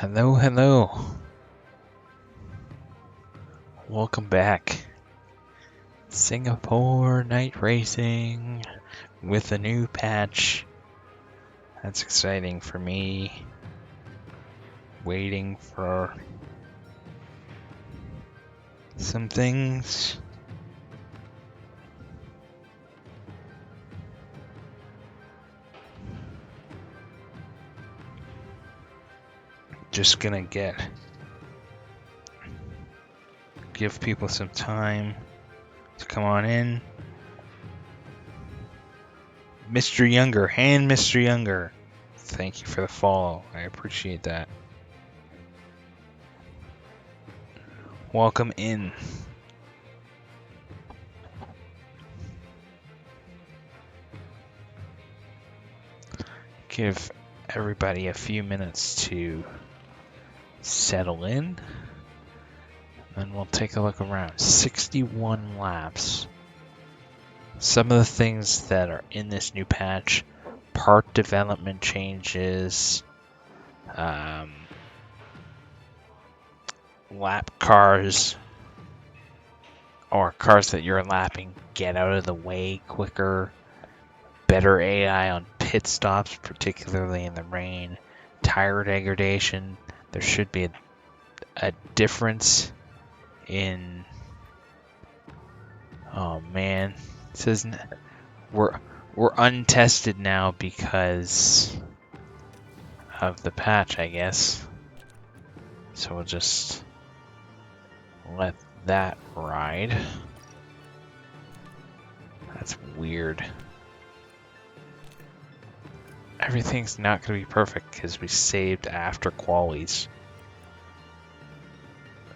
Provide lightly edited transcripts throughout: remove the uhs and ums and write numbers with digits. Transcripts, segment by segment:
Hello, hello. Welcome back. Singapore Night Racing with a new patch. That's exciting for me. Waiting for some things. Just gonna give people some time to come on in. Mr. Younger, and Mr. Younger, thank you for the follow. I appreciate that. Welcome in. Give everybody a few minutes to settle in, and we'll take a look around. 61 laps. Some of the things that are in this new patch: part development changes, lap cars, or cars that you're lapping get out of the way quicker, better AI on pit stops, particularly in the rain, tire degradation. There should be a difference in, oh man, it says we're untested now because of the patch, I guess. So we'll just let that ride. That's weird. Everything's not going to be perfect because we saved after qualies.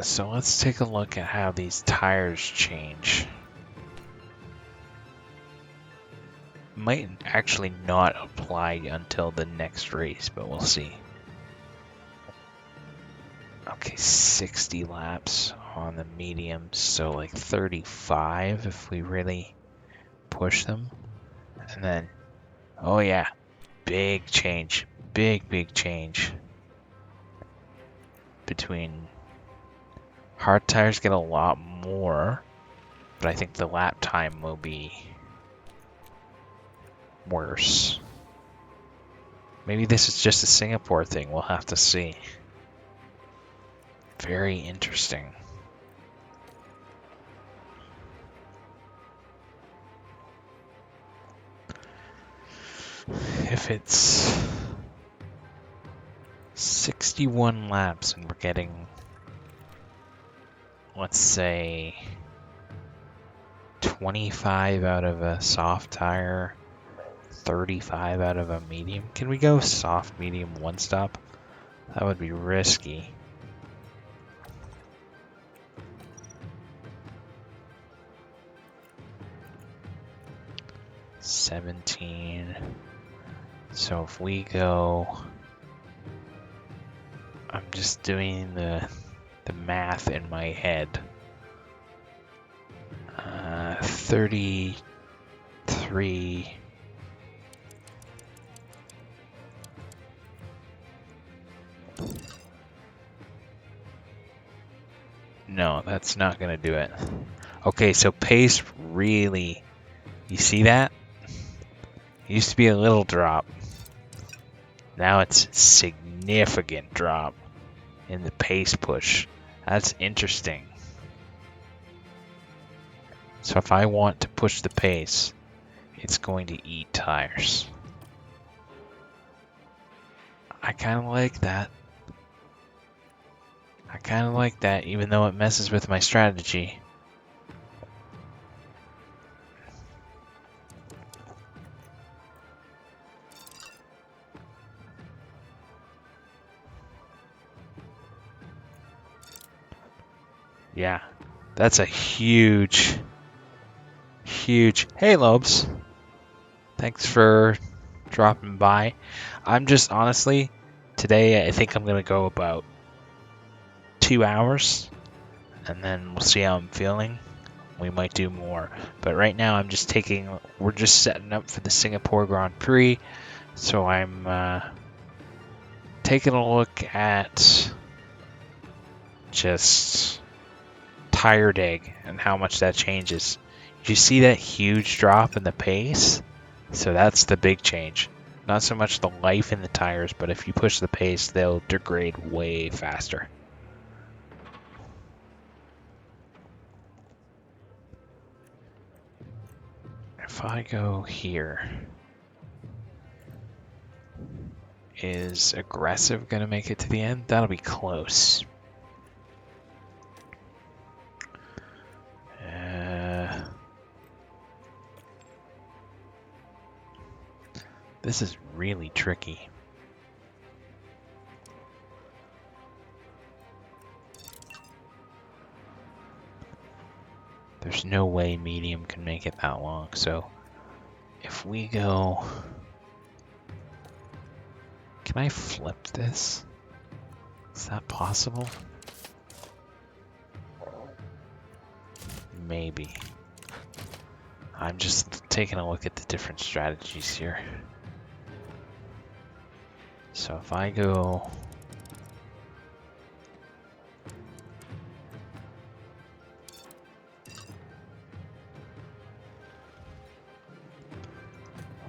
So let's take a look at how these tires change. Might actually not apply until the next race, but we'll see. Okay, 60 laps on the mediums, so like 35 if we really push them. And then, oh yeah, big change. Big change. Between hard tires get a lot more, but I think the lap time will be worse. Maybe this is just a Singapore thing. We'll have to see. Very interesting. If it's 61 laps and we're getting, let's say, 25 out of a soft tire, 35 out of a medium. Can we go soft, medium, one stop? That would be risky. $17. So if we go, I'm just doing the math in my head. 33. No, that's not gonna do it. Okay, so pace really, you see that? It used to be a little drop. Now it's significant drop in the pace push. That's interesting. So if I want to push the pace, it's going to eat tires. I kind of like that. Even though it messes with my strategy. Yeah, that's a huge. Hey, Lobes. Thanks for dropping by. I'm just honestly, today I think I'm going to go about 2 hours, and then we'll see how I'm feeling. We might do more, but right now we're just setting up for the Singapore Grand Prix, so I'm taking a look at just Tired Egg and how much that changes. You see that huge drop in the pace? So that's the big change. Not so much the life in the tires, but if you push the pace, they'll degrade way faster. If I go here, is aggressive going to make it to the end? That'll be close. This is really tricky. There's no way medium can make it that long, so if we go... Can I flip this? Is that possible? Maybe. I'm just taking a look at the different strategies here. So if I go...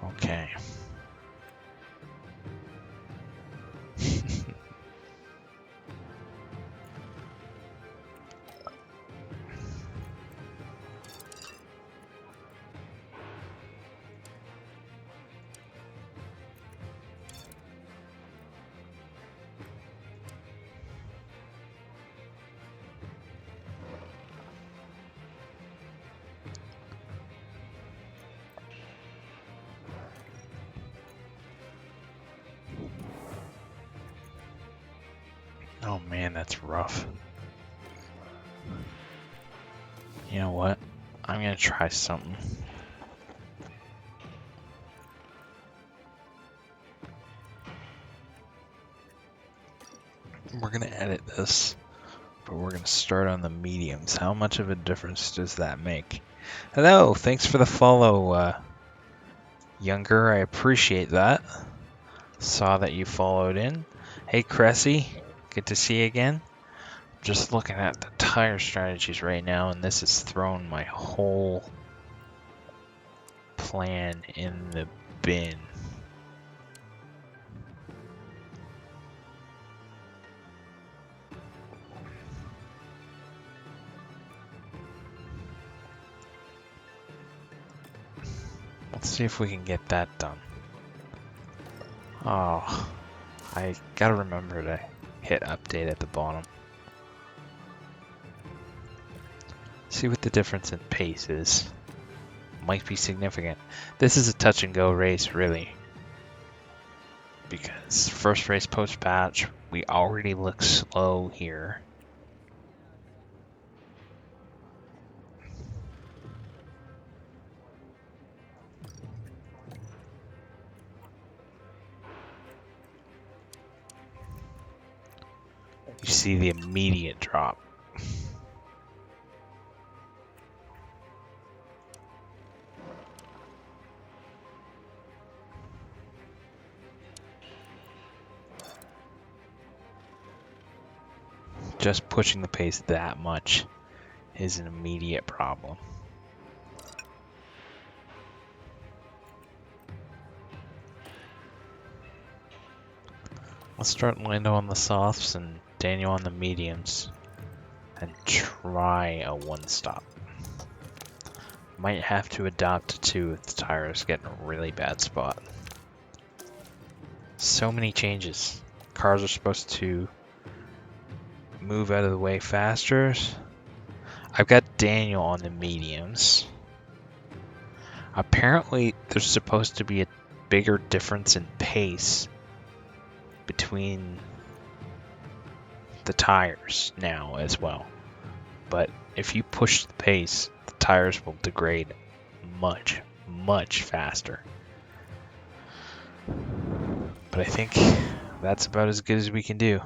Okay. Oh man, that's rough. You know what? I'm gonna try something. We're gonna edit this, but we're gonna start on the mediums. How much of a difference does that make? Hello, thanks for the follow, Younger. I appreciate that. Saw that you followed in. Hey, Cressy. Good to see you again. Just looking at the tire strategies right now, and this has thrown my whole plan in the bin. Let's see if we can get that done. Oh, I gotta remember to hit update at the bottom. See what the difference in pace is. Might be significant. This is a touch and go race, really. Because first race post patch, we already look slow here. You see the immediate drop. Just pushing the pace that much is an immediate problem. Let's start Lando on the softs and Daniel on the mediums and try a one-stop. Might have to adopt to 2 if the tires get in a really bad spot. So many changes. Cars are supposed to move out of the way faster. I've got Daniel on the mediums. Apparently there's supposed to be a bigger difference in pace between the tires now as well. But if you push the pace, the tires will degrade much, much faster. But I think that's about as good as we can do.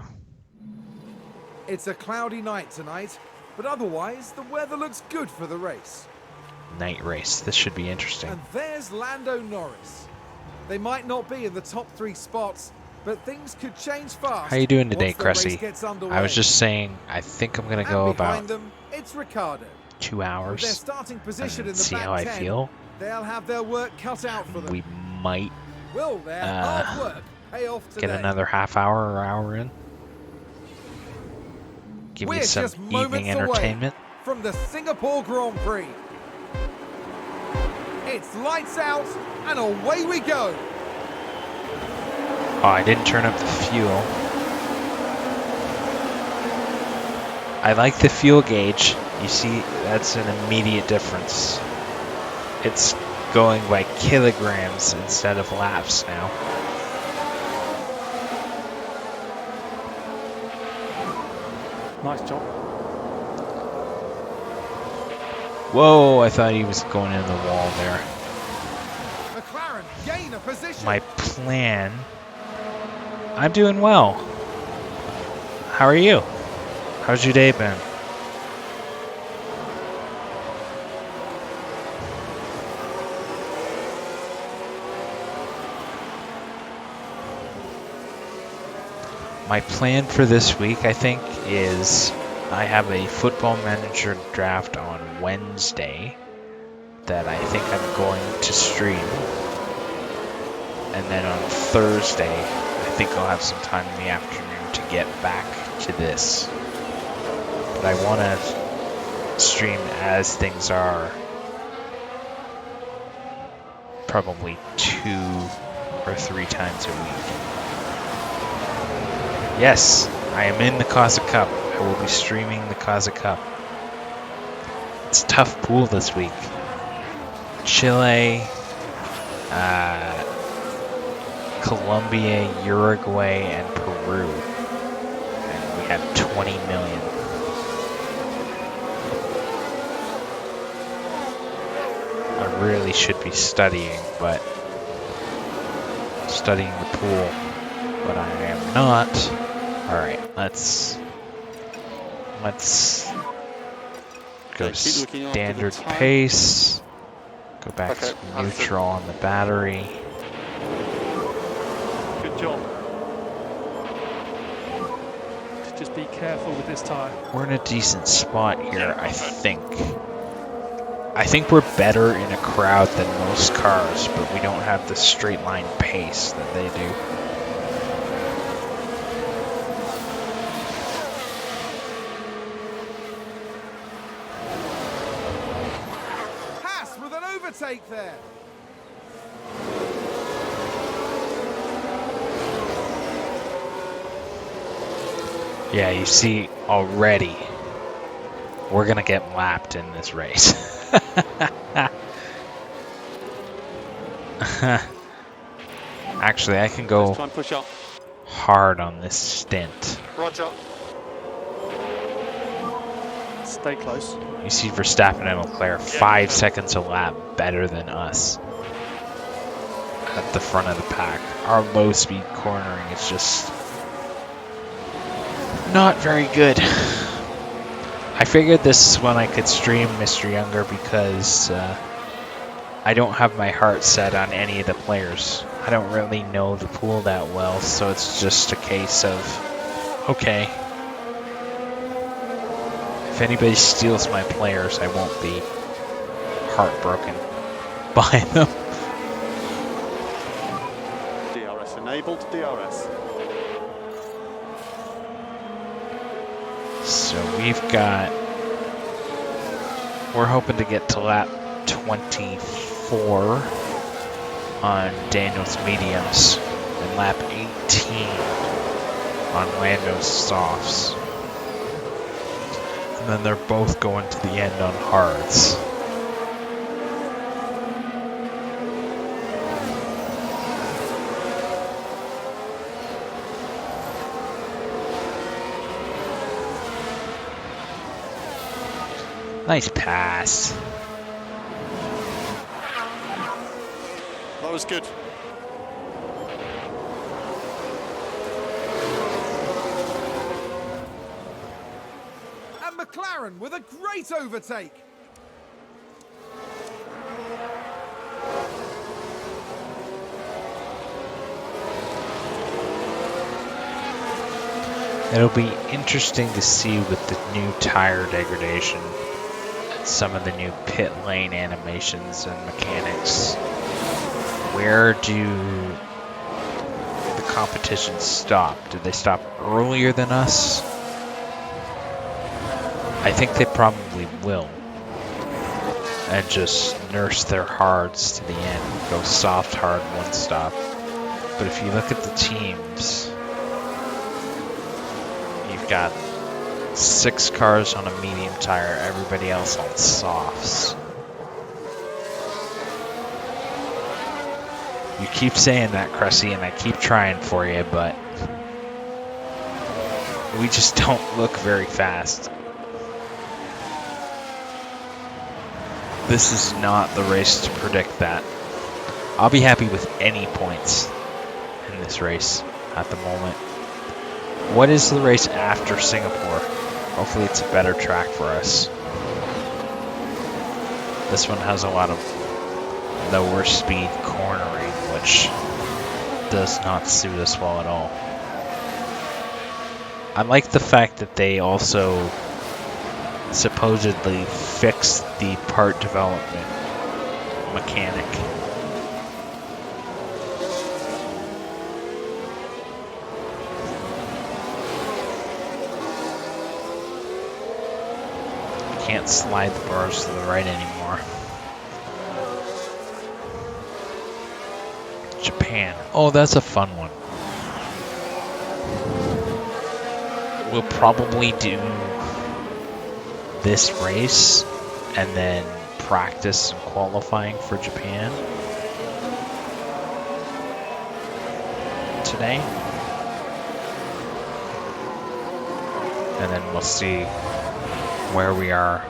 It's a cloudy night tonight, but otherwise the weather looks good for the race. Night race. This should be interesting. And there's Lando Norris. They might not be in the top 3 spots, but things could change fast. How you doing today, once the race Cressy? gets underway. I was just saying, I think I'm gonna go And behind about them, it's Ricciardo. 2 With their hours starting position and in the see back how I 10, feel. they'll have their work cut out for them. We might Will their hard work pay off today? get another half hour or hour in. Give We're you some just evening moments entertainment. away from the Singapore Grand Prix. It's lights out and away we go. Oh, I didn't turn up the fuel. I like the fuel gauge. You see, that's an immediate difference. It's going by kilograms instead of laps now. Nice job. Whoa, I thought he was going into the wall there. McLaren gain a position. My plan... I'm doing well. How are you? How's your day been? My plan for this week, I think, is I have a Football Manager draft on Wednesday that I think I'm going to stream. And then on Thursday, I think I'll have some time in the afternoon to get back to this. But I want to stream as things are probably 2 or 3 times a week. Yes, I am in the Kaza Cup. I will be streaming the Kaza Cup. It's a tough pool this week. Chile, Colombia, Uruguay, and Peru. And we have 20 million. I really should be studying the pool, but I am not. Alright, let's go standard pace. Go back to neutral on the battery. Good job. Just be careful with this tyre. We're in a decent spot here, I think. I think we're better in a crowd than most cars, but we don't have the straight line pace that they do. Haas with an overtake there. Yeah, you see already, we're gonna get lapped in this race. Actually, I can go Try and push up. hard on this stint. Roger. Stay close. You see Verstappen and Leclerc 5 seconds a lap better than us at the front of the pack. Our low speed cornering is just not very good. I figured this is when I could stream Mr. Younger because I don't have my heart set on any of the players. I don't really know the pool that well, so it's just a case of, okay, if anybody steals my players, I won't be heartbroken by them. DRS enabled, DRS. So we're hoping to get to lap 24 on Daniel's mediums and lap 18 on Lando's softs. And then they're both going to the end on hards. Nice pass. That was good. And McLaren with a great overtake. It'll be interesting to see with the new tire degradation, some of the new pit lane animations and mechanics. Where do the competition stop? Do they stop earlier than us? I think they probably will. And just nurse their hards to the end. Go soft, hard, one stop. But if you look at the teams, you've got 6 cars on a medium tire, everybody else on softs. You keep saying that, Cressy, and I keep trying for you, but we just don't look very fast. This is not the race to predict that. I'll be happy with any points in this race at the moment. What is the race after Singapore? Hopefully it's a better track for us. This one has a lot of lower speed cornering, which does not suit us well at all. I like the fact that they also supposedly fixed the part development mechanic. You can't slide the bars to the right anymore. Japan. Oh, that's a fun one. We'll probably do this race and then practice and qualifying for Japan today. And then we'll see where we are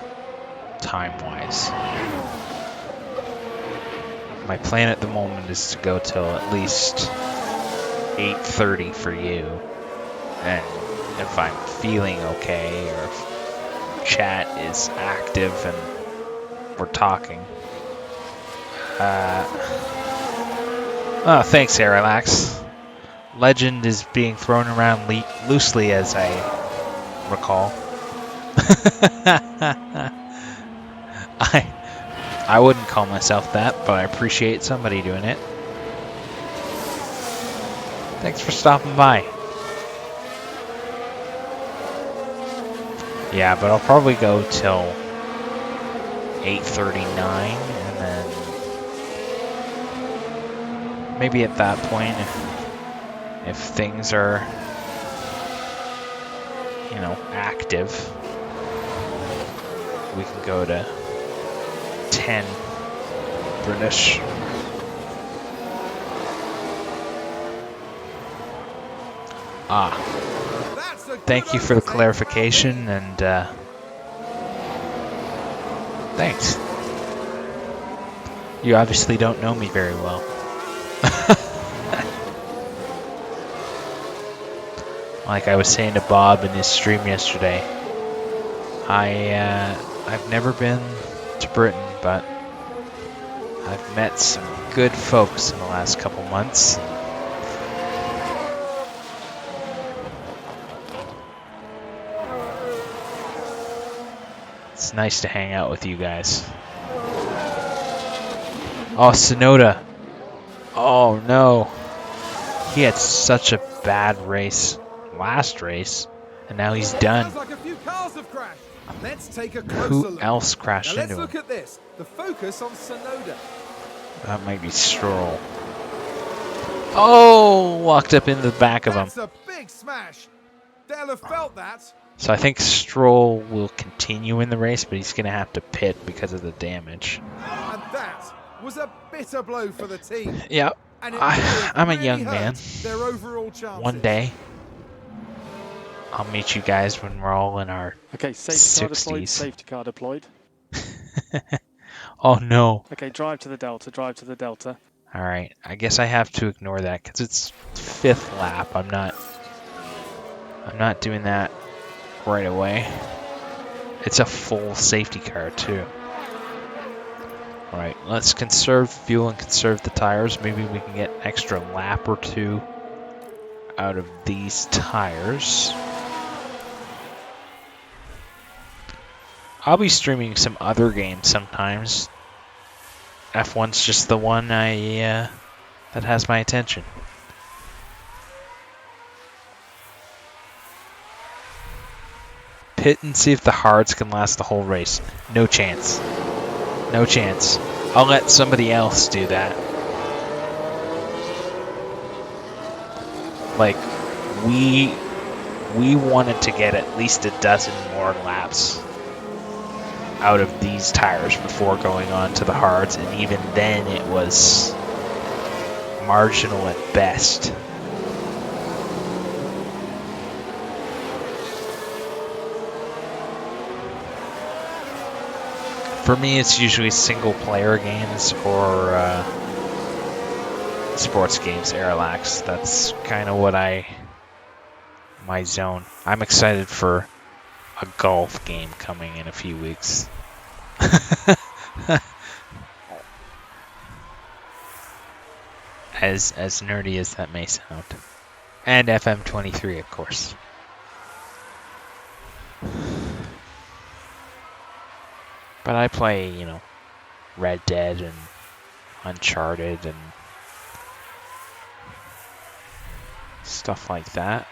time-wise. My plan at the moment is to go till at least 8:30 for you. And if I'm feeling okay, or if chat is active and we're talking. Oh, thanks, Arilax. Legend is being thrown around loosely, as I recall. I wouldn't call myself that, but I appreciate somebody doing it. Thanks for stopping by. Yeah, but I'll probably go till 8:39, and then maybe at that point, if things are, you know, active, we can go to 10 British. Thank you for the clarification, and thanks. You obviously don't know me very well. Like I was saying to Bob in his stream yesterday, I've never been to Britain, but I've met some good folks in the last couple months. It's nice to hang out with you guys. Oh, Sonoda. Oh no. He had such a bad race last race, and now he's done. Like a few cars have crashed. Let's take a closer Who look. else crashed Now into let's him? look at this. The focus on Sonoda. That might be Stroll. Oh, walked up into the back of him. That's a big smash. They'll have felt that. So I think Stroll will continue in the race, but he's going to have to pit because of the damage. And that was a bitter blow for the team. Yep. And it I'm a really young hurt man. Their overall chances. One day, I'll meet you guys when we're all in our Okay, safety car deployed, 60s. safety car deployed. Oh no. Okay, drive to the Delta, drive to the Delta. All right. I guess I have to ignore that because it's 5th lap. I'm not doing that right away. It's a full safety car too. All right, let's conserve fuel and conserve the tires. Maybe we can get an extra lap or two out of these tires. I'll be streaming some other games sometimes. F1's just the one that has my attention. Pit and see if the hards can last the whole race. No chance. No chance. I'll let somebody else do that. Like, we wanted to get at least a dozen more laps out of these tires before going on to the hards, and even then it was marginal at best. For me, it's usually single-player games or sports games, Airlax. That's kind of what my zone. I'm excited for a golf game coming in a few weeks. as nerdy as that may sound. And FM23, of course. But I play, Red Dead and Uncharted and stuff like that.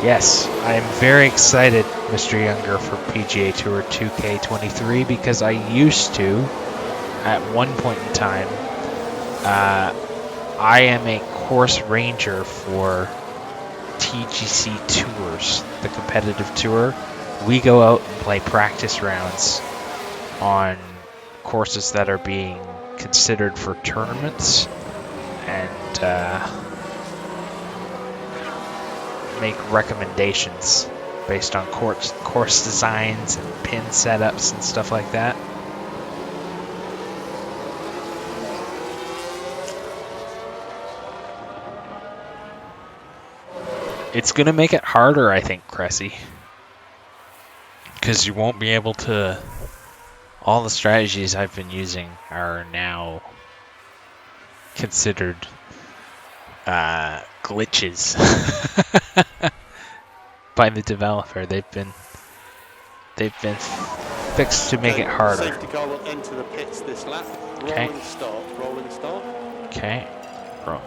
Yes, I am very excited, Mr. Younger, for PGA Tour 2K23 because I used to, at one point in time, I am a course ranger for TGC Tours, the competitive tour. We go out and play practice rounds on courses that are being considered for tournaments and make recommendations based on course designs and pin setups and stuff like that. It's going to make it harder, I think, Cressy. Because you won't be able to... All the strategies I've been using are now considered glitches by the developer. They've been fixed to make it harder. Safety car will enter the pits this lap. Rolling start. Rolling start. Okay. All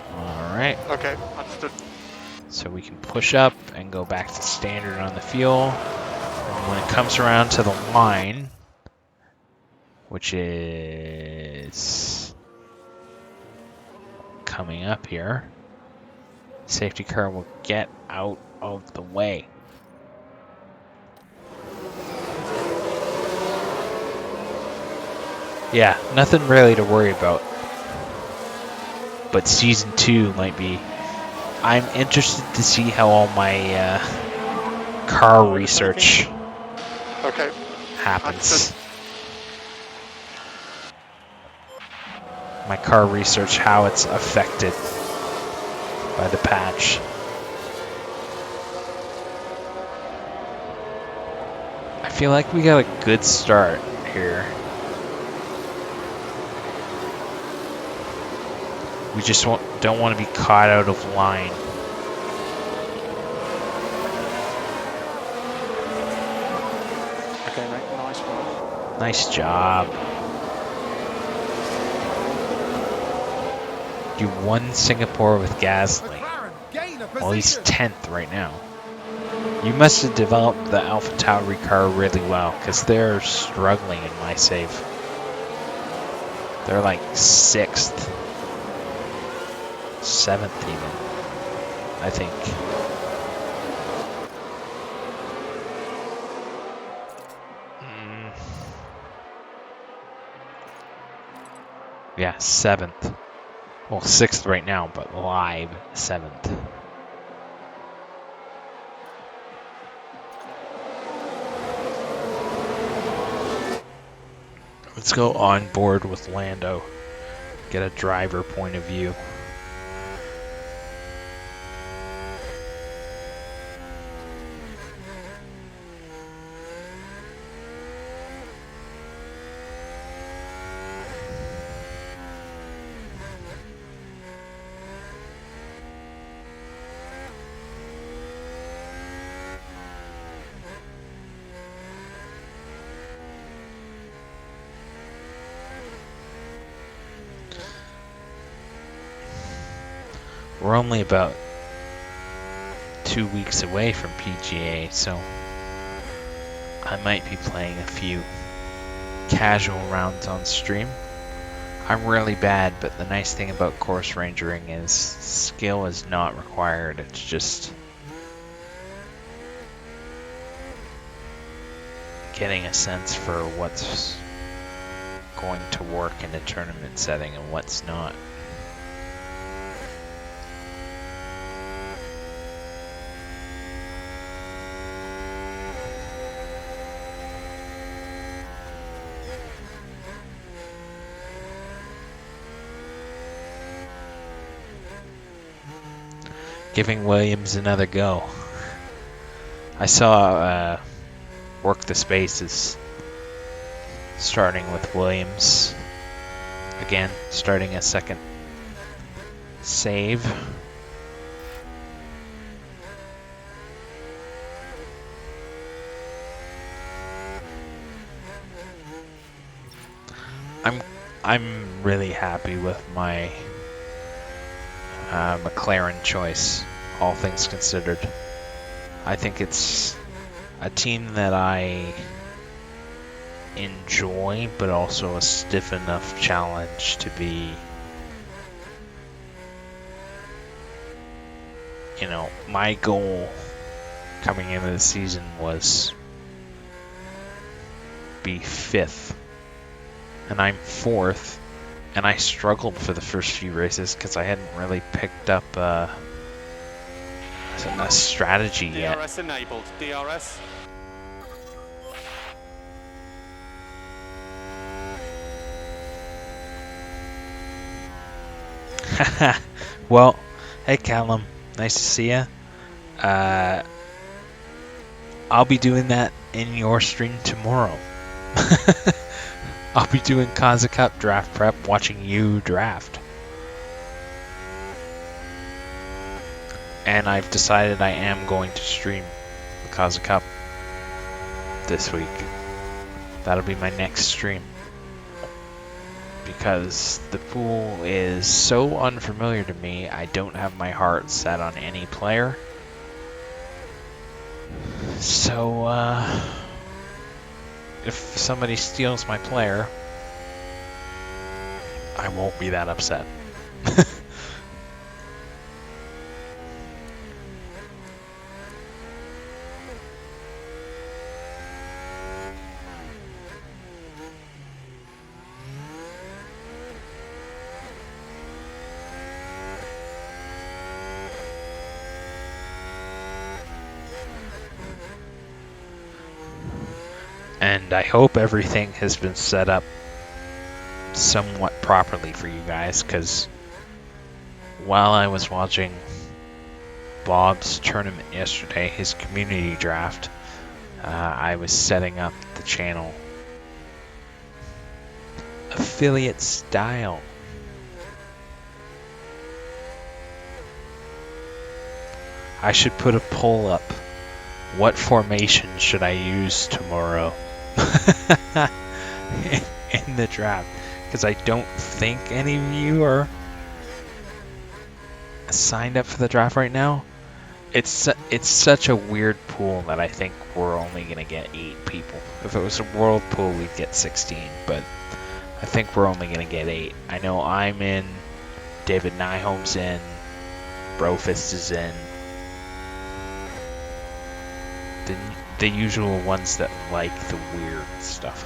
right. Okay, understood. So we can push up and go back to standard on the fuel. And when it comes around to the line, which is coming up here, safety car will get out of the way. Yeah, nothing really to worry about. But Season 2 might be... I'm interested to see how all my car research happens. My car research, how it's affected by the patch. I feel like we got a good start here. We just don't want to be caught out of line. Okay, mate, nice one. Nice job. You won Singapore with Gasly. McLaren gain a Well, he's position. 10th right now. You must have developed the AlphaTauri car really well, because they're struggling in my save. They're like 6th. 7th even, I think. Yeah, 7th. Well, 6th right now, but live 7th. Let's go on board with Lando. Get a driver point of view. we're only about 2 weeks away from PGA, so I might be playing a few casual rounds on stream. I'm really bad, but the nice thing about course rangering is skill is not required. It's just getting a sense for what's going to work in a tournament setting and what's not. Giving Williams another go. I saw Work the Spaces starting with Williams again, starting a second save. I'm really happy with my McLaren choice, all things considered. I think it's a team that I enjoy, but also a stiff enough challenge to be, you know, my goal coming into the season was be 5th, and I'm 4th, and I struggled for the first few races because I hadn't really picked up a strategy yet. DRS enabled. DRS. Well, hey Callum, nice to see you. I'll be doing that in your stream tomorrow. I'll be doing Kaza Cup draft prep, watching you draft. And I've decided I am going to stream the Kaza Cup this week. That'll be my next stream. Because the pool is so unfamiliar to me, I don't have my heart set on any player. So, if somebody steals my player, I won't be that upset. And I hope everything has been set up somewhat properly for you guys, because while I was watching Bob's tournament yesterday, his community draft, I was setting up the channel affiliate style. I should put a poll up. What formation should I use tomorrow in the draft? Because I don't think any of you are signed up for the draft right now. It's such a weird pool that I think we're only going to get 8 people. If it was a world pool, we'd get 16, but I think we're only going to get 8. I know I'm in, David Nyholm's in, Brofist is in. The usual ones that like the weird stuff.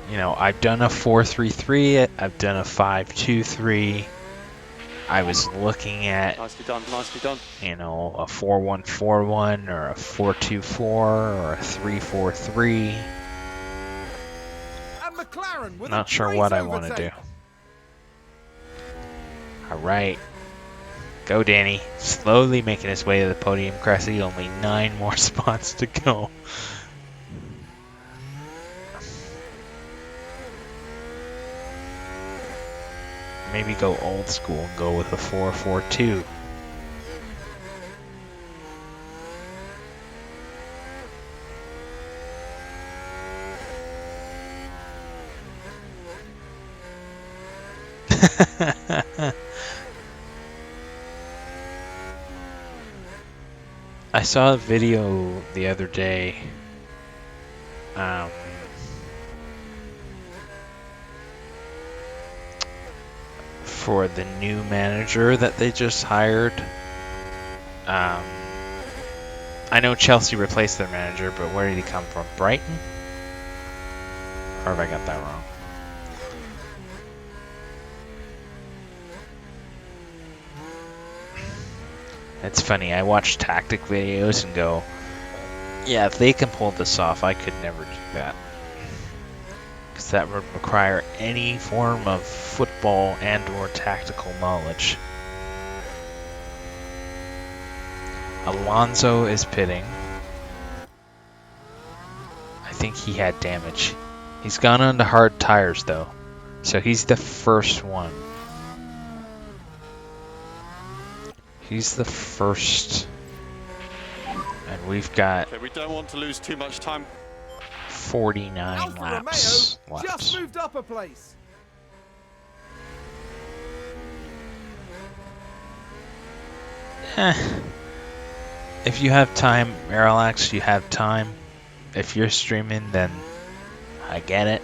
You know, I've done a 4-3-3, I've done a 5-2-3. I was looking at, Nicely done, nicely done. you know, a 4-1-4-1 or a 4-2-4 or a 3-4-3. And McLaren with Not a sure great what I want to do. overtake. All right. Go, Danny. Slowly making his way to the podium, Cressy. Only 9 more spots to go. Maybe go old school and go with a 4-4-2. I saw a video the other day. For the new manager that they just hired. I know Chelsea replaced their manager, but where did he come from? Brighton? Or have I got that wrong? It's funny, I watch tactic videos and go, yeah, if they can pull this off, I could never do that. Because that would require any form of football and or tactical knowledge. Alonso is pitting. I think he had damage. He's gone onto hard tires though, so he's the first one. He's the first, and we've got Okay, we don't want to lose too much time. 49 Alfa laps Romeo left. just moved up a place. If you have time, Miralax, you have time. If you're streaming, then I get it.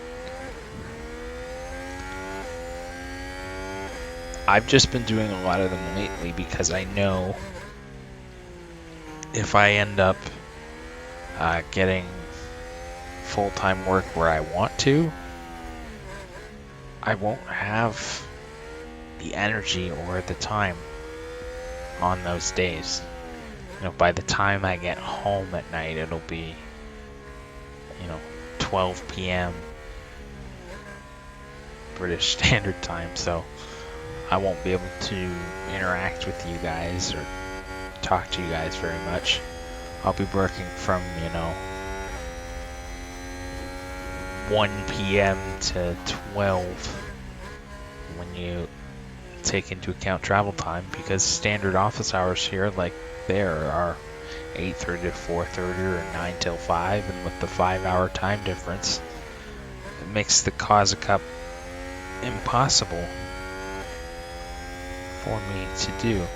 I've just been doing a lot of them lately because I know if I end up getting full-time work where I want to, I won't have the energy or the time on those days. You know, by the time I get home at night, it'll be, 12 p.m. British Standard Time, so I won't be able to interact with you guys or talk to you guys very much. I'll be working from, 1 p.m. to 12 when you take into account travel time, because standard office hours here, like there, are 8:30 to 4:30 or 9 till 5, and with the 5-hour time difference, it makes the Cause Cup impossible for me to do.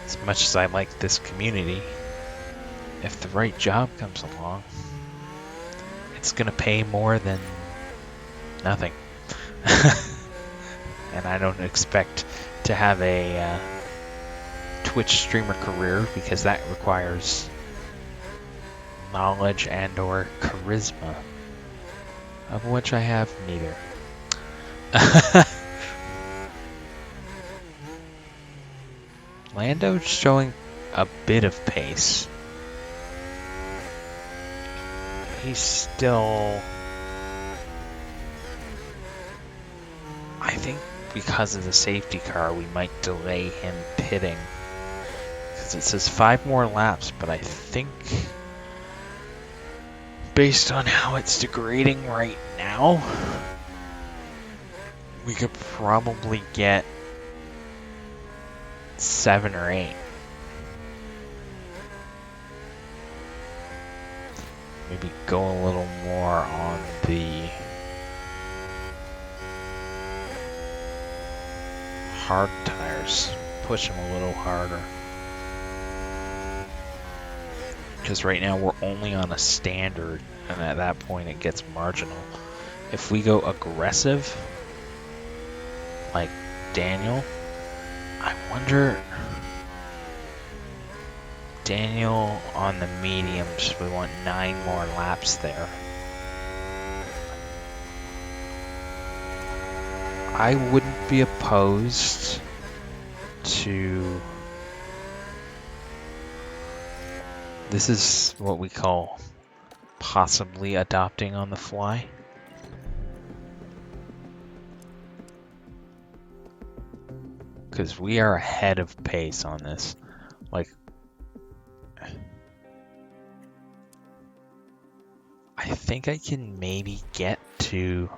As much as I like this community, if the right job comes along, it's gonna pay more than nothing. And I don't expect to have a Twitch streamer career, because that requires knowledge and or charisma, of which I have neither. Lando's showing a bit of pace. He's still... I think because of the safety car, we might delay him pitting. Because it says 5 more laps, but I think, based on how it's degrading right now, we could probably get 7 or 8. Maybe go a little more on the hard tires. Push them a little harder. Because right now we're only on a standard, and at that point it gets marginal. If we go aggressive, like Daniel, I wonder... Daniel on the mediums, we want 9 more laps there. I wouldn't be opposed to... This is what we call possibly adopting on the fly. Because we are ahead of pace on this. Like, I think I can maybe get to...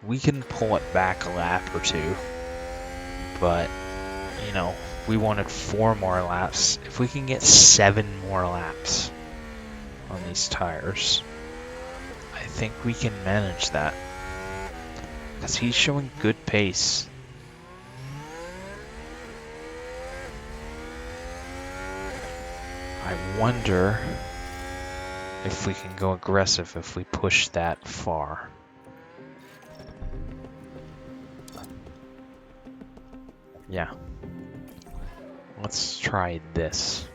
We can pull it back a lap or 2. But, we wanted 4 more laps. If we can get 7 more laps, on these tires. I think we can manage that. Because he's showing good pace. I wonder if we can go aggressive if we push that far. Yeah. Let's try this.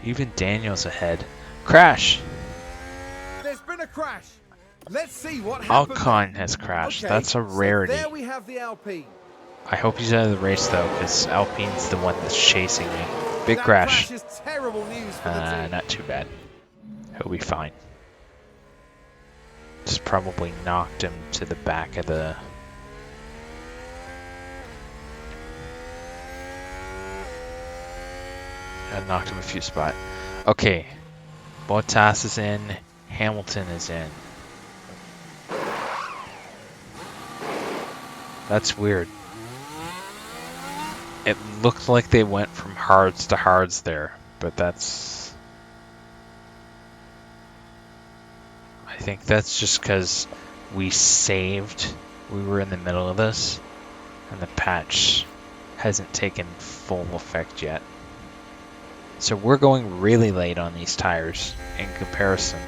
Even Daniel's ahead. Crash! There's been a crash. Let's see what happened. Alcon has crashed. Okay, That's a so rarity. there we have the Alpine. I hope he's out of the race though, because Alpine's the one that's chasing me. Big That crash. is terrible news for the team. Not too bad. He'll be fine. Just probably knocked him to the back of the... I knocked him a few spots. Okay. Bottas is in. Hamilton is in. That's weird. It looked like they went from hards to hards there, but that's... I think that's just because we saved. We were in the middle of this, and the patch hasn't taken full effect yet. So we're going really late on these tires in comparison.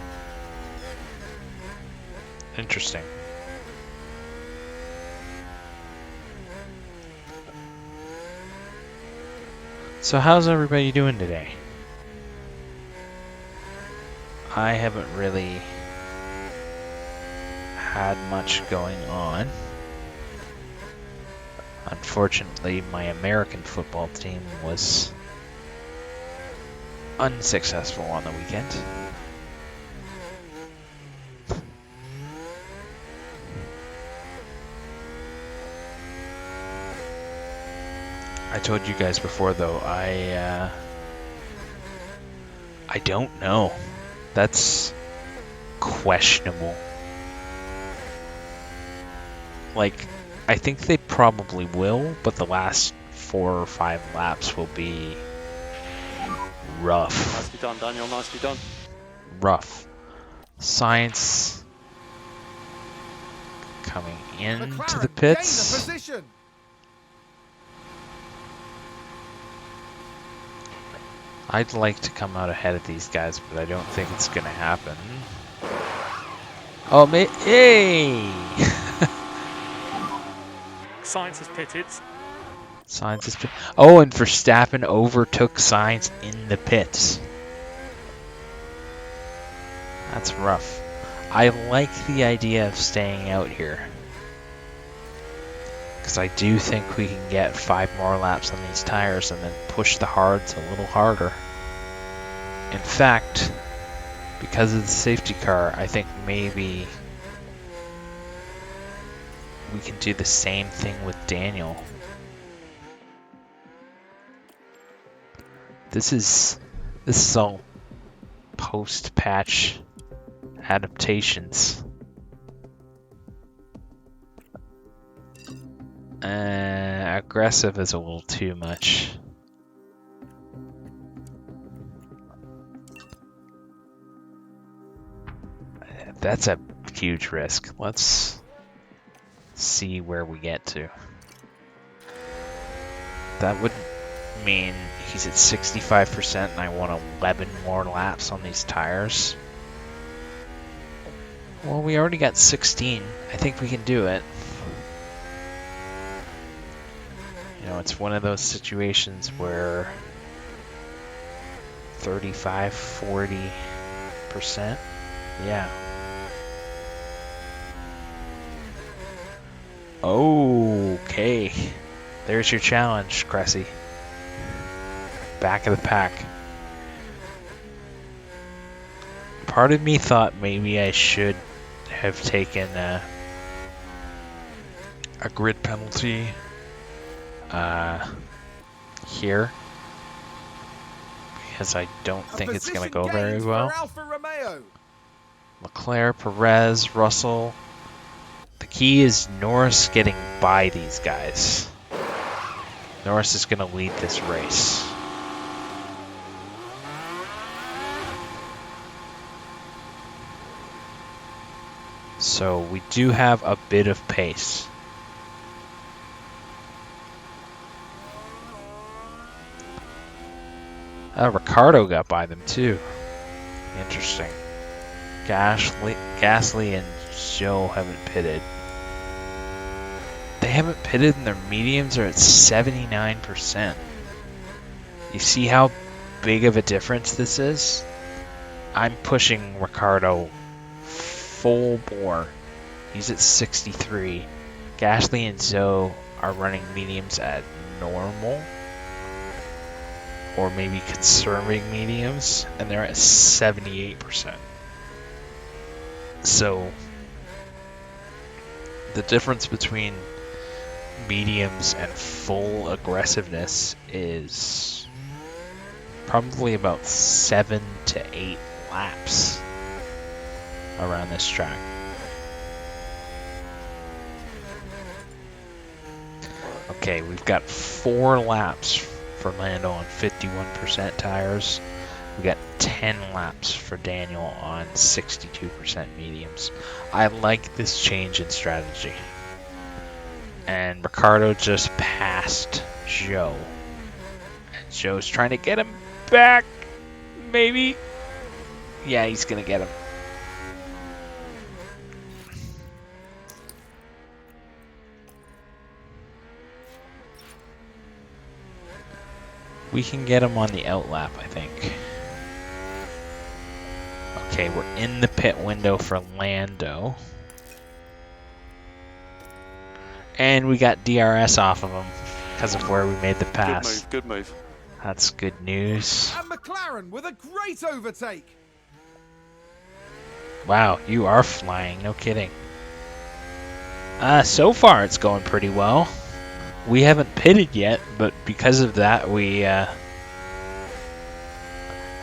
Interesting. So how's everybody doing today? I haven't really had much going on. Unfortunately, my American football team was unsuccessful on the weekend. I told you guys before though, I don't know. That's questionable. Like, I think they probably will, but the last 4 or 5 laps will be rough. Nicely done, Daniel. Nicely done. Rough. Science coming into McLaren the gain pits. the position. I'd like to come out ahead of these guys, but I don't think it's gonna happen. Oh, hey! Science has pitted. Sainz is oh, and Verstappen overtook Sainz in the pits. That's rough. I like the idea of staying out here, because I do think we can get 5 more laps on these tires and then push the hards a little harder. In fact, because of the safety car, I think maybe we can do the same thing with Daniel. This is all post-patch adaptations. Aggressive is a little too much. That's a huge risk. Let's see where we get to. That would mean he's at 65% and I want 11 more laps on these tires. Well, we already got 16. I think we can do it. You know, it's one of those situations where 35, 40%. Yeah. Okay. There's your challenge, Cressy. Back of the pack. Part of me thought maybe I should have taken a grid penalty here, because I don't think it's going to go very well. Leclerc, Perez, Russell. The key is Norris getting by these guys. Norris is going to lead this race. So we do have a bit of pace. Ricardo got by them too. Interesting. Gasly and Zhou haven't pitted. They haven't pitted and their mediums are at 79%. You see how big of a difference this is? I'm pushing Ricardo full bore. He's at 63. Gasly and Zhou are running mediums at normal. Or maybe conserving mediums, and they're at 78%. So the difference between mediums and full aggressiveness is probably about 7 to 8 laps around this track. Okay, we've got 4 laps for Lando on 51% tires. We got 10 laps for Daniel on 62% mediums. I like this change in strategy. And Ricardo just passed Zhou. And Zhou's trying to get him back. Maybe. Yeah, he's gonna get him. We can get him on the outlap, I think. Okay, we're in the pit window for Lando. And we got DRS off of him because of where we made the pass. Good move. That's good news. And McLaren with a great overtake. Wow, you are flying, no kidding. So far it's going pretty well. We haven't pitted yet, but because of that,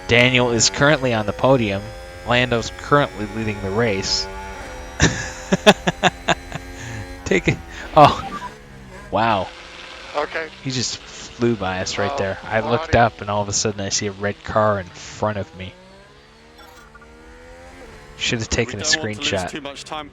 Daniel is currently on the podium. Lando's currently leading the race. Take it. Oh, wow. Okay. He just flew by us right there. I looked up and all of a sudden I see a red car in front of me. Should have taken a We don't want to lose screenshot. too much time.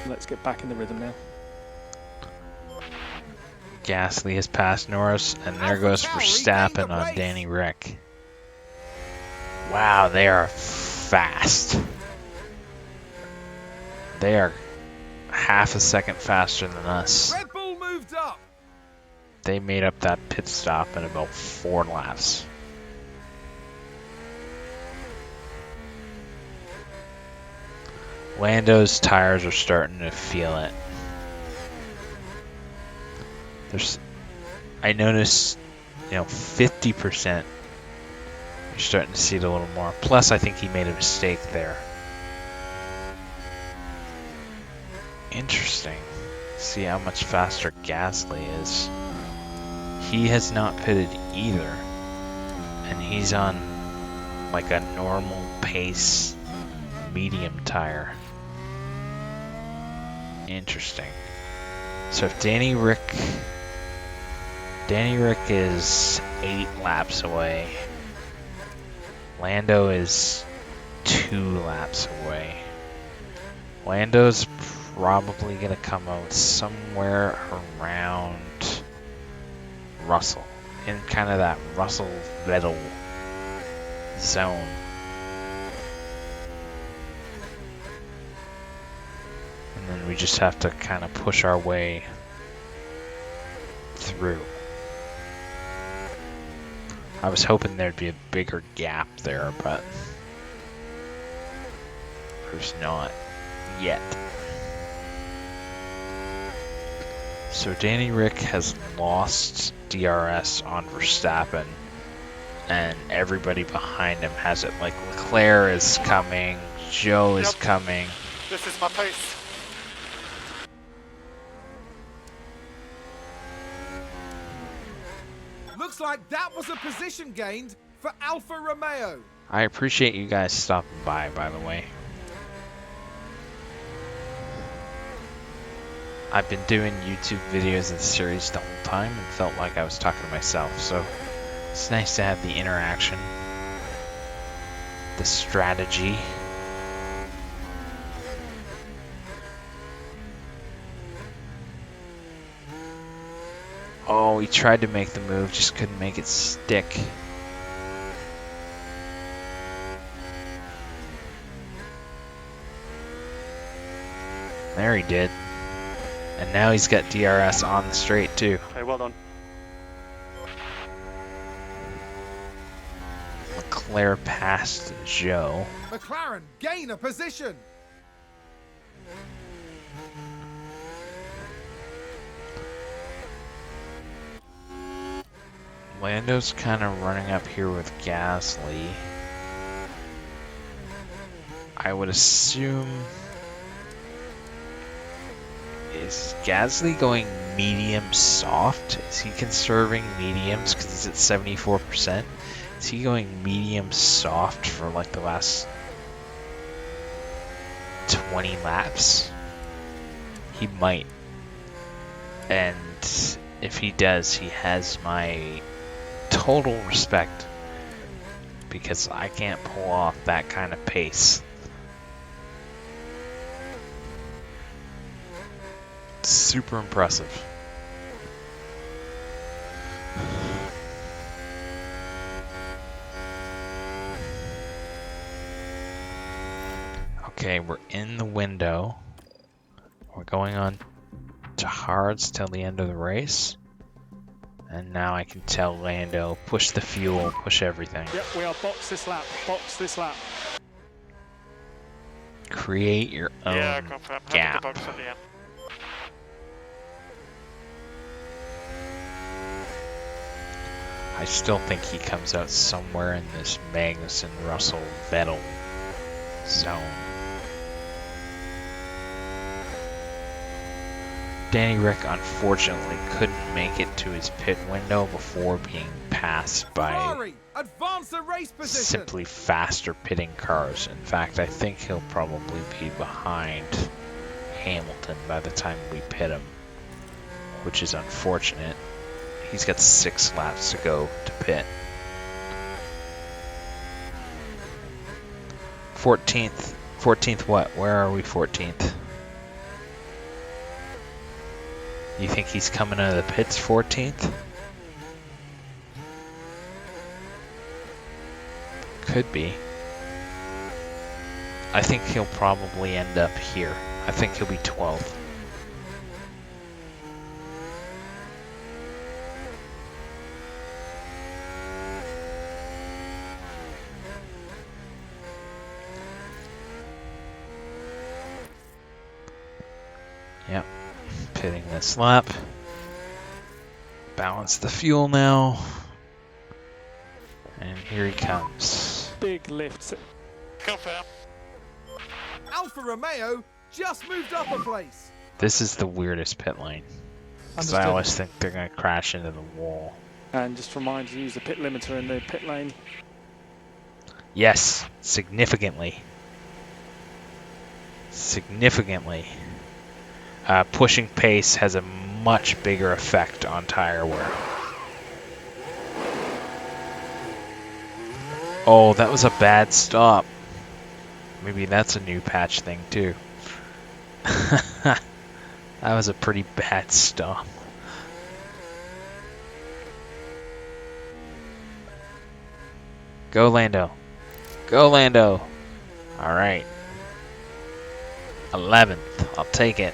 Let's get back in the rhythm now. Gasly has passed Norris, and there goes Verstappen on Danny Rick. Wow, they are fast. They are half a second faster than us. Red Bull moved up. They made up that pit stop in about 4 laps. Lando's tires are starting to feel it. I noticed, 50%. You're starting to see it a little more. Plus, I think he made a mistake there. Interesting. See how much faster Gasly is. He has not pitted either. And he's on like a normal pace medium tire. Interesting. So if Danny Rick is 8 laps away. Lando is 2 laps away. Lando's probably gonna come out somewhere around Russell, in kind of that Russell-Vettel zone. And then we just have to kind of push our way through. I was hoping there'd be a bigger gap there, but there's not yet. So Danny Rick has lost DRS on Verstappen and everybody behind him has it. Like Leclerc is coming, Joe is Yep. coming. This is my pace. Looks like that was a position gained for Alfa Romeo. I appreciate you guys stopping by the way. I've been doing YouTube videos of the series the whole time and felt like I was talking to myself, so it's nice to have the interaction, the strategy. Oh, he tried to make the move, just couldn't make it stick. There he did. And now he's got DRS on the straight too. Okay, well done. Leclerc passed Joe. McLaren gain a position. Lando's kind of running up here with Gasly. I would assume... Is Gasly going medium soft? Is he conserving mediums because he's at 74%? Is he going medium soft for like the last 20 laps? He might. And if he does, he has my total respect because I can't pull off that kind of pace. Super impressive. Okay, we're in the window. We're going on to hards till the end of the race. And now I can tell Lando, push the fuel, push everything. Yep, we are box this lap. Box this lap. Create your own Yeah, confirm. Have gap. the box at the end. I still think he comes out somewhere in this Magnussen, Russell, Vettel zone. Danny Rick unfortunately couldn't make it to his pit window before being passed by Ferrari advance the race position. simply faster pitting cars. In fact, I think he'll probably be behind Hamilton by the time we pit him, which is unfortunate. He's got 6 laps to go to pit. 14th. 14th what? Where are we 14th? You think he's coming out of the pits 14th? Could be. I think he'll probably end up here. I think he'll be 12th. Yep, pitting this lap. Balance the fuel now. And here he comes. Big lifts. Confirm. Alfa Romeo just moved up a place. This is the weirdest pit lane. Because I Understood. always think they're going to crash into the wall. And just remind you to use the pit limiter in the pit lane. Yes, significantly. Significantly. Pushing pace has a much bigger effect on tire wear. Oh, that was a bad stop. Maybe that's a new patch thing too. That was a pretty bad stop. Go Lando. Go Lando. Alright. 11th. I'll take it.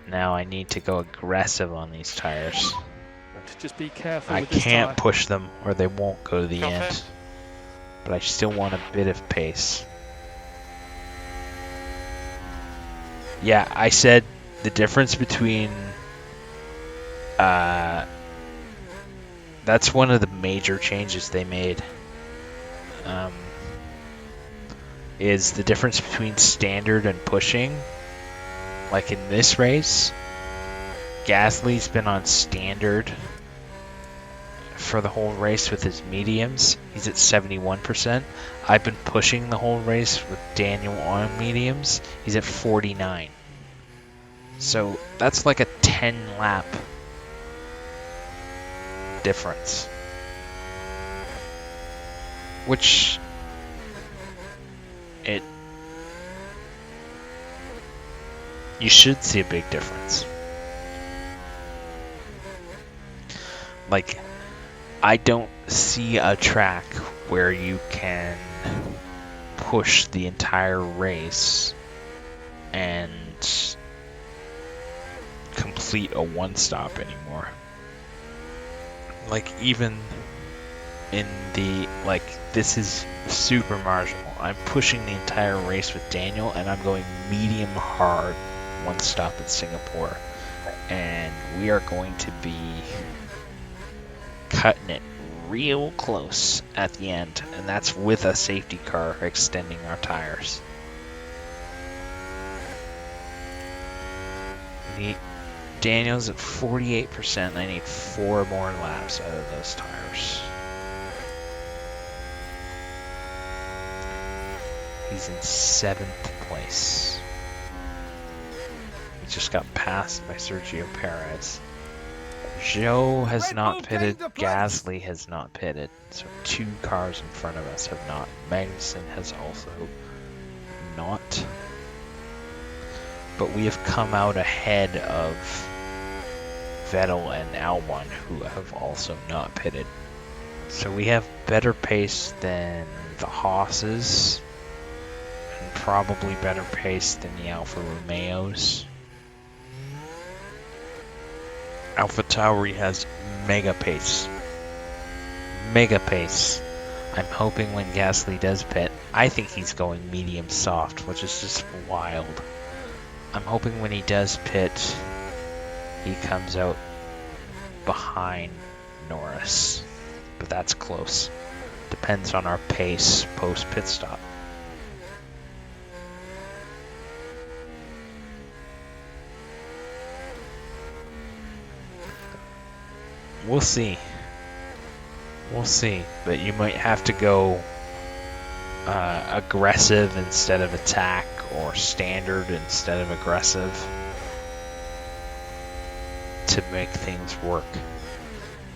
Now I need to go aggressive on these tires. Just be careful I with this can't tyre. push them or they won't go to the Okay. end. But I still want a bit of pace. Yeah, I said the difference between That's one of the major changes they made. Is the difference between standard and pushing. Like in this race, Gasly's been on standard for the whole race with his mediums. He's at 71%. I've been pushing the whole race with Daniel on mediums. He's at 49. So that's like a 10 lap difference. Which you should see a big difference. Like, I don't see a track where you can push the entire race and complete a one-stop anymore. Like, even in the, like, this is super marginal. I'm pushing the entire race with Daniel, and I'm going medium hard one stop at Singapore. And we are going to be cutting it real close at the end, and that's with a safety car extending our tires. Daniel's at 48%. I need 4 more laps out of those tires. He's in 7th place. He just got passed by Sergio Perez. Zhou has Red not Bull pitted. gained a place. Gasly has not pitted. So 2 cars in front of us have not. Magnussen has also not. But we have come out ahead of Vettel and Albon, who have also not pitted. So we have better pace than the Haas's, and probably better pace than the Alfa Romeos. AlphaTauri has mega pace. Mega pace. I'm hoping when Gasly does pit, I think he's going medium soft, which is just wild. I'm hoping when he does pit, he comes out behind Norris. But that's close. Depends on our pace post pit stop. We'll see. We'll see. But you might have to go aggressive instead of attack, or standard instead of aggressive, to make things work.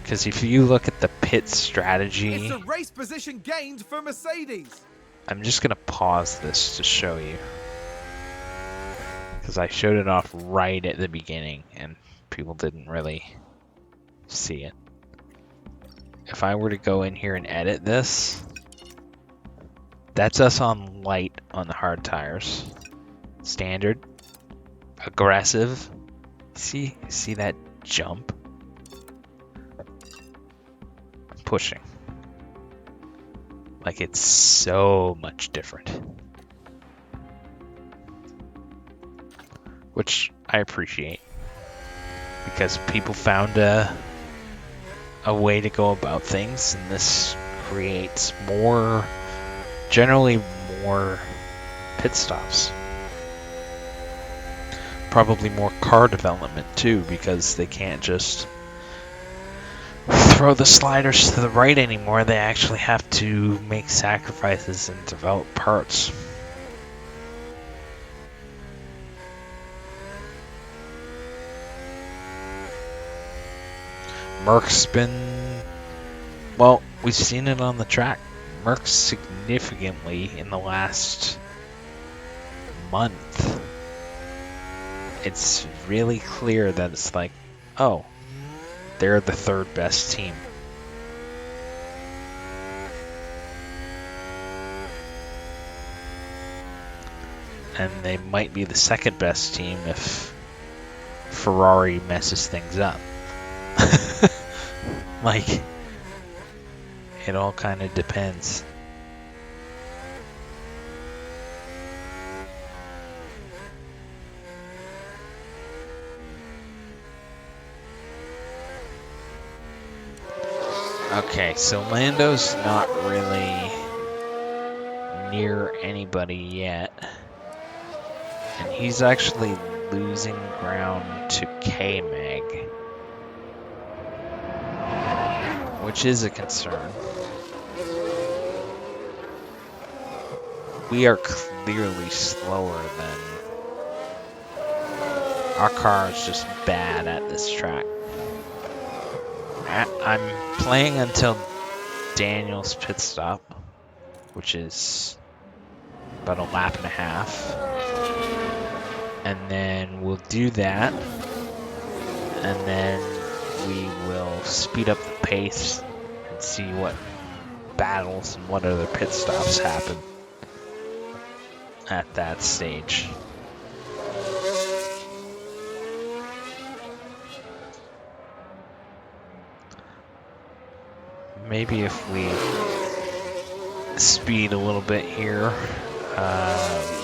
Because if you look at the pit strategy, It's a race position gained for Mercedes. I'm just going to pause this to show you. Because I showed it off right at the beginning and people didn't really see it. If I were to go in here and edit this, that's us on light on the hard tires. Standard, aggressive. See that jump? Pushing. Like, it's so much different. Which I appreciate. Because people found a way to go about things, and this creates generally more pit stops. Probably more car development too, because they can't just throw the sliders to the right anymore. They actually have to make sacrifices and develop parts. Merck's been, well, we've seen it on the track. Merck's significantly in the last month. It's really clear that it's like, oh, they're the 3rd best team. And they might be the 2nd best team if Ferrari messes things up. Like, it all kind of depends. Okay, so Lando's not really near anybody yet. And he's actually losing ground to K-Mag, which is a concern. We are clearly slower than... Our car is just bad at this track. I'm playing until Daniel's pit stop, which is about a lap and a half. And then we'll do that. And then we will speed up the pace and see what battles and what other pit stops happen at that stage. Maybe if we speed a little bit here,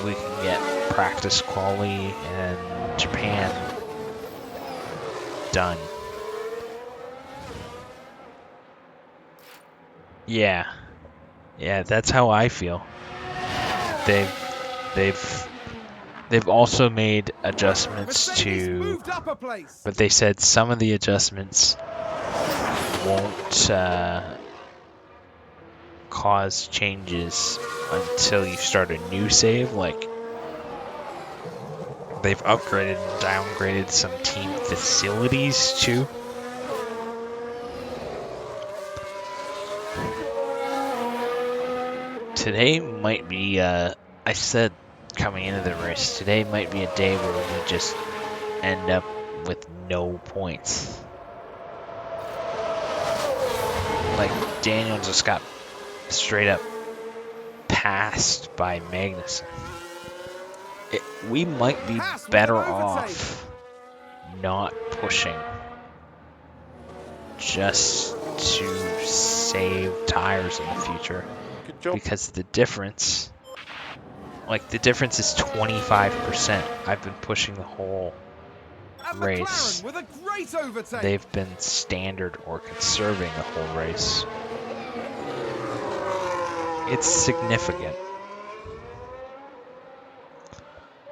we can get practice quali and Japan done. Yeah, that's how I feel. They've also made adjustments Mercedes to, moved up a place. but they said some of the adjustments won't cause changes until you start a new save. Like, they've upgraded and downgraded some team facilities too. Today might be, I said coming into the race, today might be a day where we just end up with no points. Like, Daniel just got straight up passed by Magnussen. We might be better off not pushing just to save tires in the future. Good job. Because the difference is 25%. I've been pushing the whole And race. McLaren with a great overtake. They've been standard or conserving the whole race. It's significant.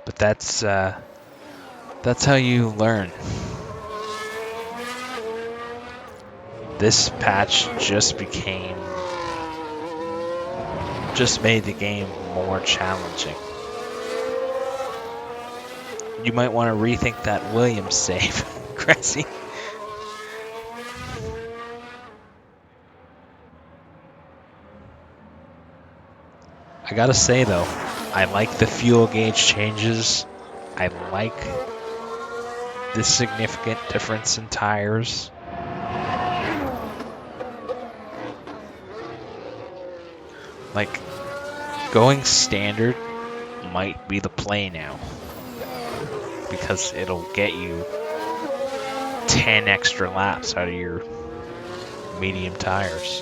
But that's how you learn. This patch just made the game more challenging. You might want to rethink that Williams save, Cressy. I gotta say though, I like the fuel gauge changes. I like the significant difference in tires. Like, going standard might be the play now, because it'll get you 10 extra laps out of your medium tires,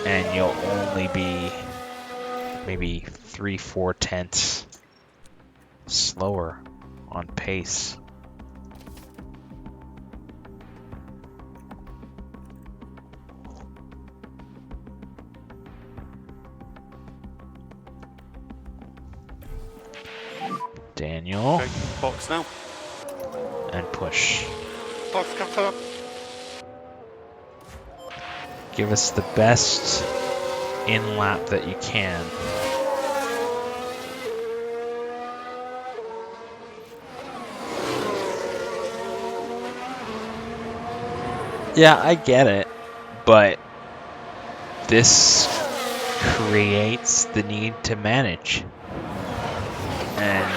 and you'll only be maybe 3-4 tenths slower on pace. Daniel, Okay, box now. and push. Box confirmed. Give us the best in lap that you can. Yeah, I get it, but this creates the need to manage and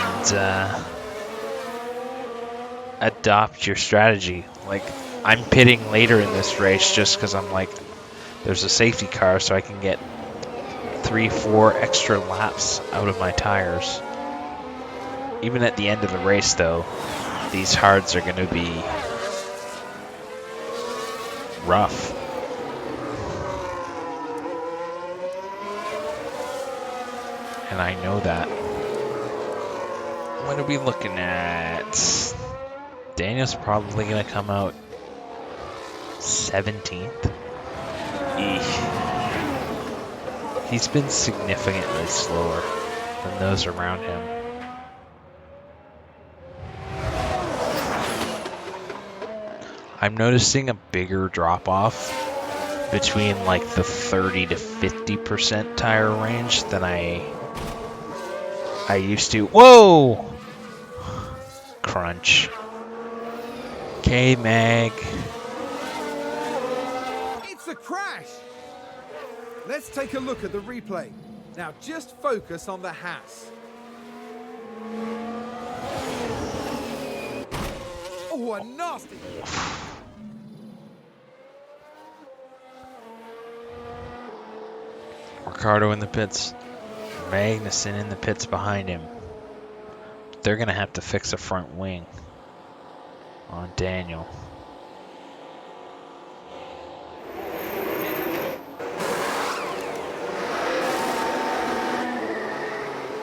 adopt your strategy. Like, I'm pitting later in this race just because I'm like, there's a safety car, so I can get 3-4 extra laps out of my tires. Even at the end of the race, though, these hards are going to be rough. And I know that. What are we looking at? Daniel's probably going to come out 17th. He's been significantly slower than those around him. I'm noticing a bigger drop off between like the 30 to 50% tire range than I used to. Whoa! Crunch. K-Mag. It's a crash! Let's take a look at the replay. Now just focus on the Haas. Oh, a nasty... Ricardo in the pits. Magnussen in the pits behind him. They're going to have to fix a front wing on Daniel.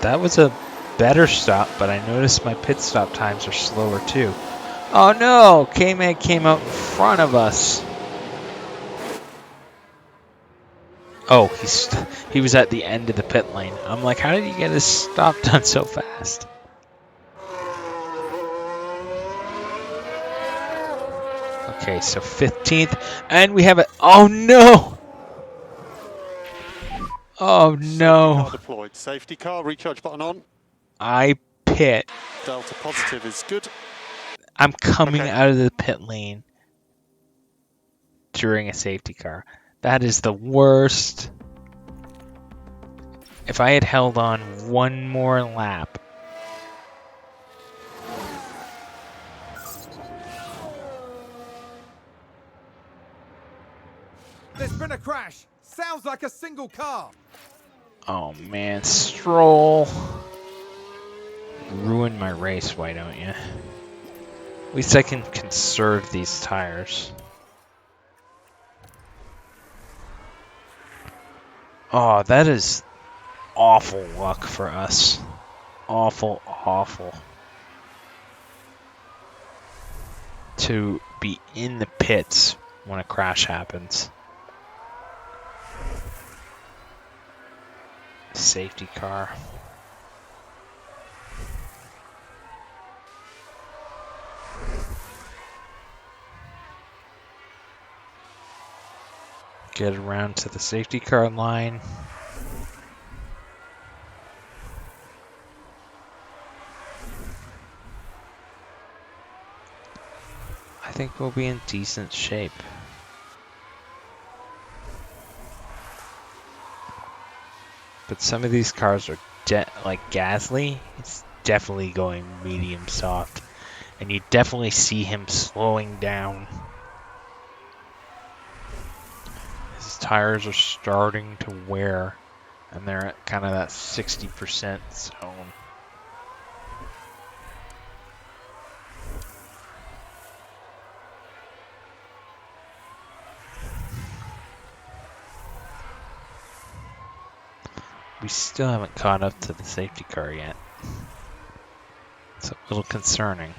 That was a better stop, but I noticed my pit stop times are slower too. Oh no! K-Mag came out in front of us. Oh, he was at the end of the pit lane. I'm like, how did he get his stop done so fast? Okay, so 15th, and we have it. Oh no! Oh Safety no! car deployed. Safety car, recharge button on. I pit. Delta positive is good. I'm coming Okay. out of the pit lane during a safety car. That is the worst. If I had held on one more lap. There's been a crash. Sounds like a single car. Oh man, Stroll. Ruin my race, why don't you? At least I can conserve these tires. Oh, that is awful luck for us. Awful, awful. To be in the pits when a crash happens. Safety car. Get around to the safety car line. I think we'll be in decent shape. But some of these cars are like Gasly. It's definitely going medium soft. And you definitely see him slowing down. His tires are starting to wear. And they're at kind of that 60% zone. We still haven't caught up to the safety car yet. It's a little concerning.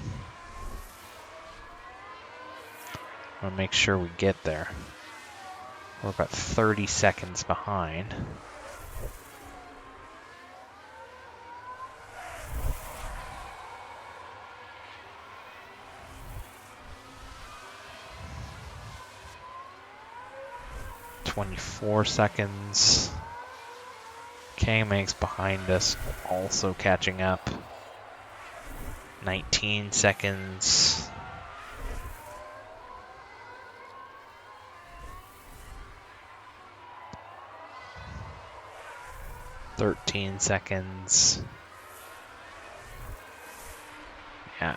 I want to make sure we get there. We're about 30 seconds behind. "24 seconds. K-Mag's behind us, also catching up. 19 seconds. "13 seconds. Yeah,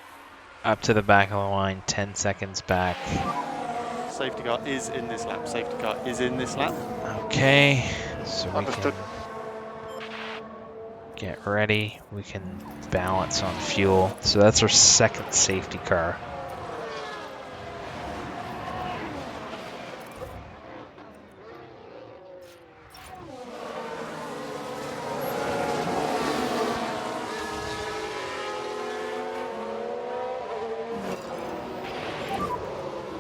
up to the back of the line, 10 seconds back. Safety car is in this lap. Safety car is in this lap. Okay, so we Understood. can get ready. We can balance on fuel. So that's our second safety car.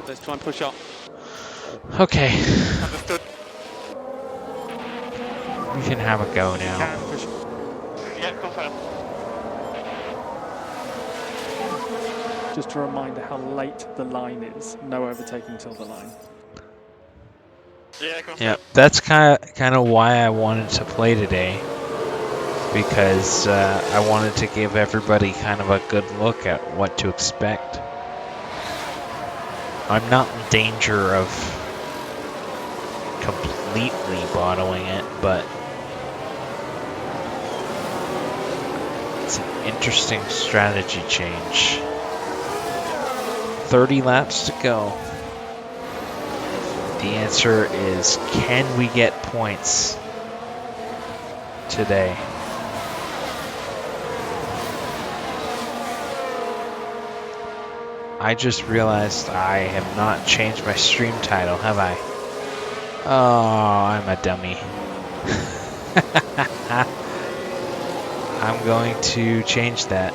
Let's try and push up. Okay, Understood. You can have a go now. Can for sure. Yeah, confirm. Just a reminder how late the line is. No overtaking till the line. Yeah, confirm. Yeah, that's kind of why I wanted to play today, because I wanted to give everybody kind of a good look at what to expect. I'm not in danger of completely bottling it, but it's an interesting strategy change. 30 laps to go. The answer is, can we get points today? I just realized I have not changed my stream title, have I? Oh, I'm a dummy. I'm going to change that.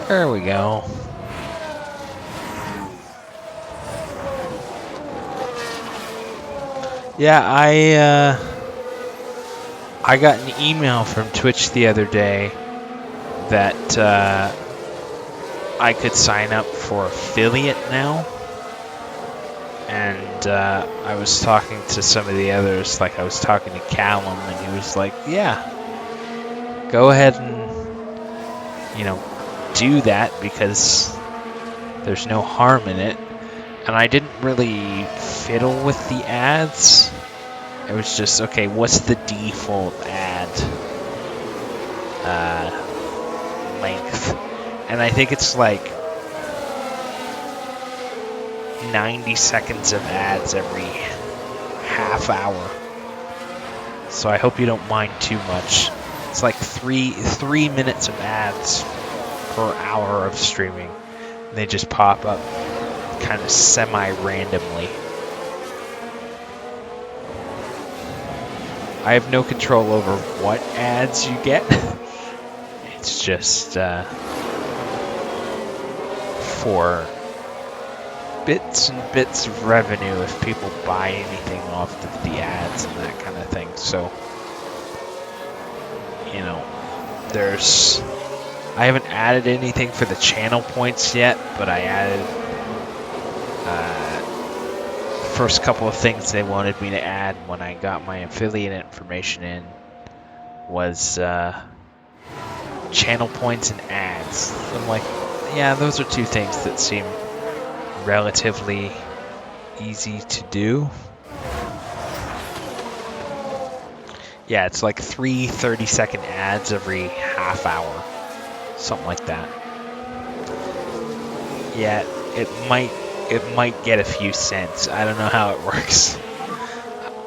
There we go. Yeah, I got an email from Twitch the other day that I could sign up for affiliate now. And I was talking to some of the others, like I was talking to Callum, and he was like, yeah, go ahead and, you know, do that because there's no harm in it. And I didn't really fiddle with the ads. It was just, okay, what's the default ad length? And I think it's like 90 seconds of ads every half hour. So I hope you don't mind too much. It's like three minutes of ads per hour of streaming. They just pop up kind of semi-randomly. I have no control over what ads you get. It's just for bits and bits of revenue if people buy anything off of the ads and that kind of thing. So, you know, I haven't added anything for the channel points yet, but I added first couple of things they wanted me to add when I got my affiliate information in was channel points and ads. I'm like, yeah, those are two things that seem relatively easy to do. Yeah, it's like 3 30-second ads every half hour. Something like that. Yeah, it might get a few cents. I don't know how it works.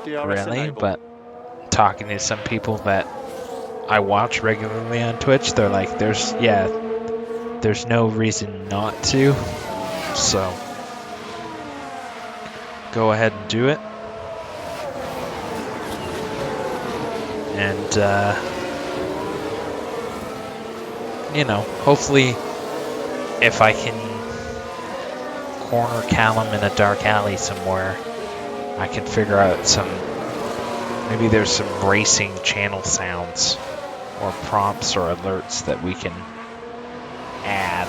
DRS Really, enabled. but talking to some people that I watch regularly on Twitch, they're like, there's no reason not to. So go ahead and do it. And you know, hopefully if I can corner Callum in a dark alley somewhere, I can figure out maybe there's some racing channel sounds or prompts or alerts that we can add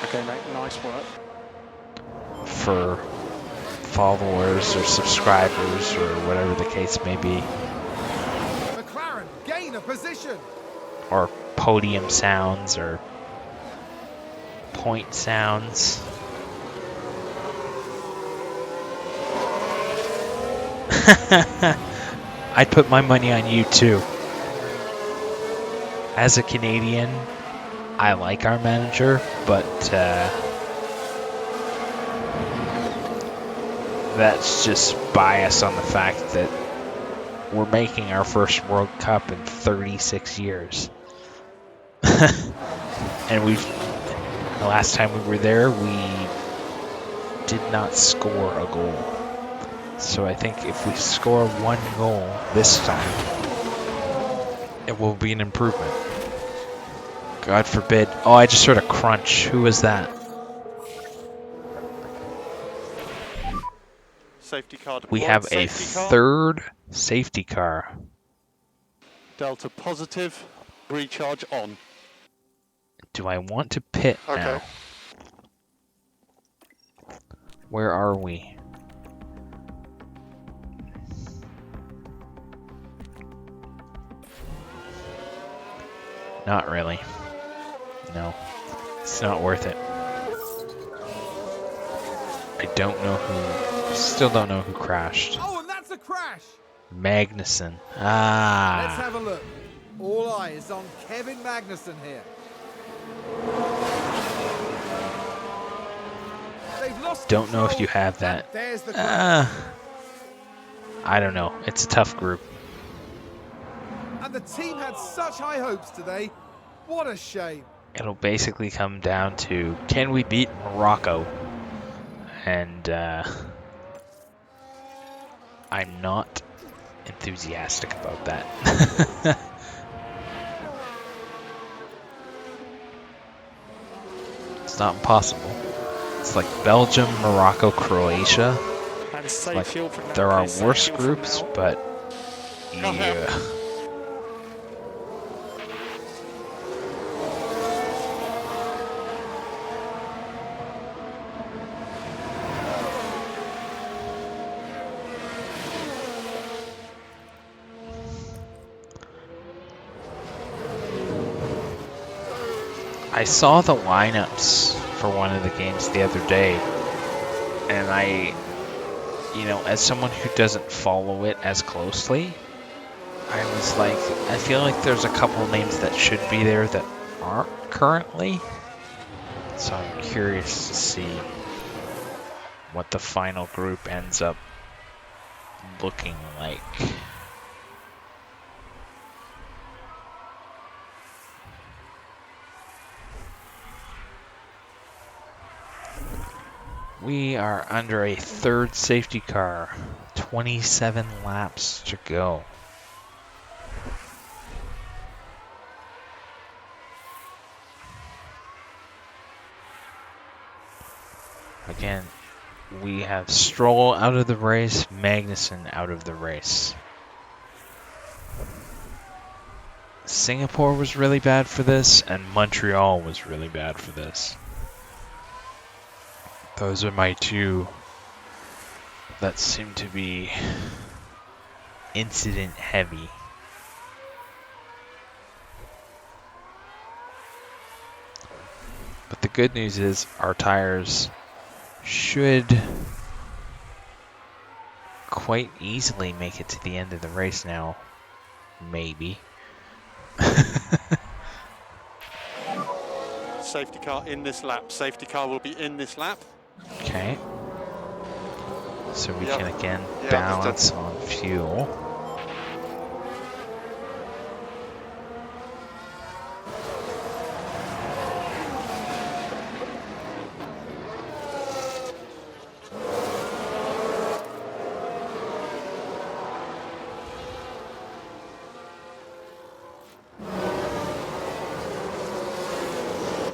Okay, mate, nice work. for followers or subscribers or whatever the case may be, McLaren gain a position. or podium sounds or point sounds. I'd put my money on you too. As a Canadian, I like our manager, but that's just bias on the fact that we're making our first World Cup in 36 years. And the last time we were there, we did not score a goal. So I think if we score one goal this time, it will be an improvement. God forbid. Oh, I just heard a crunch. Who was that? Safety car deployed. We have a Safety car. third safety car. Delta positive. Recharge on. Do I want to pit Okay. now? Where are we? Not really. No. It's not worth it. I don't know who... Still don't know who crashed. Oh, and that's a crash! Magnussen. Let's Ah. have a look. All eyes on Kevin Magnussen here. They've lost Don't know if control, you have and that. There's the crash. I don't know. It's a tough group. And the team had such high hopes today. What a shame. It'll basically come down to, can we beat Morocco? And I'm not enthusiastic about that. It's not impossible. It's like Belgium, Morocco, Croatia. And safe Like, fuel from now. there are Okay, safe worse fuel from groups, now. but Come here. yeah. I saw the lineups for one of the games the other day, and as someone who doesn't follow it as closely, I was like, I feel like there's a couple names that should be there that aren't currently. So I'm curious to see what the final group ends up looking like. We are under a third safety car. 27 laps to go. Again, we have Stroll out of the race, Magnussen out of the race. Singapore was really bad for this, and Montreal was really bad for this. Those are my two that seem to be incident heavy. But the good news is our tires should quite easily make it to the end of the race now. Maybe. Safety car in this lap. Safety car will be in this lap. Okay. So we Yep. can again Yeah, balance on fuel.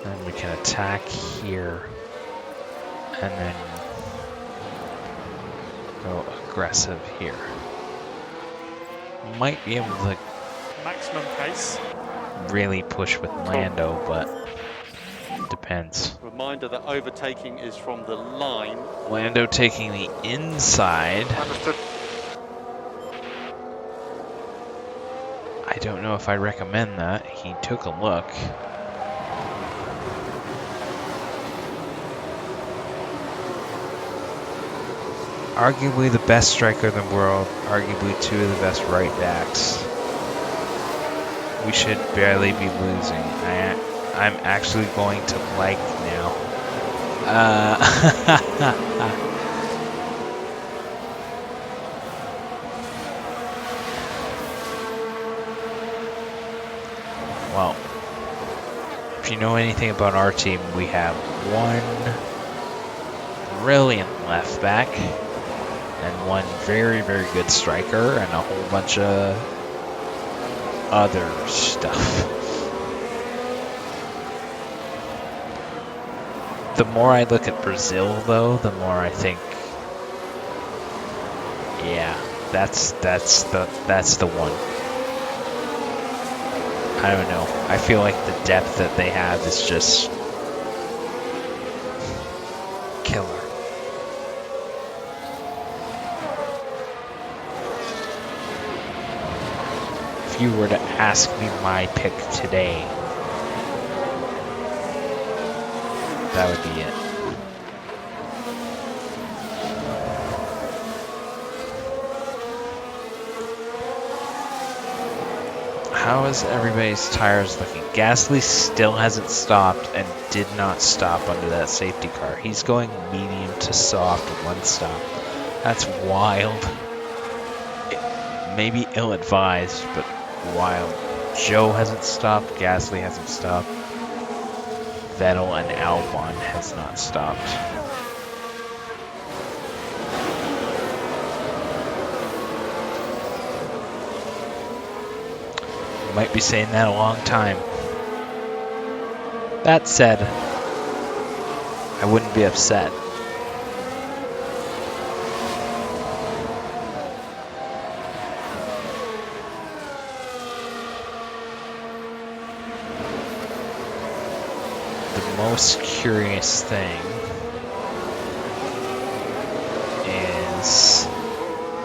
And we can attack here. And then go aggressive here. Might be able to Maximum pace. really push with Lando, but depends. Reminder that overtaking is from the line. Lando taking the inside. Understood. I don't know if I recommend that. He took a look. Arguably the best striker in the world, arguably two of the best right backs. We should barely be losing. I'm actually going to like now. if you know anything about our team, we have one brilliant left back and one very, very good striker and a whole bunch of other stuff. The more I look at Brazil, though, the more I think, yeah, that's the one. I don't know. I feel like the depth that they have is just killer. If you were to ask me my pick today, that would be it. How is everybody's tires looking? Gasly still hasn't stopped and did not stop under that safety car. He's going medium to soft one stop. That's wild. Maybe ill-advised, but wild. Joe hasn't stopped. Gasly hasn't stopped. Vettel and Albon has not stopped. Might be saying that a long time. That said, I wouldn't be upset. The most curious thing is,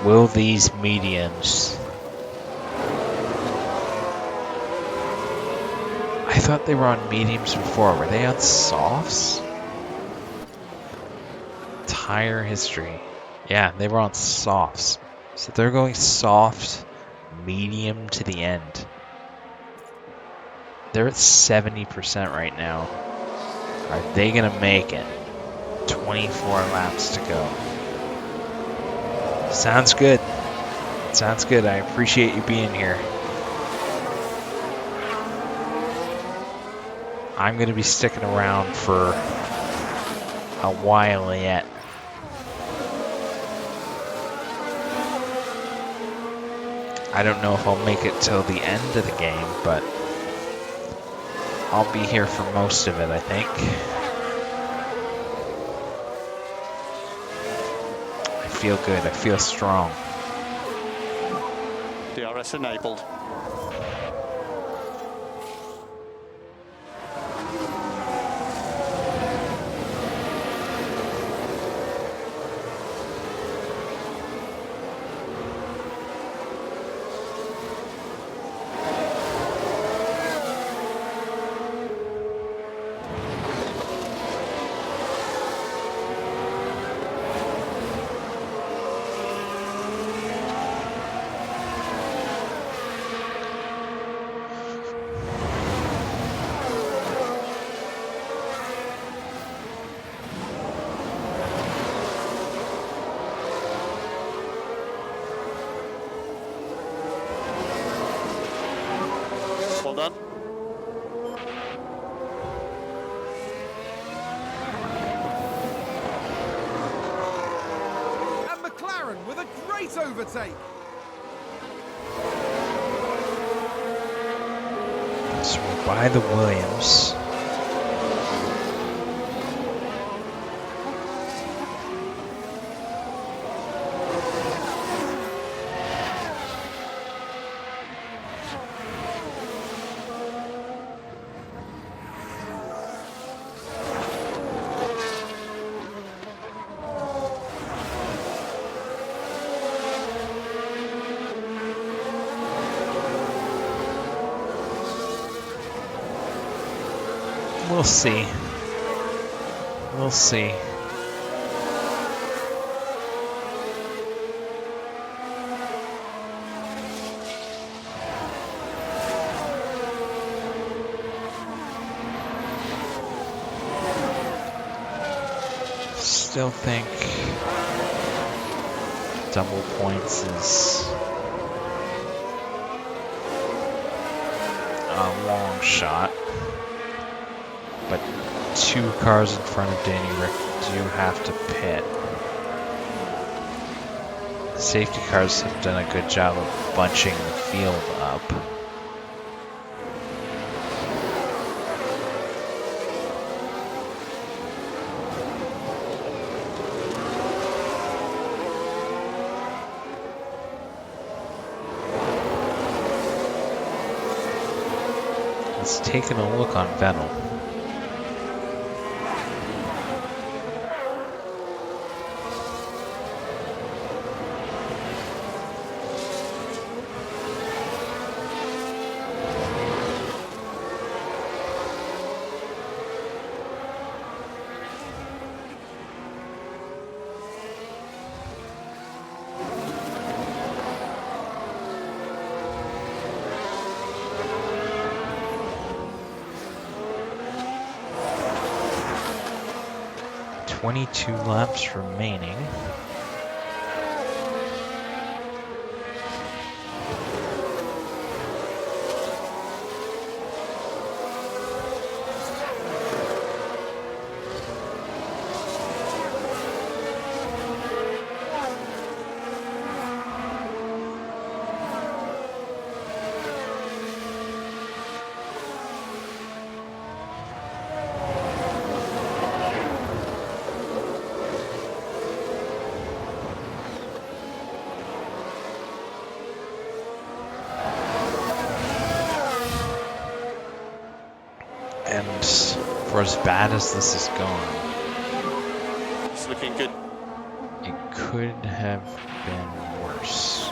will these mediums... I thought they were on mediums before. Were they on softs? Tire history. Yeah, they were on softs. So they're going soft, medium to the end. They're at 70% right now. Are they going to make it? 24 laps to go. Sounds good. Sounds good. I appreciate you being here. I'm going to be sticking around for a while yet. I don't know if I'll make it till the end of the game, but I'll be here for most of it, I think. I feel good. I feel strong. DRS enabled. Well done. And McLaren with a great overtake. So we're by the Williams. We'll see. We'll see. Still think double points is a long shot. but 2 cars in front of Danny Rick do have to pit. The safety cars have done a good job of bunching the field up. Let's take a look on Vettel. .22 laps remaining. And for as bad as this is going, It's looking good. it could have been worse.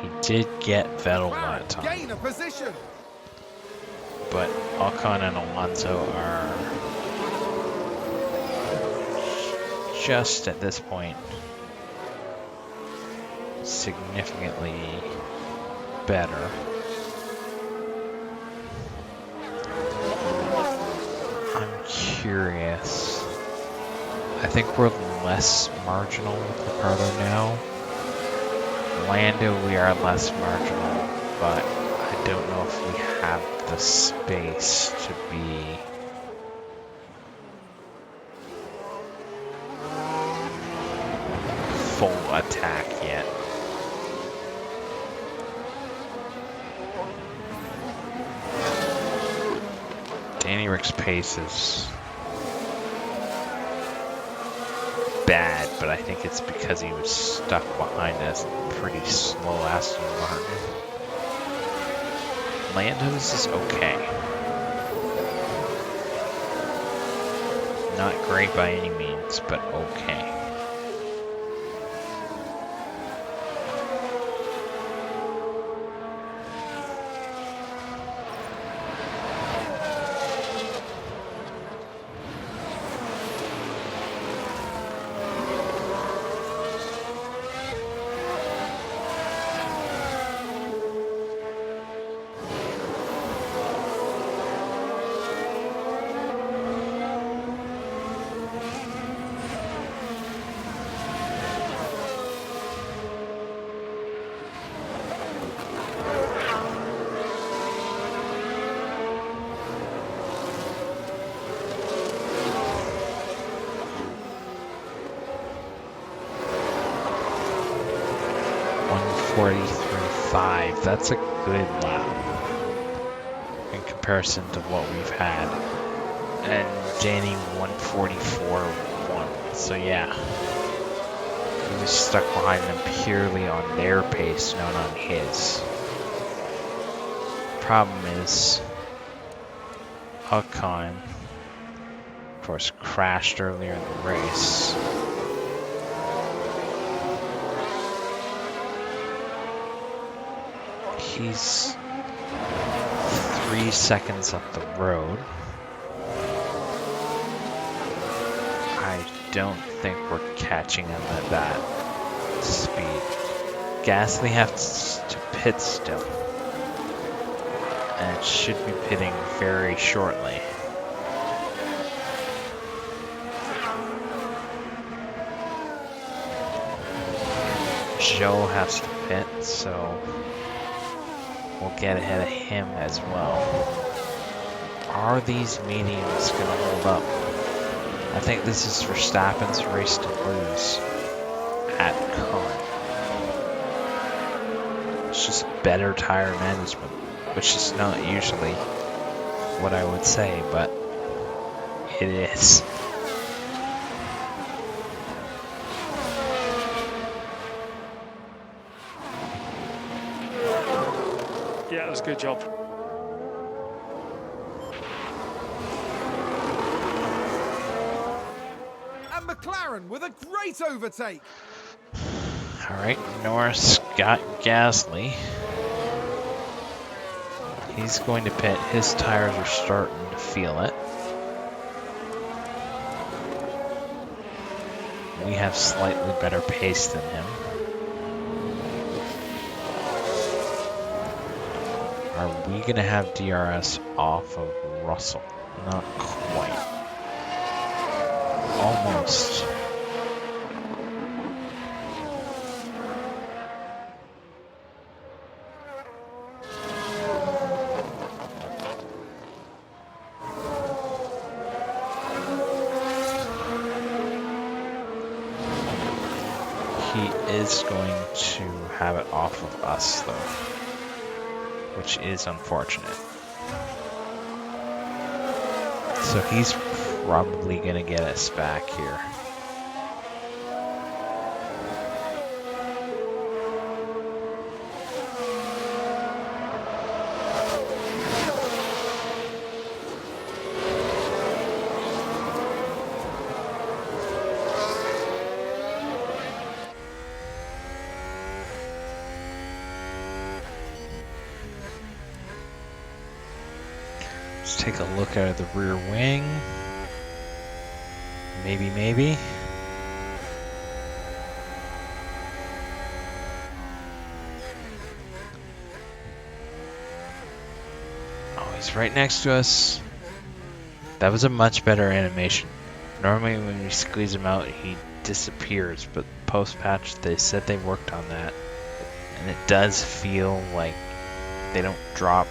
He did get Vettel Wow, that time, gain a position. but Ocon and Alonso are just at this point significantly better. I'm curious. I think we're less marginal with Ricardo now. Lando, we are less marginal, but I don't know if we have the space to be full attack yet. Danny Rick's pace is bad, but I think it's because he was stuck behind a pretty slow Aston Martin. Lando's is okay. Not great by any means, but okay. .43.5. That's a good lap in comparison to what we've had. And Danny 144.1. So yeah, he was stuck behind them purely on their pace, not on his. Problem is, Ocon, of course, crashed earlier in the race. He's 3 seconds up the road. I don't think we're catching him at that speed. Gasly has to pit still, and it should be pitting very shortly. Joe has to pit, so we'll get ahead of him as well. Are these mediums going to hold up? I think this is Verstappen's race to lose at current. It's just better tire management, which is not usually what I would say, but it is. Yeah, it was a good job. And McLaren with a great overtake. All right, Norris got Gasly. He's going to pit. His tires are starting to feel it. We have slightly better pace than him. Are we going to have DRS off of Russell? Not quite. Almost. He is going to have it off of us, though, which is unfortunate. So he's probably going to get us back here. Let's take a look out of the rear wing. Maybe. Oh, he's right next to us. That was a much better animation. Normally when we squeeze him out, he disappears, but post-patch, they said they worked on that. And it does feel like they don't drop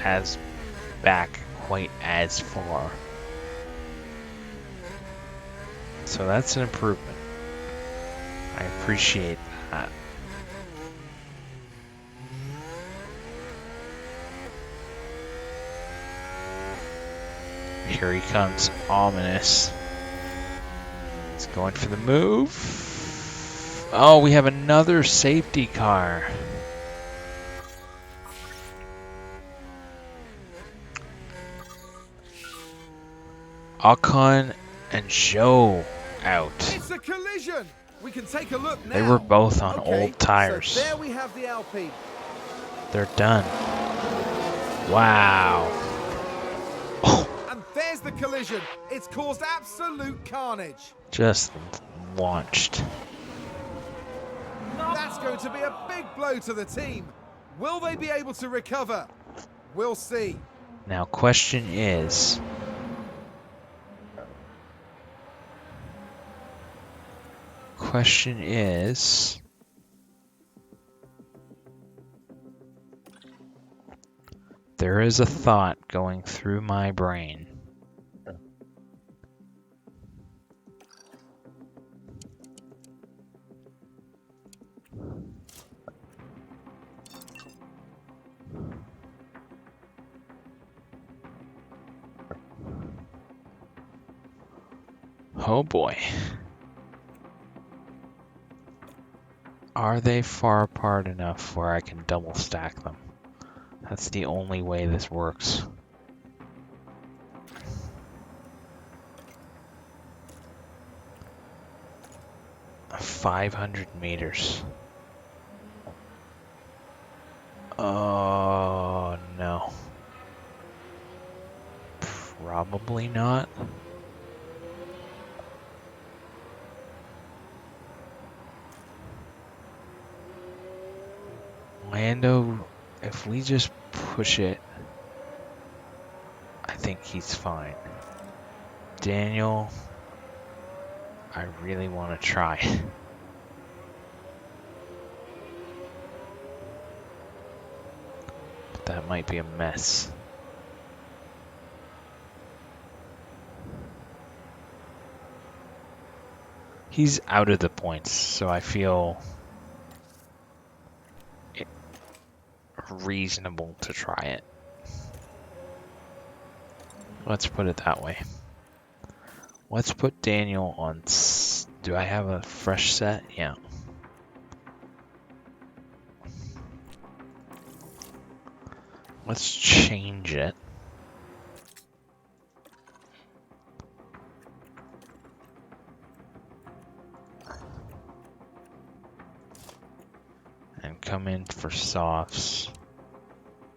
as back quite as far. So that's an improvement. I appreciate that. Here he comes, ominous. He's going for the move. Oh, we have another safety car. Ocon and Zhou out. It's a collision. We can take a look now. They were both on Okay, old tires. So there we have the Alpine. They're done. Wow. Oh, And there's the collision. It's caused absolute carnage. just launched. That's going to be a big blow to the team. Will they be able to recover? We'll see. Now, question is, there is a thought going through my brain. Oh boy. Are they far apart enough where I can double stack them? That's the only way this works. A 500 meters. Oh no. Probably not. Lando, if we just push it, I think he's fine. Daniel, I really want to try. But that might be a mess. He's out of the points, so I feel reasonable to try it. Let's put it that way. Let's put Daniel on. Do I have a fresh set? Yeah. Let's change it. And come in for softs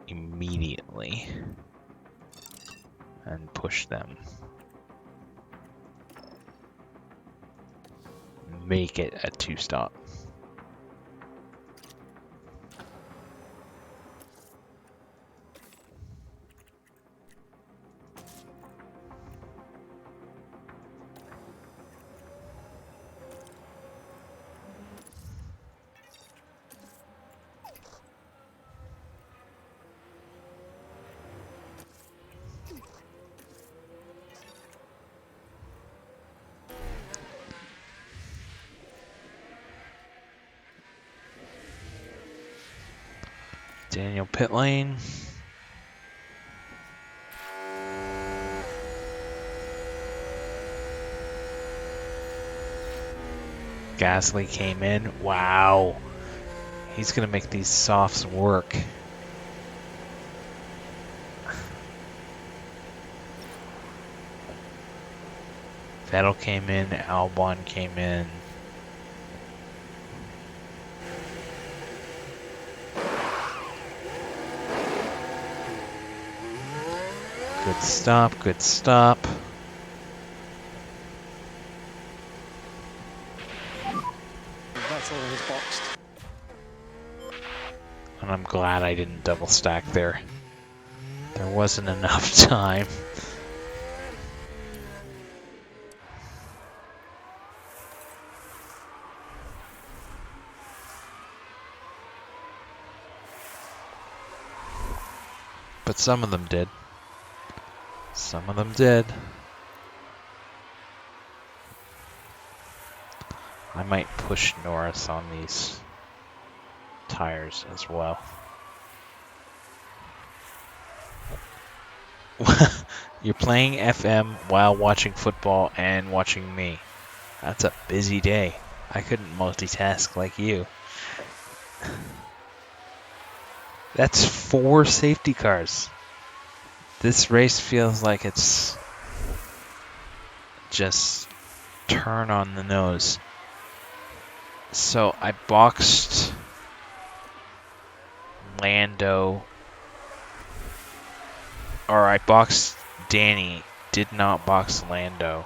immediately. And push them. Make it a 2-stop. Daniel pit lane. Gasly came in. Wow. He's going to make these softs work. Vettel came in. Albon came in. Good stop, good stop. That's all he's boxed. And I'm glad I didn't double stack there. There wasn't enough time. But some of them did. Some of them did. I might push Norris on these tires as well. You're playing FM while watching football and watching me. That's a busy day. I couldn't multitask like you. That's 4 safety cars. This race feels like it's just turn on the nose. So I boxed Lando, or I boxed Danny, did not box Lando.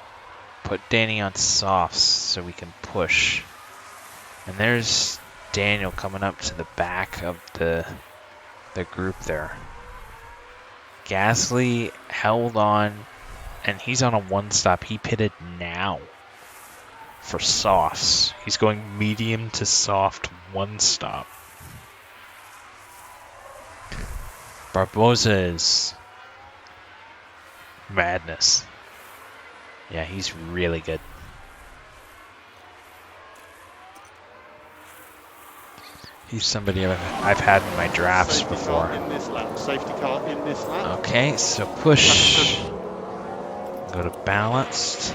Put Danny on softs so we can push. And there's Daniel coming up to the back of the group there. Gasly held on, and he's on a 1-stop. He pitted now for softs. He's going medium to soft 1-stop. Barboza is madness. Yeah, he's really good. He's somebody I've had in my drafts Safety before. car in this lap. Safety car in this lap. Okay, so push. Go to balanced.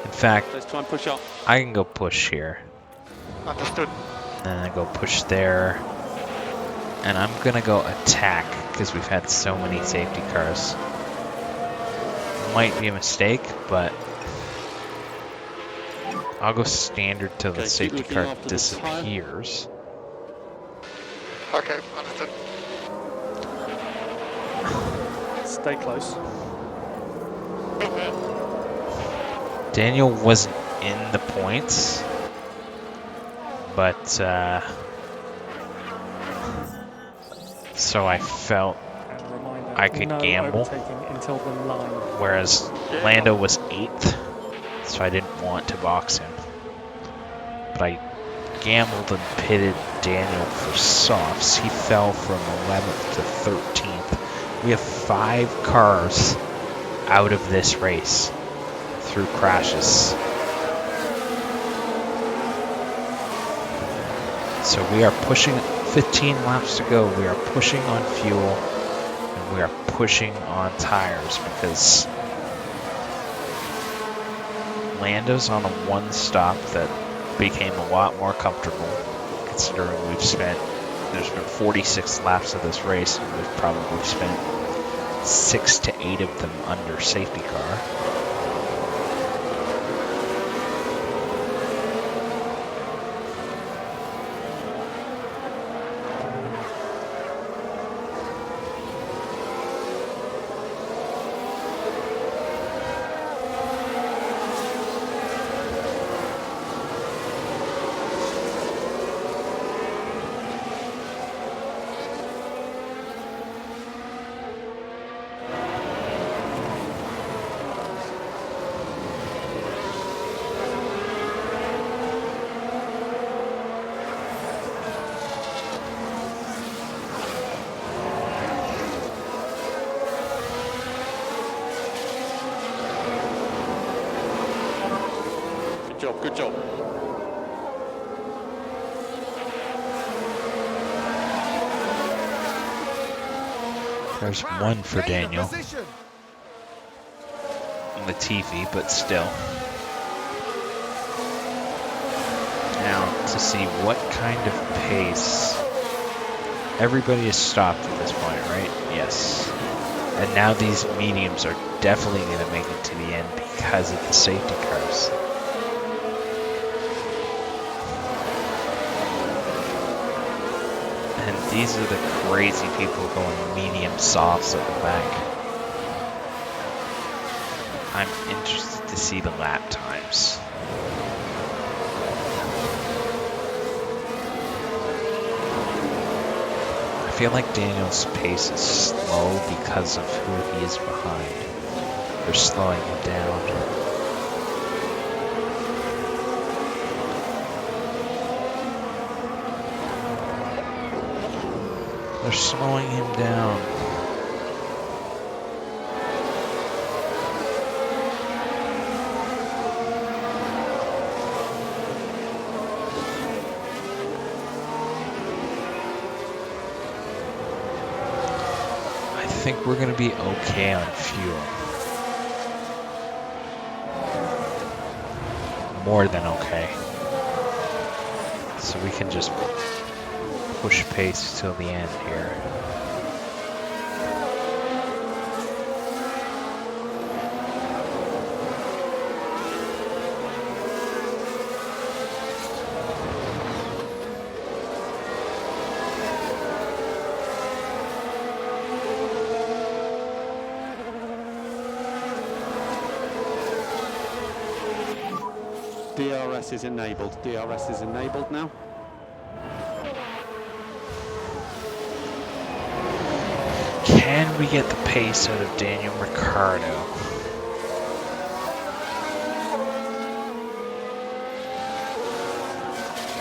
In fact, Let's try and push up. I can go push here. Understood. And then I go push there. And I'm gonna go attack because we've had so many safety cars. Might be a mistake, but I'll go standard till the Okay, keep safety looking car after the tyre. disappears. Okay, understood. Stay close. Daniel wasn't in the points, but so I felt And a reminder, I could no gamble. overtaking until the line. whereas Lando was 8th, so I didn't want to box him. But I gambled and pitted Daniel for softs. He fell from 11th to 13th. We have 5 cars out of this race through crashes. So we are pushing 15 laps to go. We are pushing on fuel and we are pushing on tires because Lando's on a one stop that became a lot more comfortable considering there's been 46 laps of this race and we've probably spent 6 to 8 of them under safety car. Good job. There's one for Daniel on the TV, but still. Now, to see what kind of pace. Everybody is stopped at this point, right? Yes. And now these mediums are definitely going to make it to the end because of the safety cars. And these are the crazy people going medium softs at the back. I'm interested to see the lap times. I feel like Daniel's pace is slow because of who he is behind. They're slowing him down. They're slowing him down. I think we're going to be okay on fuel. More than okay. So we can just push pace till the end here. DRS is enabled. DRS is enabled now. Can we get the pace out of Daniel Ricciardo?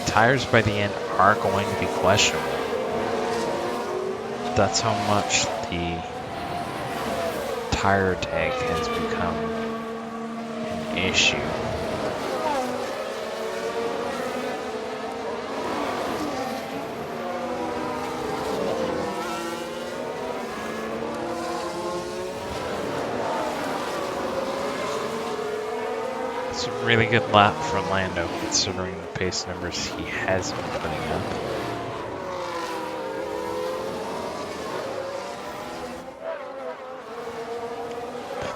Tires by the end are going to be questionable. That's how much the tire tag has become an issue. It's a really good lap for Lando, considering the pace numbers he has been putting up.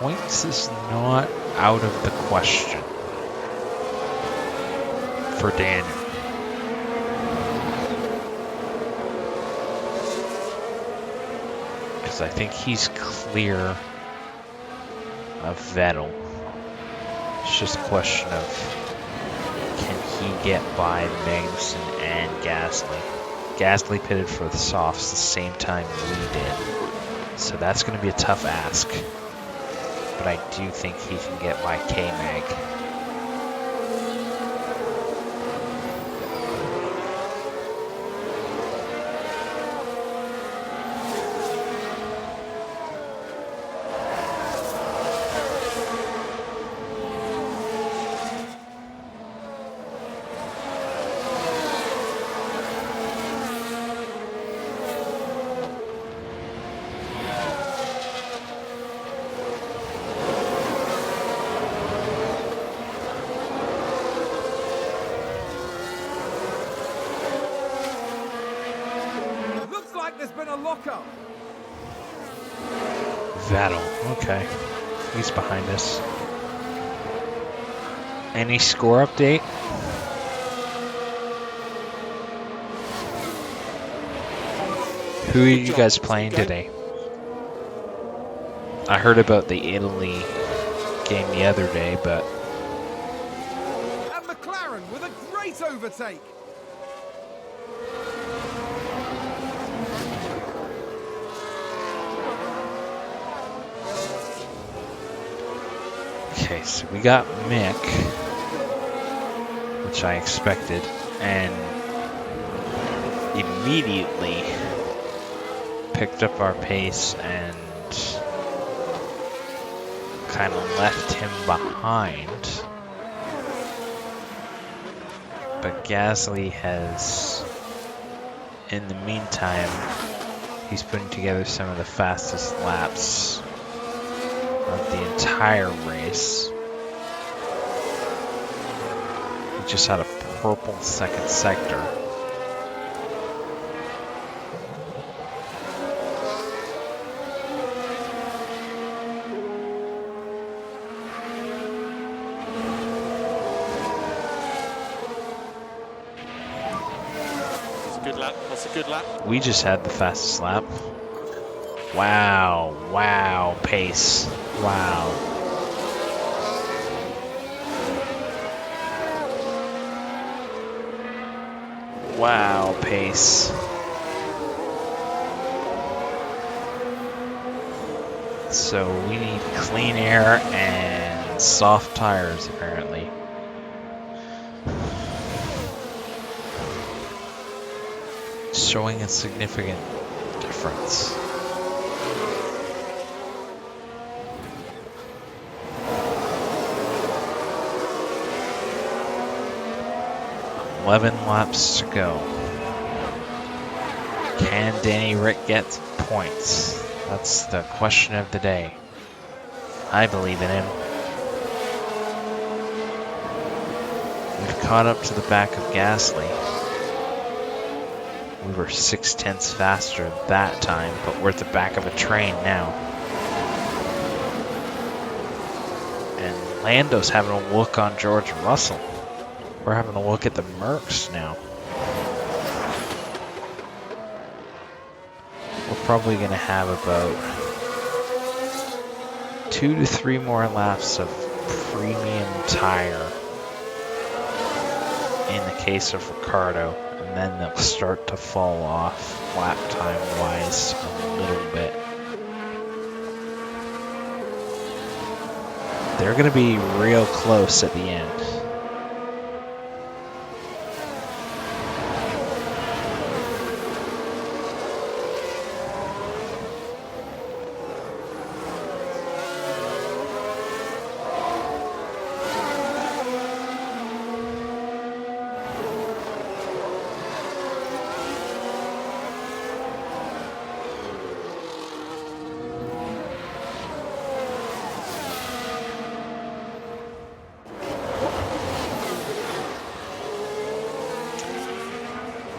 Points is not out of the question for Daniel. Because I think he's clear of Vettel. It's just a question of can he get by Magnussen and Gasly. Gasly pitted for the softs the same time we did, so that's going to be a tough ask. But I do think he can get by K-Mag. a lockup. Vettel, okay. He's behind us. Any score update? Who are you guys playing today? I heard about the Italy game the other day, but And McLaren with a great overtake. okay, so we got Mick, which I expected, and immediately picked up our pace and kind of left him behind. But Gasly has, in the meantime, he's putting together some of the fastest laps of the entire race. He just had a purple second sector. Good lap. That's a good lap. We just had the fastest lap. Wow, wow, pace. Wow. Wow, pace. So we need clean air and soft tires, apparently. Showing a significant difference. Laps to go. Can Danny Rick get points? That's the question of the day. I believe in him. We've caught up to the back of Gasly. We were 0.6 faster that time, but we're at the back of a train now. And Lando's having a look on George Russell. We're having a look at the Mercs now. We're probably going to have about 2 to 3 more laps of premium tire in the case of Ricardo, and then they'll start to fall off lap time wise a little bit. They're going to be real close at the end.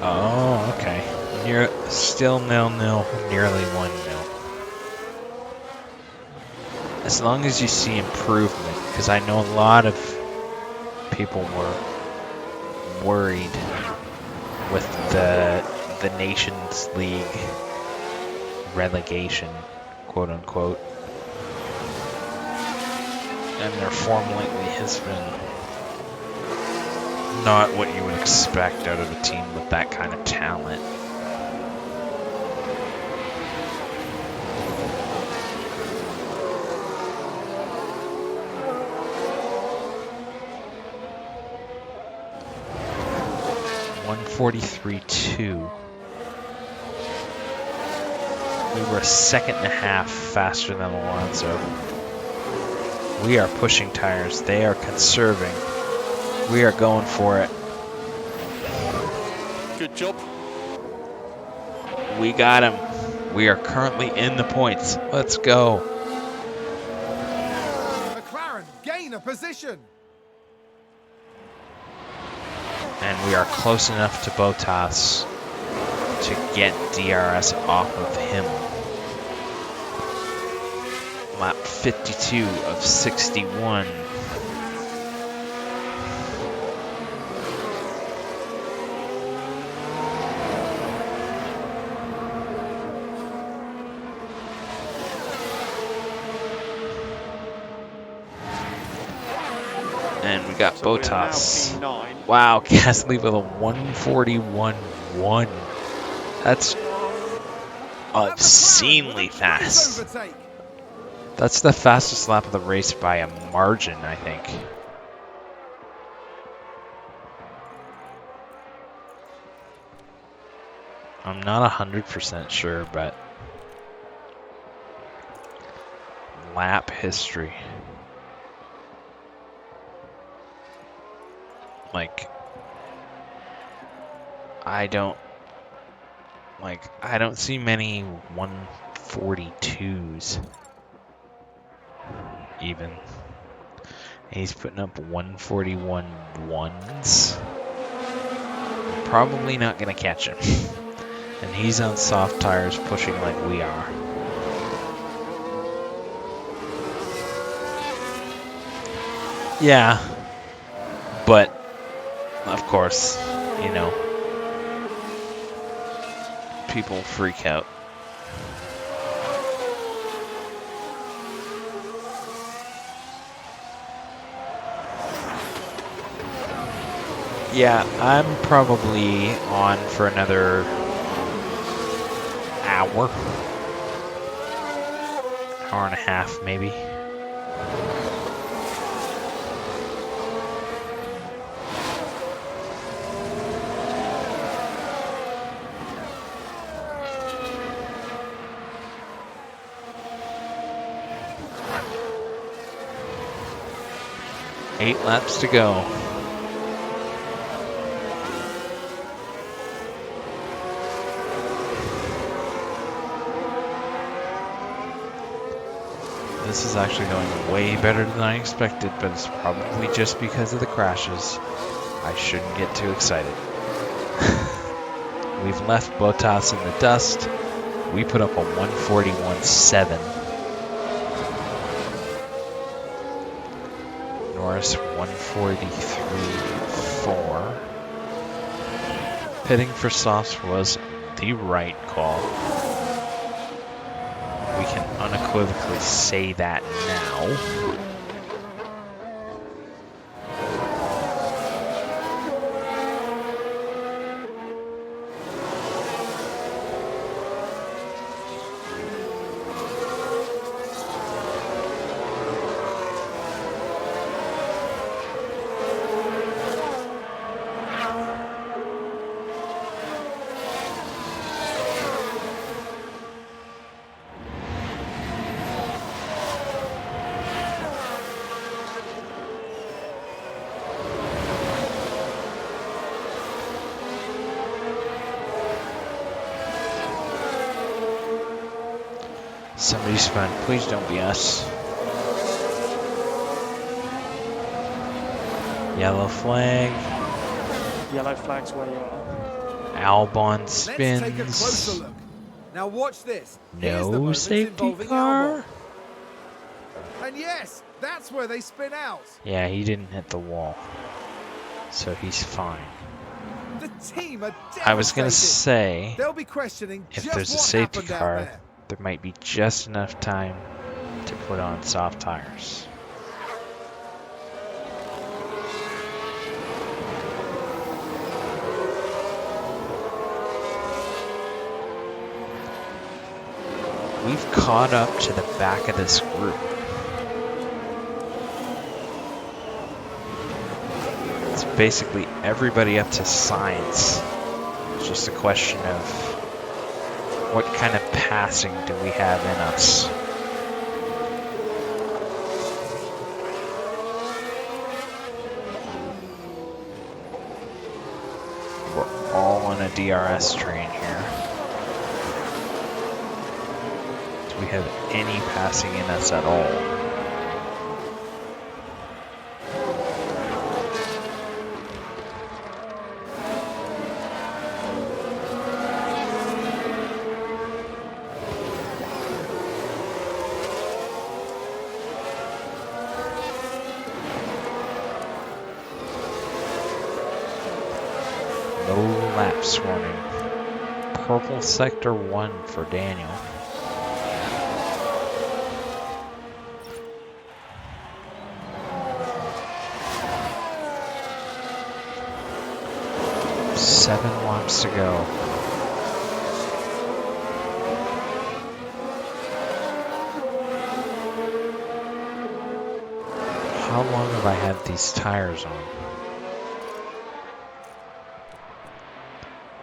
Oh, okay. Still 0-0, nearly 1-0. As long as you see improvement, because I know a lot of people were worried with the Nations League relegation, quote unquote. And their form lately has been not what you would expect out of a team with that kind of talent. .143.2. We were a second and a half faster than Alonso. We are pushing tires. They are conserving. We are going for it. Good job. We got him. We are currently in the points. Let's go. McLaren gain a position. And we are close enough to Bottas to get DRS off of him. Lap 52 of 61. And we got So we're now Bottas. P9. Wow, Gasly with a 141.1. That's obscenely fast. Overtake. That's the fastest lap of the race by a margin, I think. I'm not 100% sure, but lap history. Like, I don't see many 142s even. And he's putting up 141 ones. Probably not gonna catch him. And he's on soft tires pushing like we are. Yeah. But of course, you know, people freak out. Yeah, I'm probably on for another hour. Hour and a half, maybe. Eight laps to go. This is actually going way better than I expected, but it's probably just because of the crashes. I shouldn't get too excited. We've left Bottas in the dust. We put up a 141.7. Norris 143.4. Pitting for softs was the right call. We can unequivocally say that now. Somebody spun. Please don't be us. Yellow flag. Yellow flag's where you are. Albon Let's take a closer spins. look. Now watch this. Here's the No moments safety involving car. Albon. And yes, that's where they spin out. Yeah, he didn't hit the wall. So he's fine. The team are I was going to devastated. say, They'll be questioning if just there's a what safety happened out car, there. there might be just enough time to put on soft tires. We've caught up to the back of this group. It's basically everybody up to science. It's just a question of what kind of passing do we have in us? We're all on a DRS train here. Do we have any passing in us at all? No lapse warning. Purple sector 1 for Daniel. Seven laps to go. How long have I had these tires on?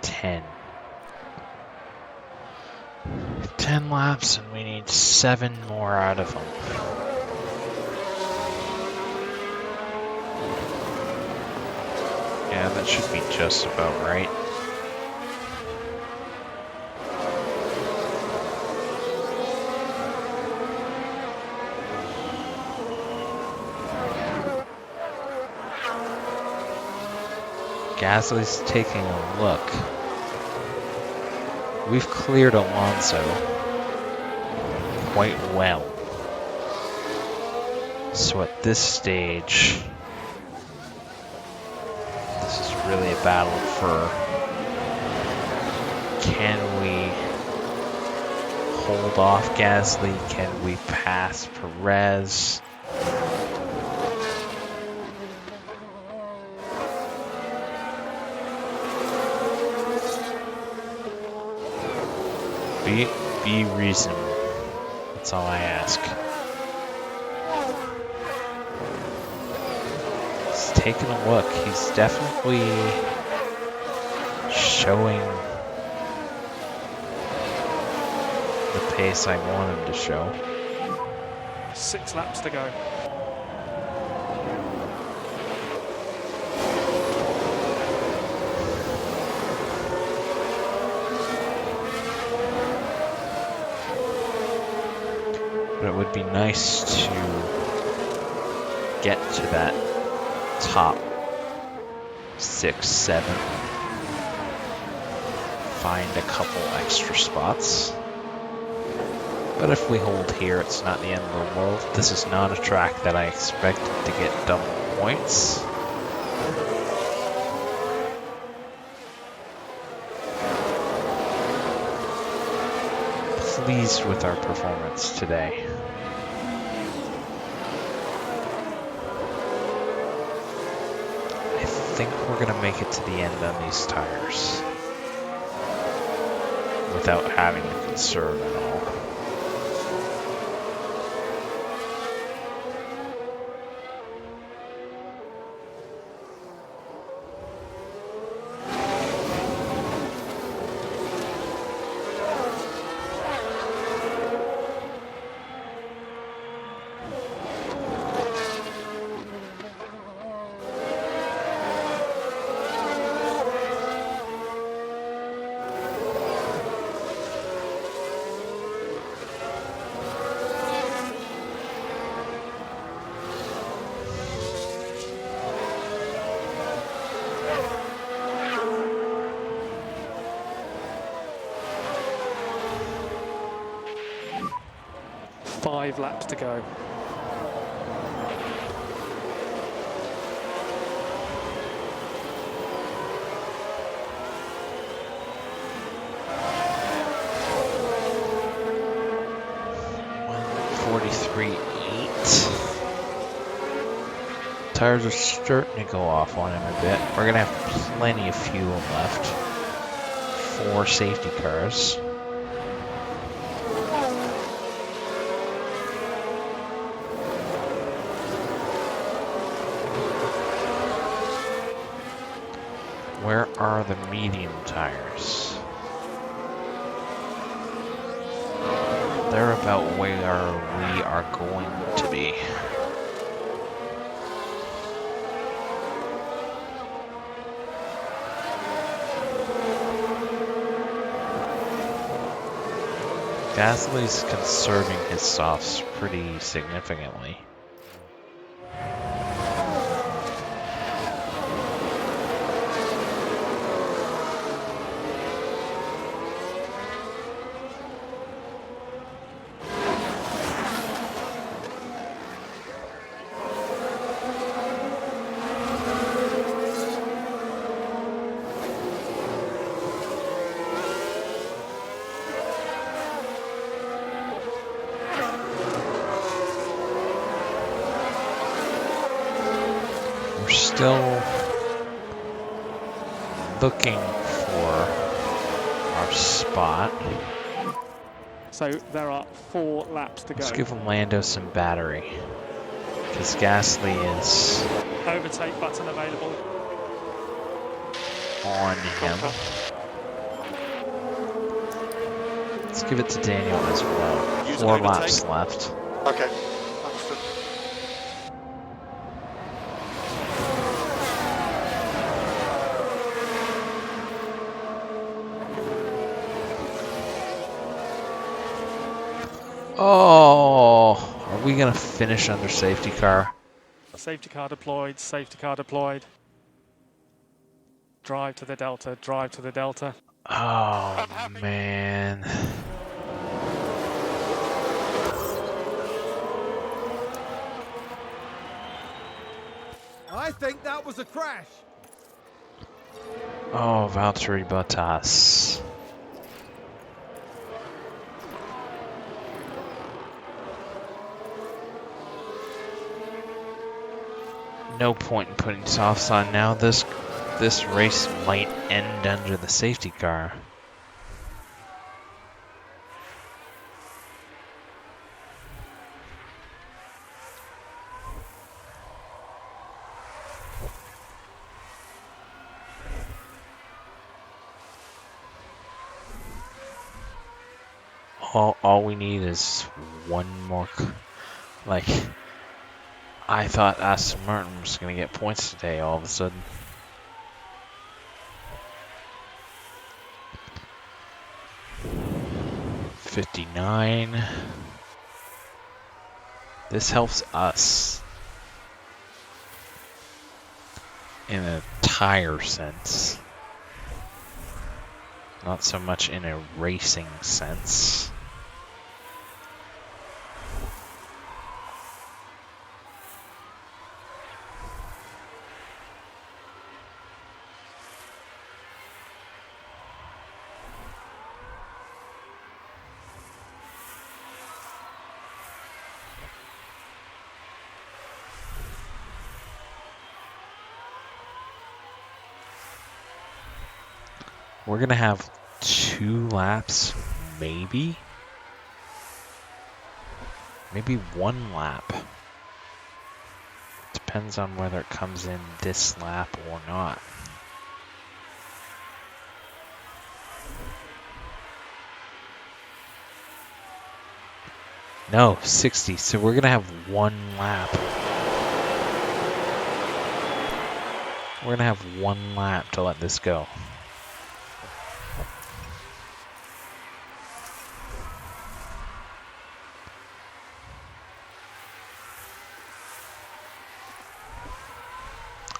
10. 10 laps and we need 7 more out of them. Yeah, that should be just about right. Gasly's taking a look. We've cleared Alonso quite well. So at this stage, this is really a battle for, can we hold off Gasly? Can we pass Perez? Be reasonable. That's all I ask. He's taking a look. He's definitely showing the pace I want him to show. 6 laps to go. But it would be nice to get to that top 6, 7. Find a couple extra spots. But if we hold here, it's not the end of the world. This is not a track that I expected to get double points. Pleased with our performance today. I think we're gonna make it to the end on these tires without having to conserve at all. Five laps to go. Tires are starting to go off on him a bit. We're gonna have plenty of fuel left. 4 safety cars. Where are the medium tires? They're about where we are going to be. Gasly's conserving his softs pretty significantly. We're still looking for our spot. So there are 4 laps to go. Let's give Lando some battery. Because Gasly is Overtake button available. on him. Let's give it to Daniel as well. Use 4 overtake. laps left. Okay. Understood. Oh, are we gonna finish under safety car? Safety car deployed, safety car deployed. Drive to the Delta, drive to the Delta. Oh man. I think that was a crash. Oh, Valtteri Bottas. No point in putting softs on now. This race might end under the safety car. All we need is one more. Like, I thought Aston Martin was going to get points today all of a sudden. '59. This helps us in a tire sense, not so much in a racing sense. We're gonna have 2 laps, maybe 1 lap. Depends on whether it comes in this lap or not. No, 60. So we're gonna have 1 lap. We're gonna have 1 lap to let this go.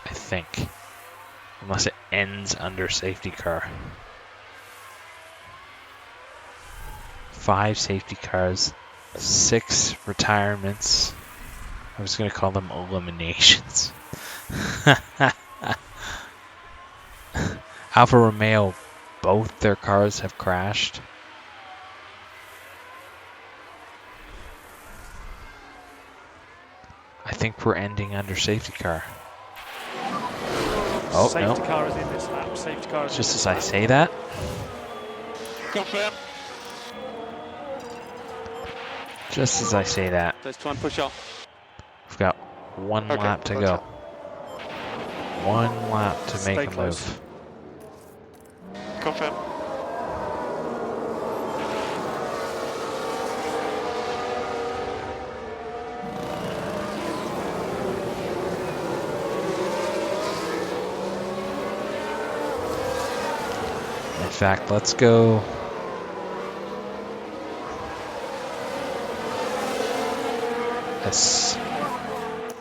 I think. Unless it ends under safety car. 5 safety cars, 6 retirements. I was going to call them eliminations. Alfa Romeo, both their cars have crashed. I think we're ending under safety car. Oh, Safety no. car is in this lap. Safety car is Just in as this I lap. say that, Confirm. Let's try and push off. we've got 1 Okay, lap to gotcha. go. 1 lap to Stay make a close. move. Confirm. In fact, let's go. As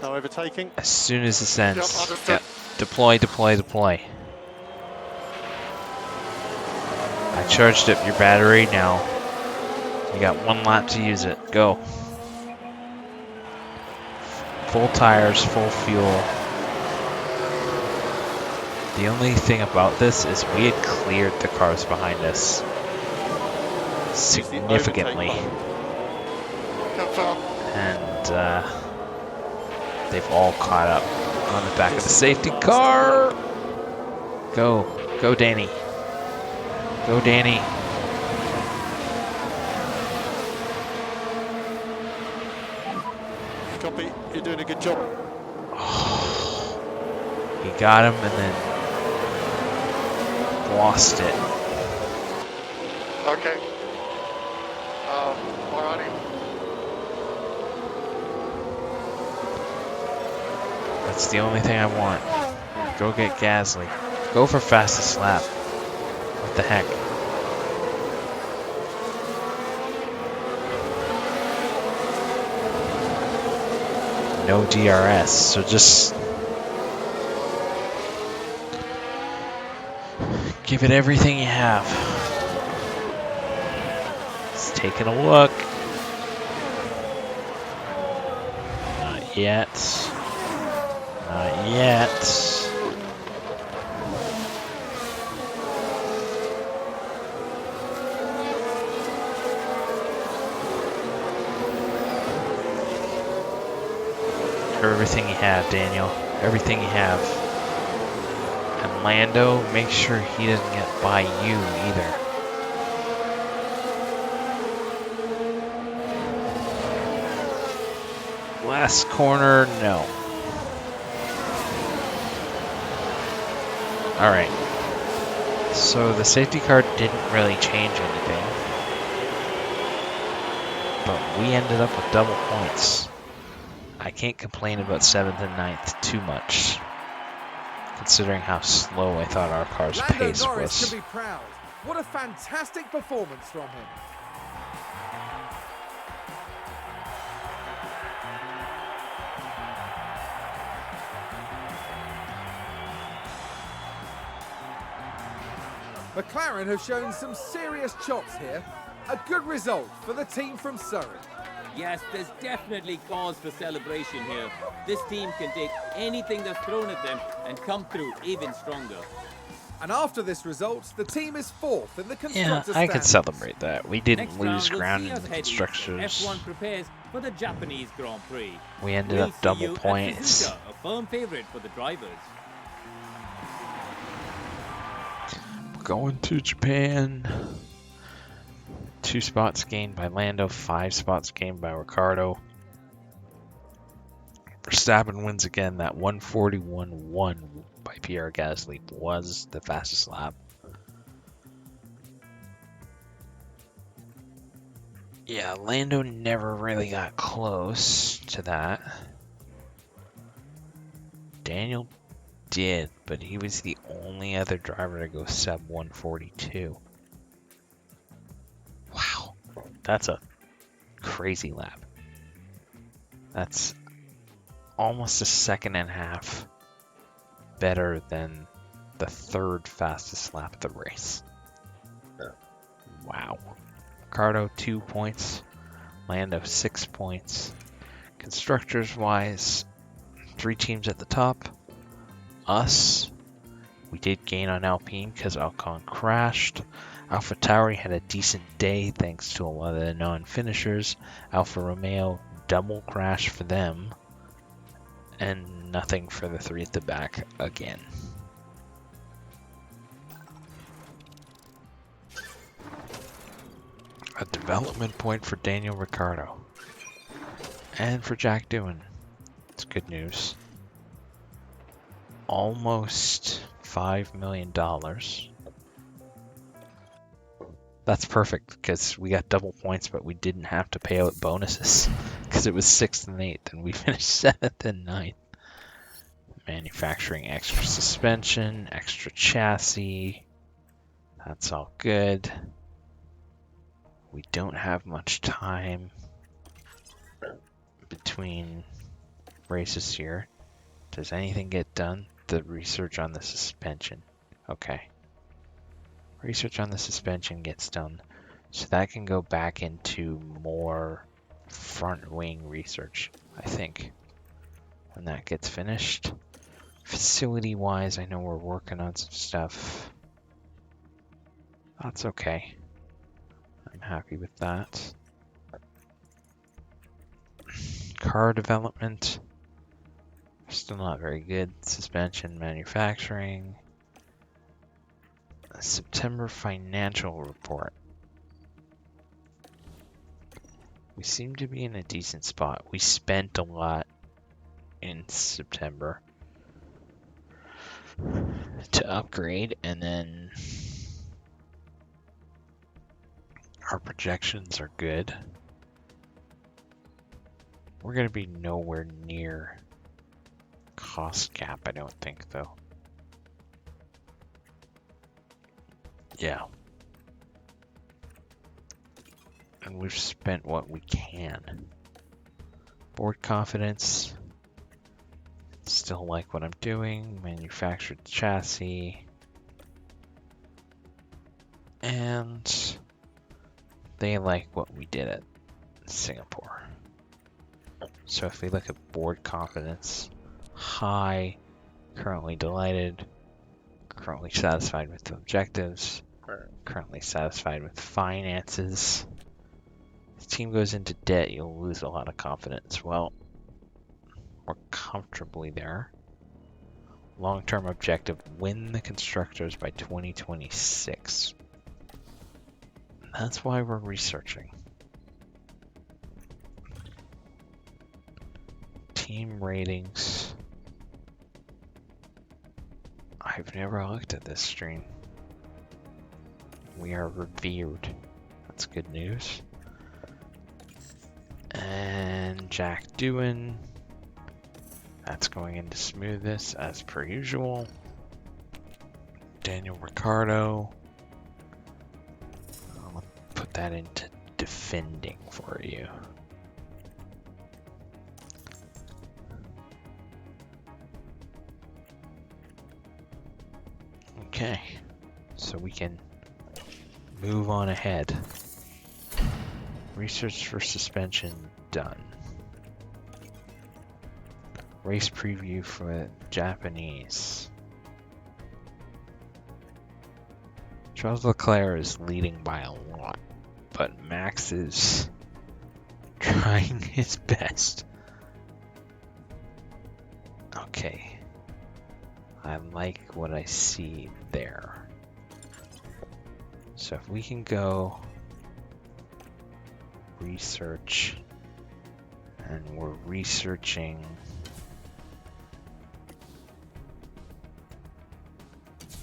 No overtaking. soon as this ends. Yep, understood. Yep. Deploy, deploy, deploy. I charged up your battery now. You got 1 lap to use it. Go. Full tires, full fuel. The only thing about this is we had cleared the cars behind us significantly. Confirm. And they've all caught up On the back of the safety car. Go. Go, Danny. Go, Danny. Copy, you're doing a good job. He got him and then lost it. Okay. Alrighty. That's the only thing I want. Go get Gasly. Go for fastest lap. What the heck? No DRS, so just give it everything you have. Let's take a look. Not yet. Not yet. Everything you have, Daniel. Everything you have. And Lando, make sure he doesn't get by you either. Last corner, no. Alright. So the safety car didn't really change anything. But we ended up with double points. I can't complain about 7th and 9th too much, considering how slow I thought our car's Lando pace Norris was. can be proud. What a fantastic performance from him. McLaren have shown some serious chops here. A good result for the team from Surrey. Yes, there's definitely cause for celebration here. This team can take anything that's thrown at them and come through even stronger. And after this result, the team is 4th in the Yeah, constructors' I could standings. celebrate that. We didn't Next lose round, we'll ground see in us the heading constructors. F1 prepares for the Japanese Grand Prix. We ended We'll up see double you at points. Suzuka, a firm favorite for the drivers. Going to Japan. 2 spots gained by Lando, 5 spots gained by Ricardo. Verstappen wins again. That 141.1 by Pierre Gasly was the fastest lap. Yeah, Lando never really got close to that. Daniel did, but he was the only other driver to go sub 142. Wow, that's a crazy lap. That's almost a second and a half better than the 3rd fastest lap of the race. Wow. Ricardo 2 points, Lando 6 points. Constructors wise, 3 teams at the top. Us, we did gain on Alpine because Ocon crashed. AlphaTauri had a decent day thanks to a lot of the non-finishers. Alfa Romeo, double crash for them. And nothing for the 3 at the back again. A development point for Daniel Ricciardo. And for Jack Doohan. It's good news. Almost $5 million. That's perfect because we got double points, but we didn't have to pay out bonuses because it was 6th and 8th, and we finished 7th and 9th. Manufacturing extra suspension, extra chassis. That's all good. We don't have much time between races here. Does anything get done? The research on the suspension. Okay. Research on the suspension gets done. So that can go back into more front wing research, I think, when that gets finished. Facility wise, I know we're working on some stuff. That's okay. I'm happy with that. Car development. Still not very good. Suspension manufacturing. A September financial report. We seem to be in a decent spot. We spent a lot in September to upgrade, and then our projections are good. We're going to be nowhere near cost cap, I don't think, though. Yeah. And we've spent what we can. Board confidence. Still like what I'm doing. Manufactured chassis. And they like what we did at Singapore. So if we look at board confidence, high, currently delighted, currently satisfied with the objectives, currently satisfied with finances. If the team goes into debt, you'll lose a lot of confidence. Well, we're comfortably there. Long-term objective, win the constructors by 2026. That's why we're researching. Team ratings. I've never looked at this stream. We are revered. That's good news. And Jack Doohan. That's going into smoothness as per usual. Daniel Ricciardo. I'll put that into defending for you. Okay, so we can move on ahead. Research for suspension done. Race preview for Japanese. Charles Leclerc is leading by a lot, but Max is trying his best. Okay. I like what I see there. So if we can go research, and we're researching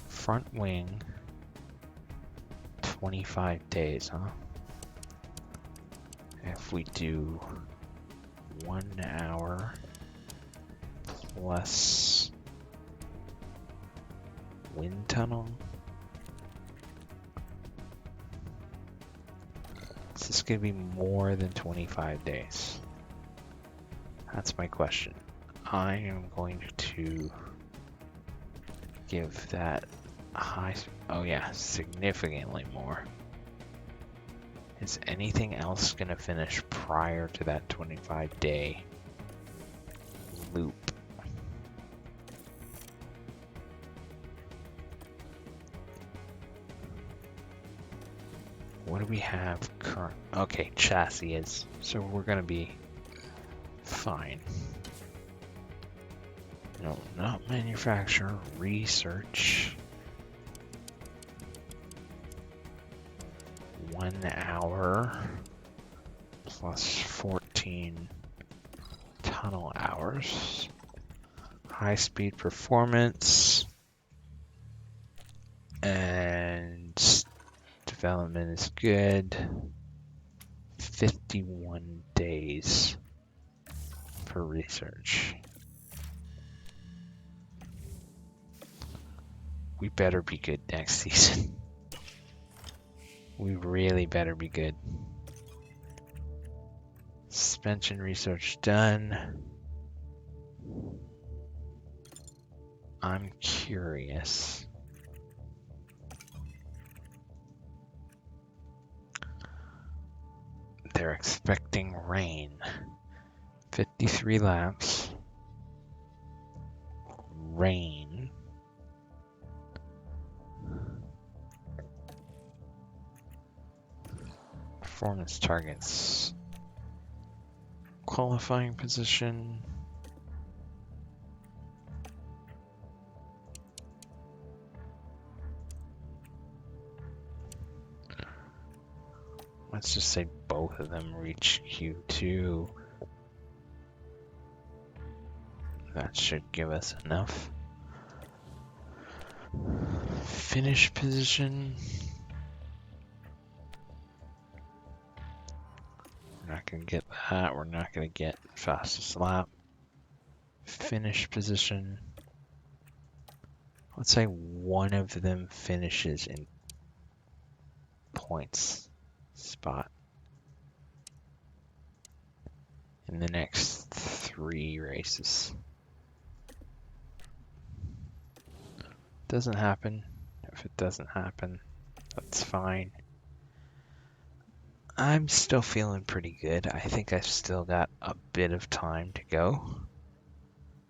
front wing 25 days, huh? If we do 1 hour plus wind tunnel. Is this going to be more than 25 days? That's my question. I am going to give that high... Oh yeah, significantly more. Is anything else going to finish prior to that 25-day loop? What do we have current? Okay, chassis is. So we're gonna be fine. No, not manufacture, research. 1 hour plus 14 tunnel hours. High speed performance. And development is good. 51 days for research. We better be good next season. We really better be good. Suspension research done. I'm curious. They're expecting rain. 53 laps. Rain. Performance targets. Qualifying position. Let's just say both of them reach Q2. That should give us enough. Finish position. We're not going to get that. We're not going to get fastest lap. Finish position. Let's say one of them finishes in points spot in the next 3 races. Doesn't happen. If it doesn't happen, that's fine. I'm still feeling pretty good. I think I've still got a bit of time to go.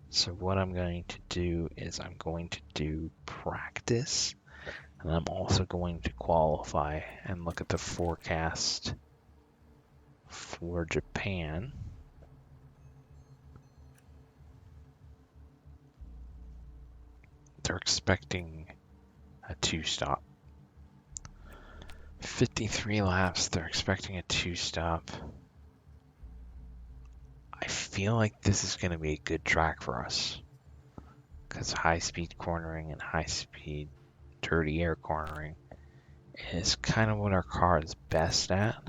So what I'm going to do is I'm going to do practice, and I'm also going to qualify and look at the forecast for Japan. They're expecting a 2-stop. 53 laps, they're expecting a 2-stop. I feel like this is going to be a good track for us, because high-speed cornering and high-speed dirty air cornering is kind of what our car is best at.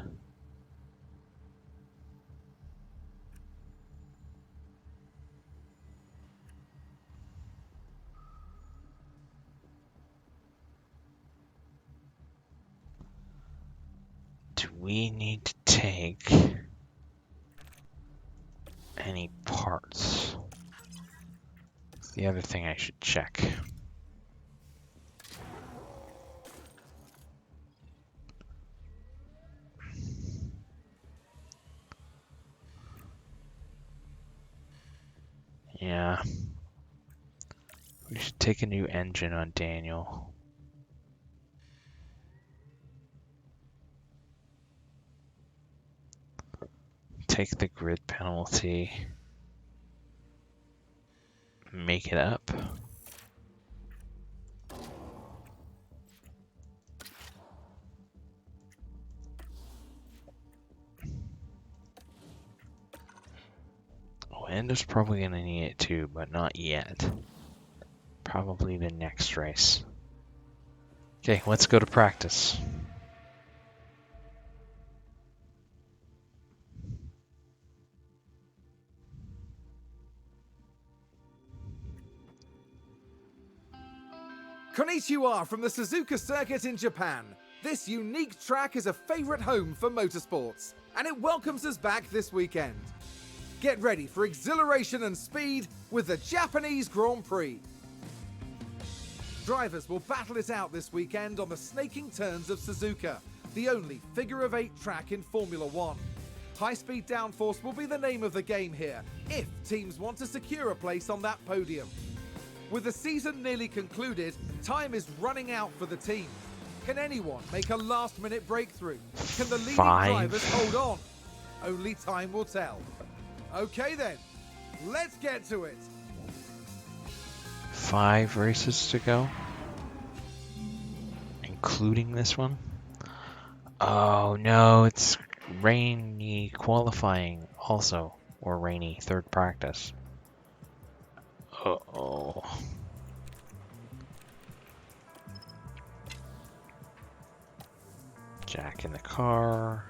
Do we need to take any parts? That's the other thing I should check. Yeah. We should take a new engine on Daniel. Take the grid penalty. Make it up. Oh, Endo's probably going to need it too, but not yet. Probably the next race. Okay, let's go to practice. Konnichiwa from the Suzuka circuit in Japan. This unique track is a favorite home for motorsports, and it welcomes us back this weekend. Get ready for exhilaration and speed with the Japanese Grand Prix. Drivers will battle it out this weekend on the snaking turns of Suzuka, the only figure-of-8 track in Formula One. High-speed downforce will be the name of the game here, if teams want to secure a place on that podium. With the season nearly concluded, time is running out for the team. Can anyone make a last-minute breakthrough? Can the leading drivers hold on? Only time will tell. Okay then, let's get to it. 5 races to go, including this one. Oh no, it's rainy qualifying also, or rainy third practice. Uh-oh. Jack in the car.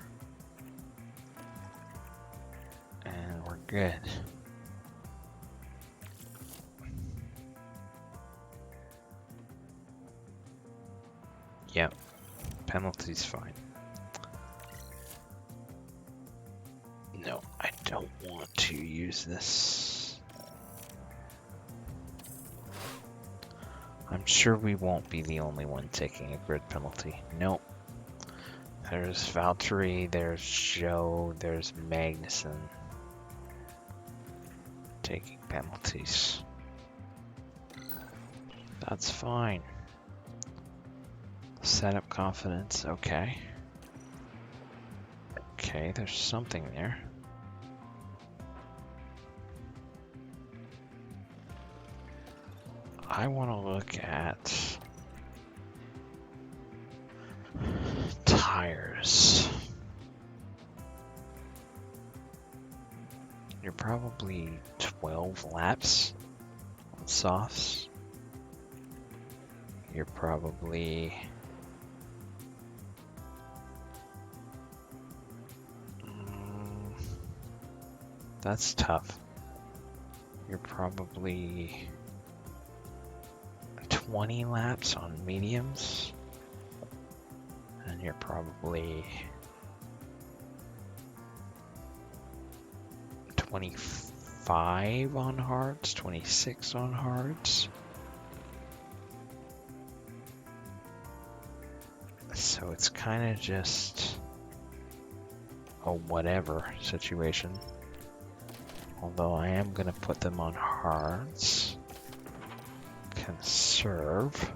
And we're good. Yep. Penalty's fine. No, I don't want to use this. I'm sure we won't be the only one taking a grid penalty. Nope. There's Valtteri, there's Joe, there's Magnussen taking penalties. That's fine. Setup confidence, okay. Okay, there's something there. I want to look at tires. probably 12 laps on softs. You're probably that's tough. You're probably 20 laps on mediums, and you're probably 25 on hards, 26 on hards. So it's kind of just a whatever situation. Although I am going to put them on hards. Conserve.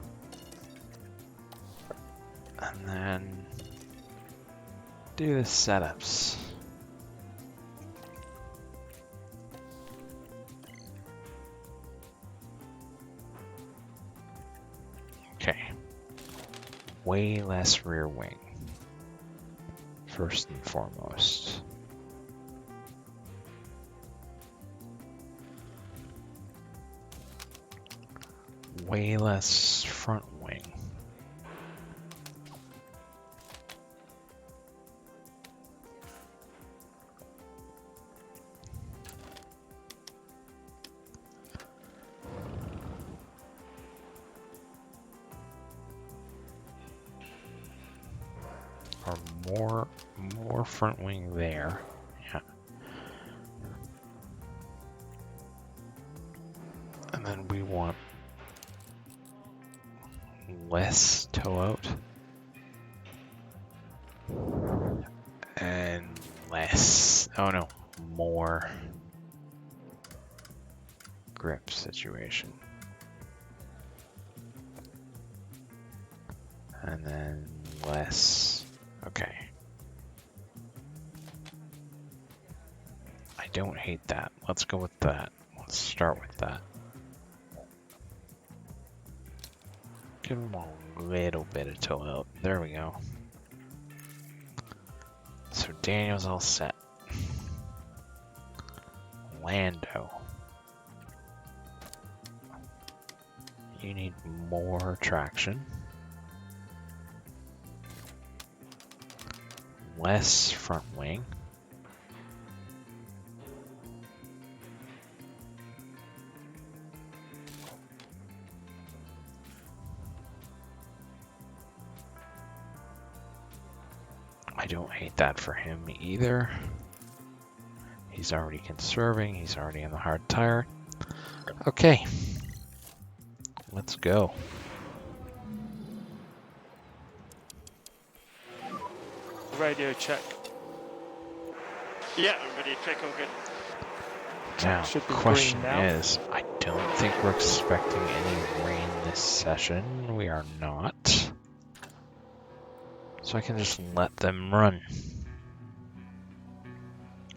And then do the setups. Okay. Way less rear wing. First and foremost. Way less front wing. Or more front wing there. Yeah. And then we want less toe out and less, oh no, more grip situation. And then less, okay. I don't hate that. Let's go with that. Let's start with that. Give him a little bit of toe out. There we go. So Daniel's all set. Lando. You need more traction. Less front wing. I don't hate that for him either. He's already conserving, he's already in the hard tire. Okay, let's go. Radio check. Yeah, I'm ready. Check all good. Now, Should be question green now. is, I don't think we're expecting any rain this session. We are not. So I can just let them run.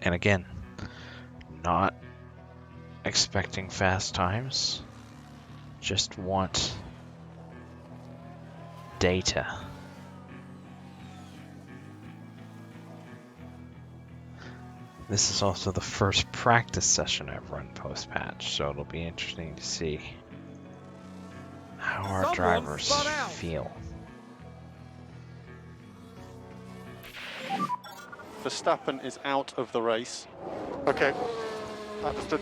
And again, not expecting fast times. Just want data. This is also the first practice session I've run post-patch, so it'll be interesting to see how our Someone drivers spun out. feel. Verstappen is out of the race. Okay. Understood.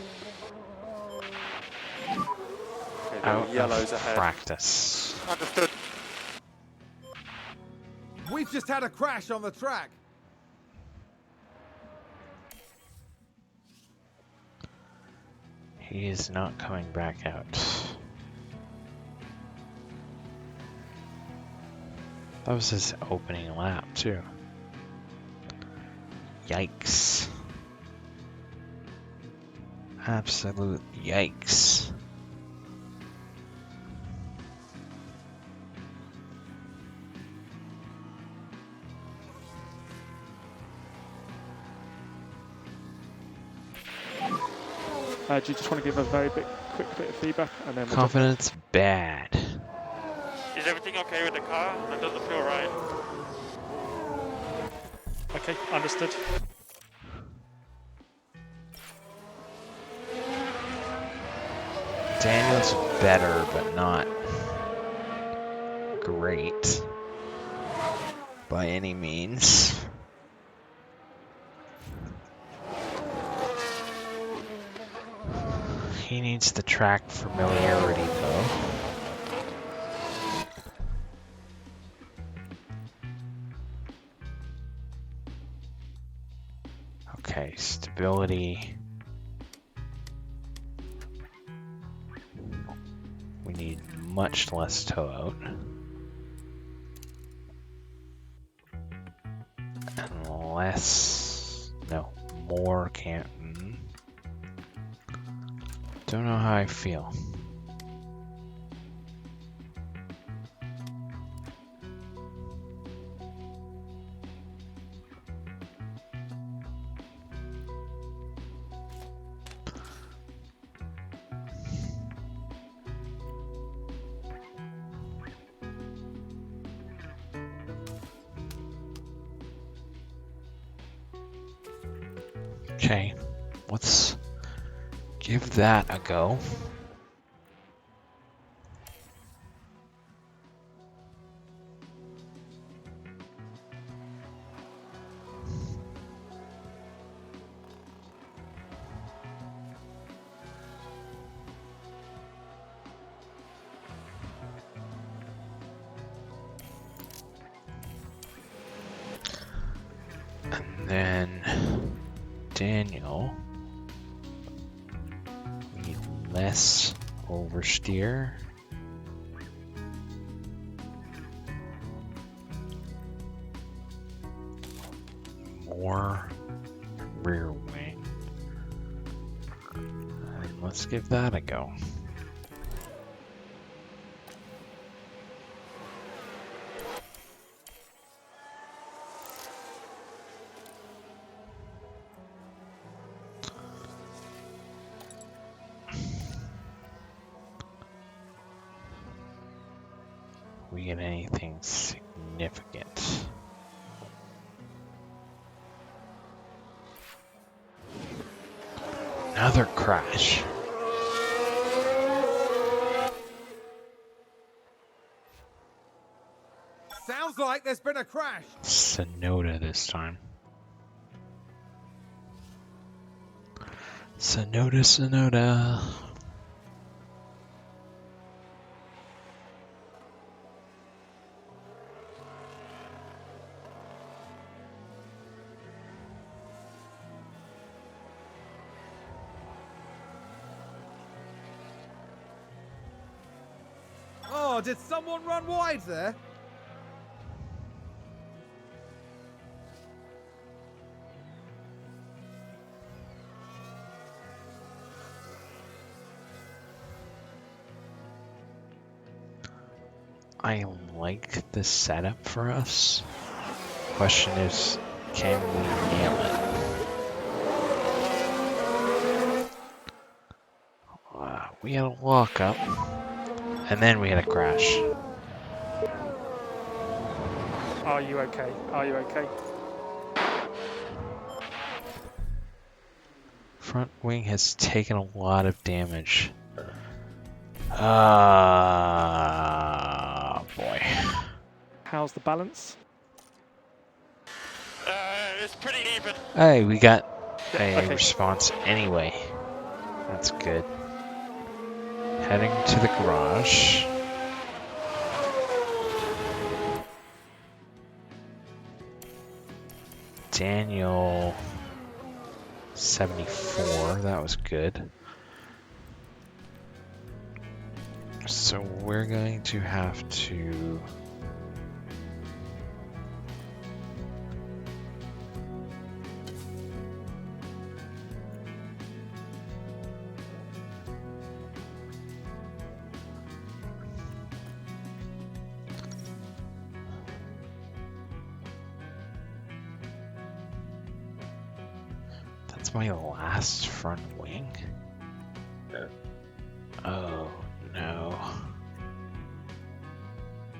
Okay, there Out are yellows of ahead. practice. Understood. We've just had a crash on the track. He is not coming back out. That was his opening lap, too. Yikes. Absolute yikes. Do you just want to give a very quick bit of feedback, and then we'll Confidence bad. Is everything okay with the car? That doesn't feel right. Okay, understood. Daniel's better, but not great by any means. He needs the track familiarity though. Okay, stability. We need much less toe out. And less, no, more can't. Don't know how I feel. Okay, let's give that a go. And then Daniel, we need less oversteer. More rear wing. And let's give that a go. We get anything significant. Another crash. Sounds like there's been a crash. Sonoda this time. Sonoda. Oh, did someone run wide there? I like the setup for us. Question is, can we nail it? We had a lock up, and then we had a crash. Are you okay? Are you okay? Front wing has taken a lot of damage. Boy. How's the balance? It's pretty even. Hey, we got a Okay. response anyway. That's good. Heading to the garage. Daniel 74, that was good. So we're going to have to That's my last front wing? Oh no.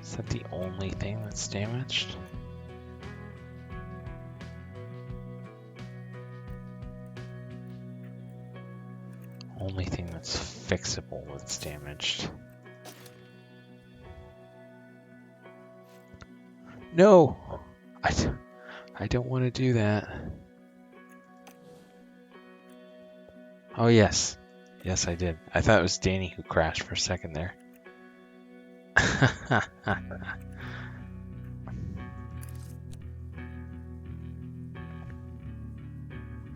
Is that the only thing that's damaged? Only thing that's fixable that's damaged. No! I don't want to do that. Oh, yes. Yes, I did. I thought it was Danny who crashed for a second there.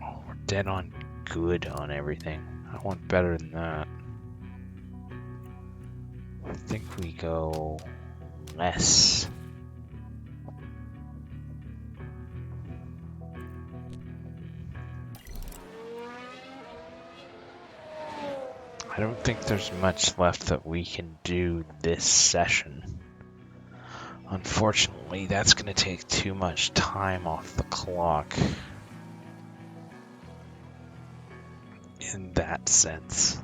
Oh, we're dead on good on everything. I want better than that. I think we go less. I don't think there's much left that we can do this session. Unfortunately, that's going to take too much time off the clock. In that sense.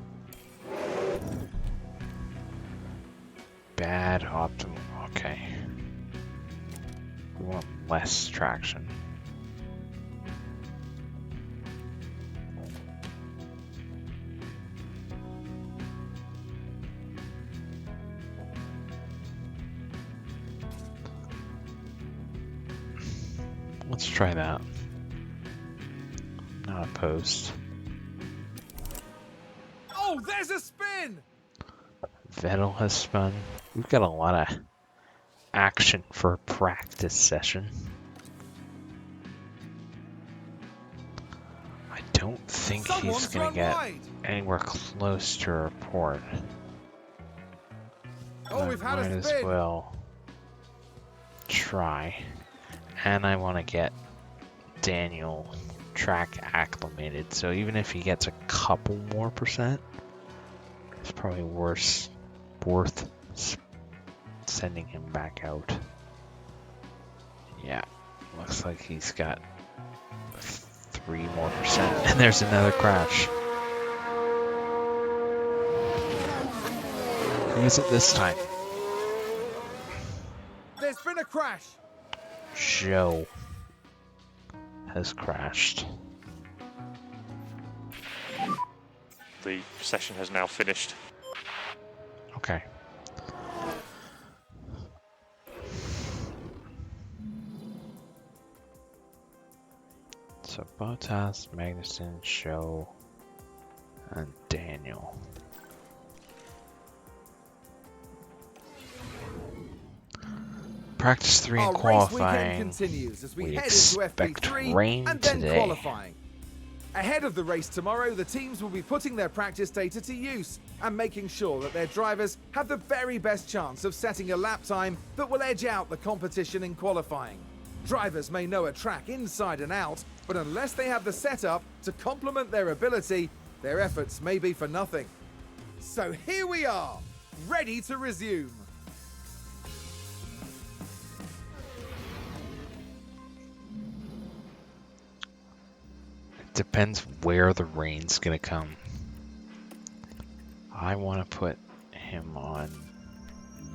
Bad optimal. Okay. We want less traction. Let's try that. Not opposed. Oh, there's a spin! Vettel has spun. We've got a lot of action for a practice session. I don't think he's Someone's going run to get wide. anywhere close to a report. Oh, we've had might a as spin. well try. And I want to get Daniel track acclimated, so even if he gets a couple more percent, it's probably worth sending him back out. Yeah, looks like he's got 3 more percent, and there's another crash. Who is it this time? There's been a crash. Joe has crashed. The session has now finished. Okay. So Bottas, Magnussen, Joe, and Daniel. Practice 3 and Our race weekend qualifying. continues as we We head into expect FP3 rain and then today. qualifying. Ahead of the race tomorrow, the teams will be putting their practice data to use and making sure that their drivers have the very best chance of setting a lap time that will edge out the competition in qualifying. Drivers may know a track inside and out, but unless they have the setup to complement their ability, their efforts may be for nothing. So here we are, ready to resume. Depends where the rain's gonna come. I want to put him on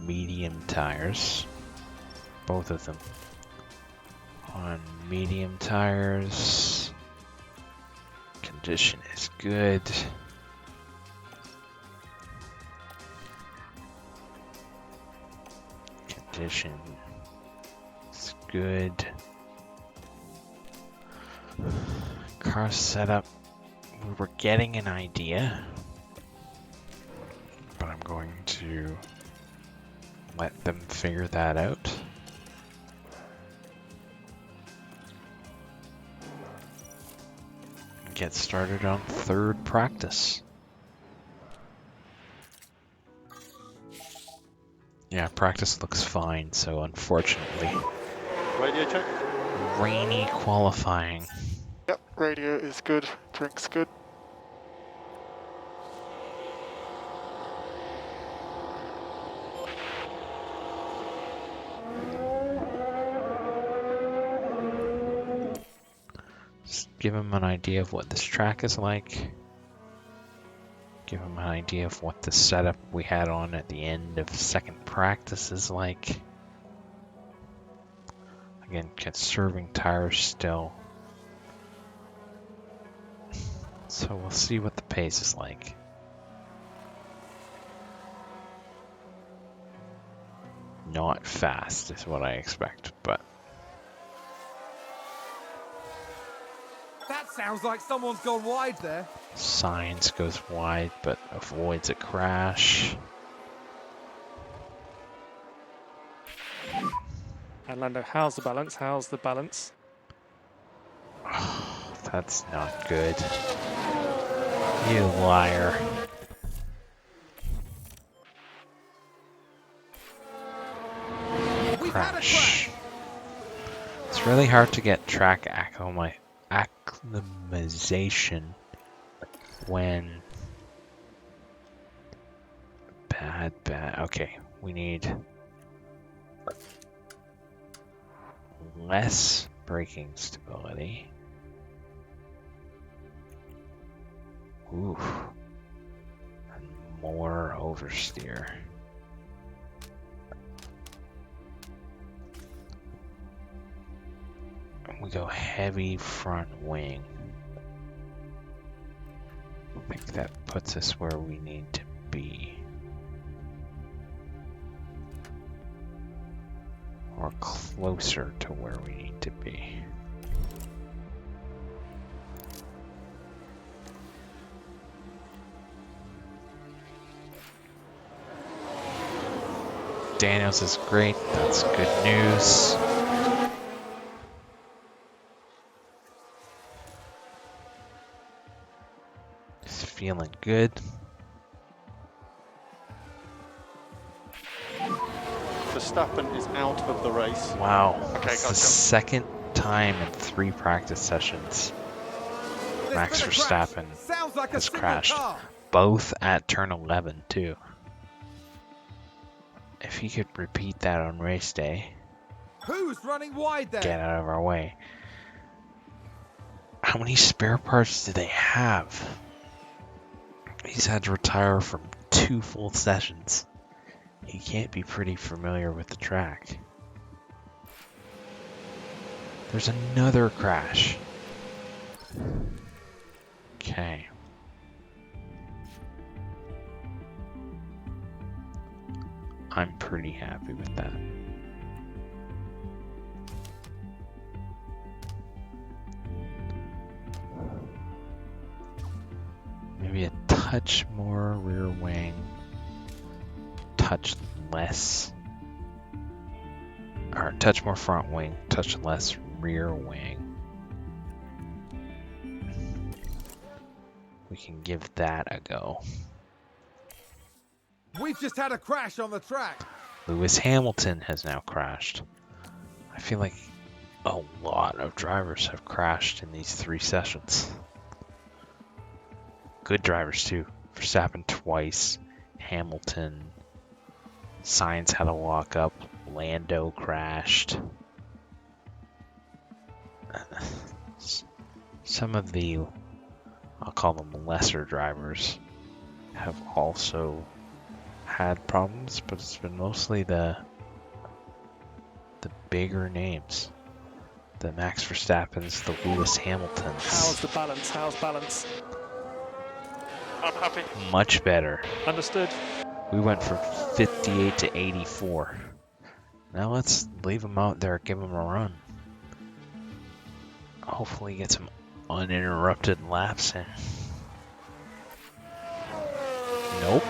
medium tires. Both of them. On medium tires. Condition is good. Condition is good. Car setup, we were getting an idea, but I'm going to let them figure that out. And get started on 3rd practice. Yeah, practice looks fine, so unfortunately, Radio check. rainy qualifying. Yep, radio is good. Drink's good. Just give him an idea of what this track is like. Give him an idea of what the setup we had on at the end of 2nd practice is like. Again, conserving tires still. So we'll see what the pace is like. not fast is what I expect, but That sounds like someone's gone wide there. Signs goes wide but avoids a crash. And Lando, how's the balance? How's the balance? That's not good. You liar. We've had a Crash. crash. It's really hard to get track acclimatization when bad. Okay, we need less braking stability. Ooh. And more oversteer. We go heavy front wing. I think that puts us where we need to be. Or closer to where we need to be. Daniels is great. That's good news. He's feeling good. Verstappen is out of the race. Wow. Okay, It's the gotcha. second time in 3 practice sessions There's Max been a crash. Verstappen Sounds like a has single crashed. car. Both at turn 11 too. If he could repeat that on race day, Who's running wide there? get out of our way. How many spare parts do they have? He's had to retire from 2 full sessions. He can't be pretty familiar with the track. There's another crash. Okay. I'm pretty happy with that. Maybe a touch more rear wing, touch less, or touch more front wing, touch less rear wing. We can give that a go. We've just had a crash on the track. Lewis Hamilton has now crashed. I feel like a lot of drivers have crashed in these 3 sessions. Good drivers too. Verstappen twice, Hamilton, Sainz had a lock up, Lando crashed. Some of the, I'll call them lesser drivers, have also had problems, but it's been mostly the bigger names. The Max Verstappens, the Lewis Hamiltons. How's the balance? How's balance? I'm happy. Much better. Understood. We went from 58 to 84. Now let's leave them out there, give them a run. Hopefully get some uninterrupted laps in. Nope.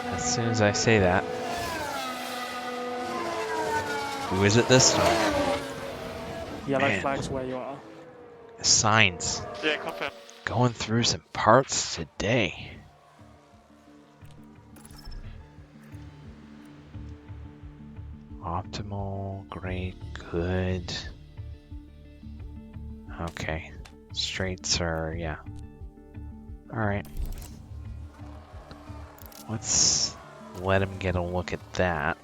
As soon as I say that. Who is it this time? Yellow Man. flags where you are. Signs. Yeah, confirm. Going through some parts today. Optimal, great, good. Okay. Straights are, yeah. Alright. Let's let him get a look at that.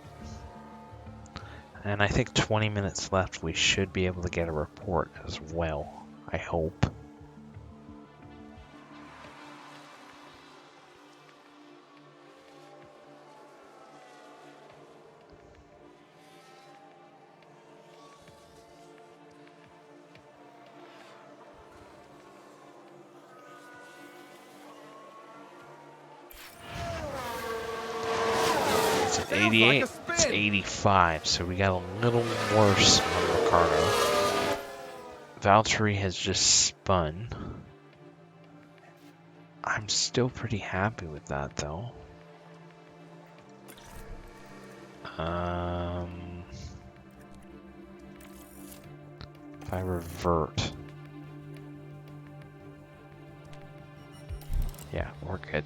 And I think 20 minutes left, we should be able to get a report as well. I hope. Is it Sounds like 88? a It's spin. 85, so we got a little worse on Ricardo. Valtteri has just spun. I'm still pretty happy with that, though. If I revert. Yeah, we're good.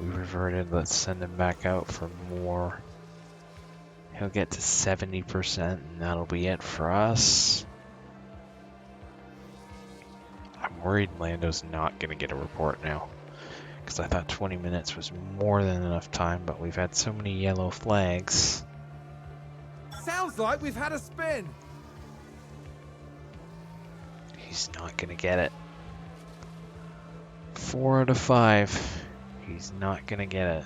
We reverted, let's send him back out for more. He'll get to 70% and that'll be it for us. I'm worried Lando's not going to get a report now. Because I thought 20 minutes was more than enough time, but we've had so many yellow flags. Sounds like we've had a spin. He's not going to get it. 4 out of 5. He's not going to get it.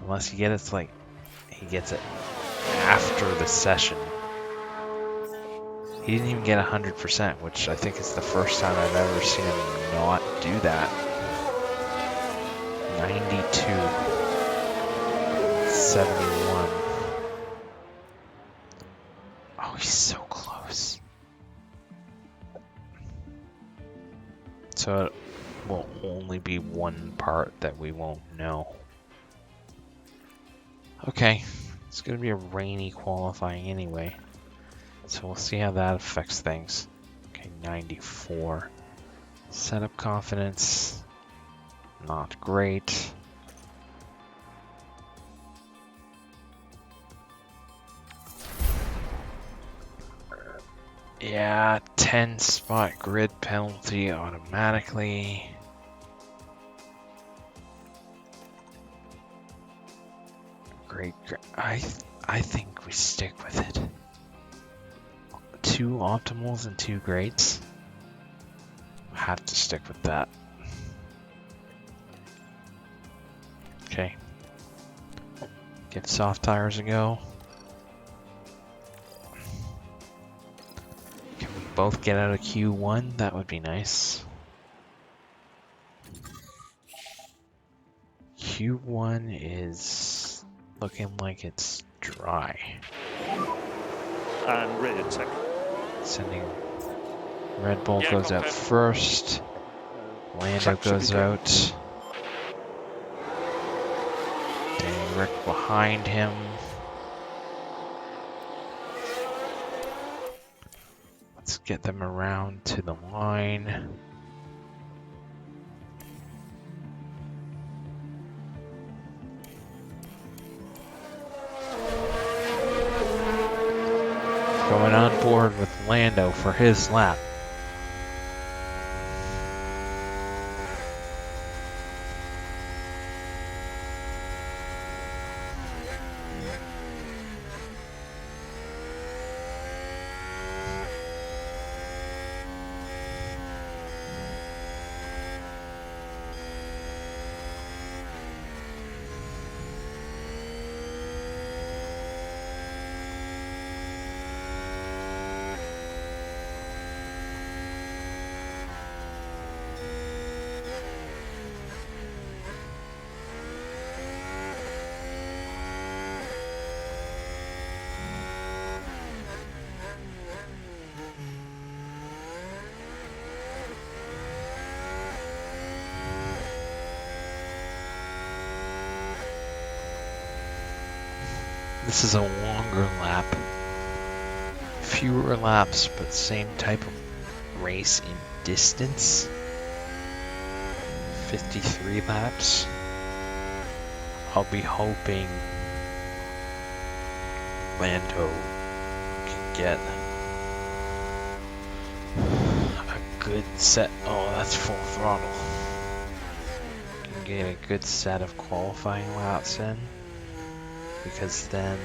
Unless he gets it, like, he gets it after the session. He didn't even get 100%, which I think is the first time I've ever seen him not do that. 92. 71. Oh, he's so close. So it will only be one part that we won't know. Okay, it's going to be a rainy qualifying anyway. So we'll see how that affects things. Okay, 94. Setup confidence, not great. Yeah, 10 spot grid penalty automatically. Great. I think we stick with it. 2 optimals and 2 greats. Have to stick with that. Okay. Give soft tires a go. Can we both get out of Q1? That would be nice. Q1 is looking like it's dry. And rear check. Sending Red Bull Yeah, goes out confirm. first. Lando Track should be goes good. out. Danny Rick behind him. Let's get them around to the line. Going on board with Lando for his lap. This is a longer lap. Fewer laps, but same type of race in distance. 53 laps. I'll be hoping Lando can get a good set. Oh, that's full throttle. Can get a good set of qualifying laps in. Because then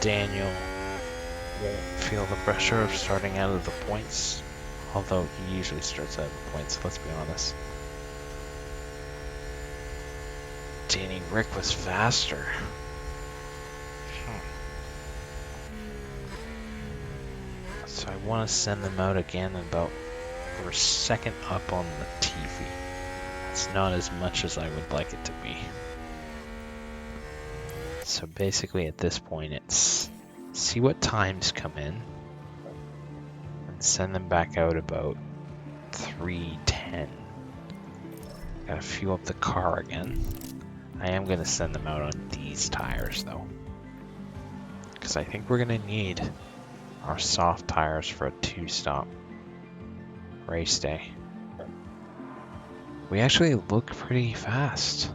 Daniel won't feel the pressure of starting out of the points, although he usually starts out of the points, let's be honest. Danny Rick was faster. So I want to send them out again about we're second up on the TV. It's not as much as I would like it to be. So basically at this point it's see what times come in and send them back out about 3:10. Gotta fuel up the car again. I am gonna send them out on these tires though, because I think we're gonna need our soft tires for a 2-stop race day. We actually look pretty fast,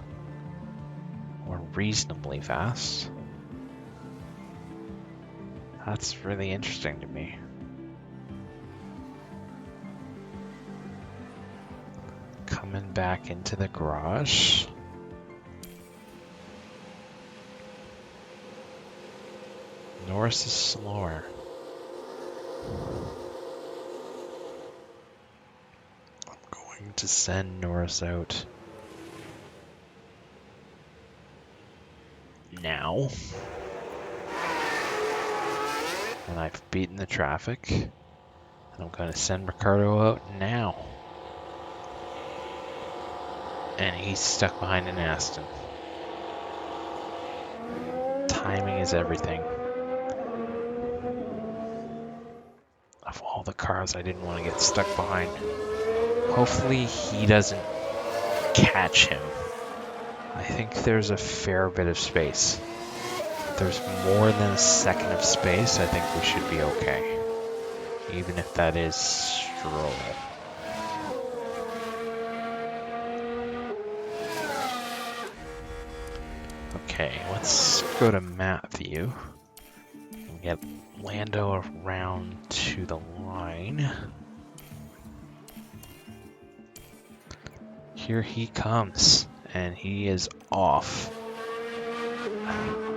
or reasonably fast. That's really interesting to me. Coming back into the garage. Norris is slower. I'm going to send Norris out now. And I've beaten the traffic. And I'm going to send Ricardo out now. And he's stuck behind an Aston. Timing is everything. Of all the cars, I didn't want to get stuck behind. Hopefully he doesn't catch him. I think there's a fair bit of space. If there's more than a second of space, I think we should be okay. Even if that is Stroll. Okay, let's go to map view and get Lando around to the line. Here he comes, and he is off.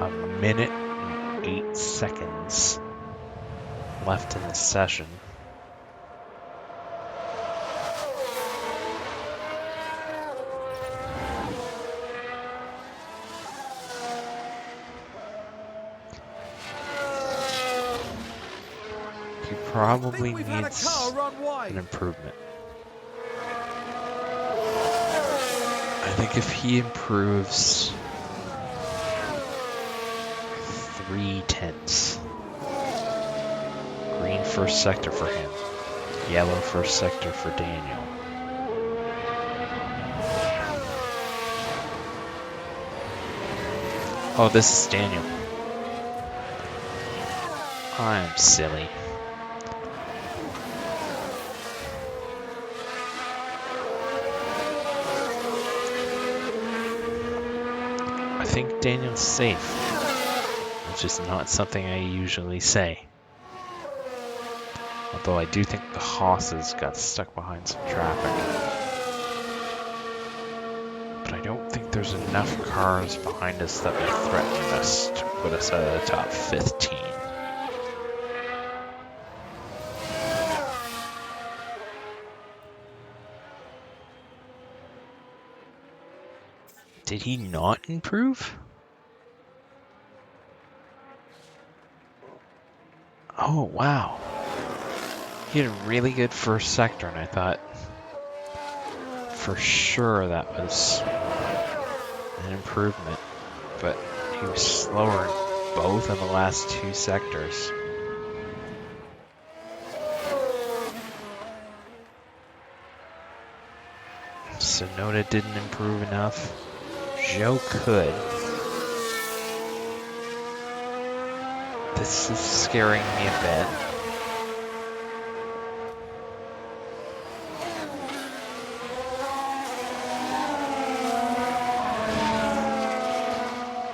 1 minute and 8 seconds left in the session. He probably needs an improvement. I think if he improves 3/10. Green first sector for him. Yellow first sector for Daniel. Oh, this is Daniel. I'm silly. I think Daniel's safe, which is not something I usually say. Although I do think the Haas's got stuck behind some traffic. But I don't think there's enough cars behind us that will threaten us to put us out of the top 15. Did he not improve? Oh, wow. He had a really good first sector, and I thought for sure that was an improvement. But he was slower in both of the last 2 sectors. Sonoda didn't improve enough. Joe could. This is scaring me a bit.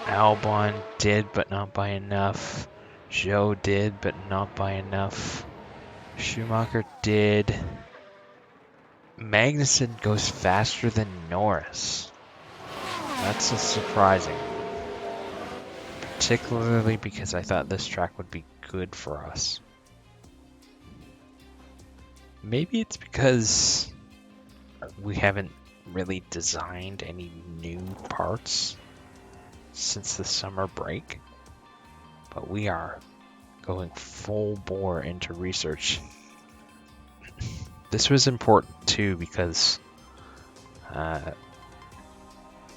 Albon did, but not by enough. Joe did, but not by enough. Schumacher did. Magnussen goes faster than Norris. That's surprising. Particularly because I thought this track would be good for us. Maybe it's because we haven't really designed any new parts since the summer break. But we are going full bore into research. This was important too because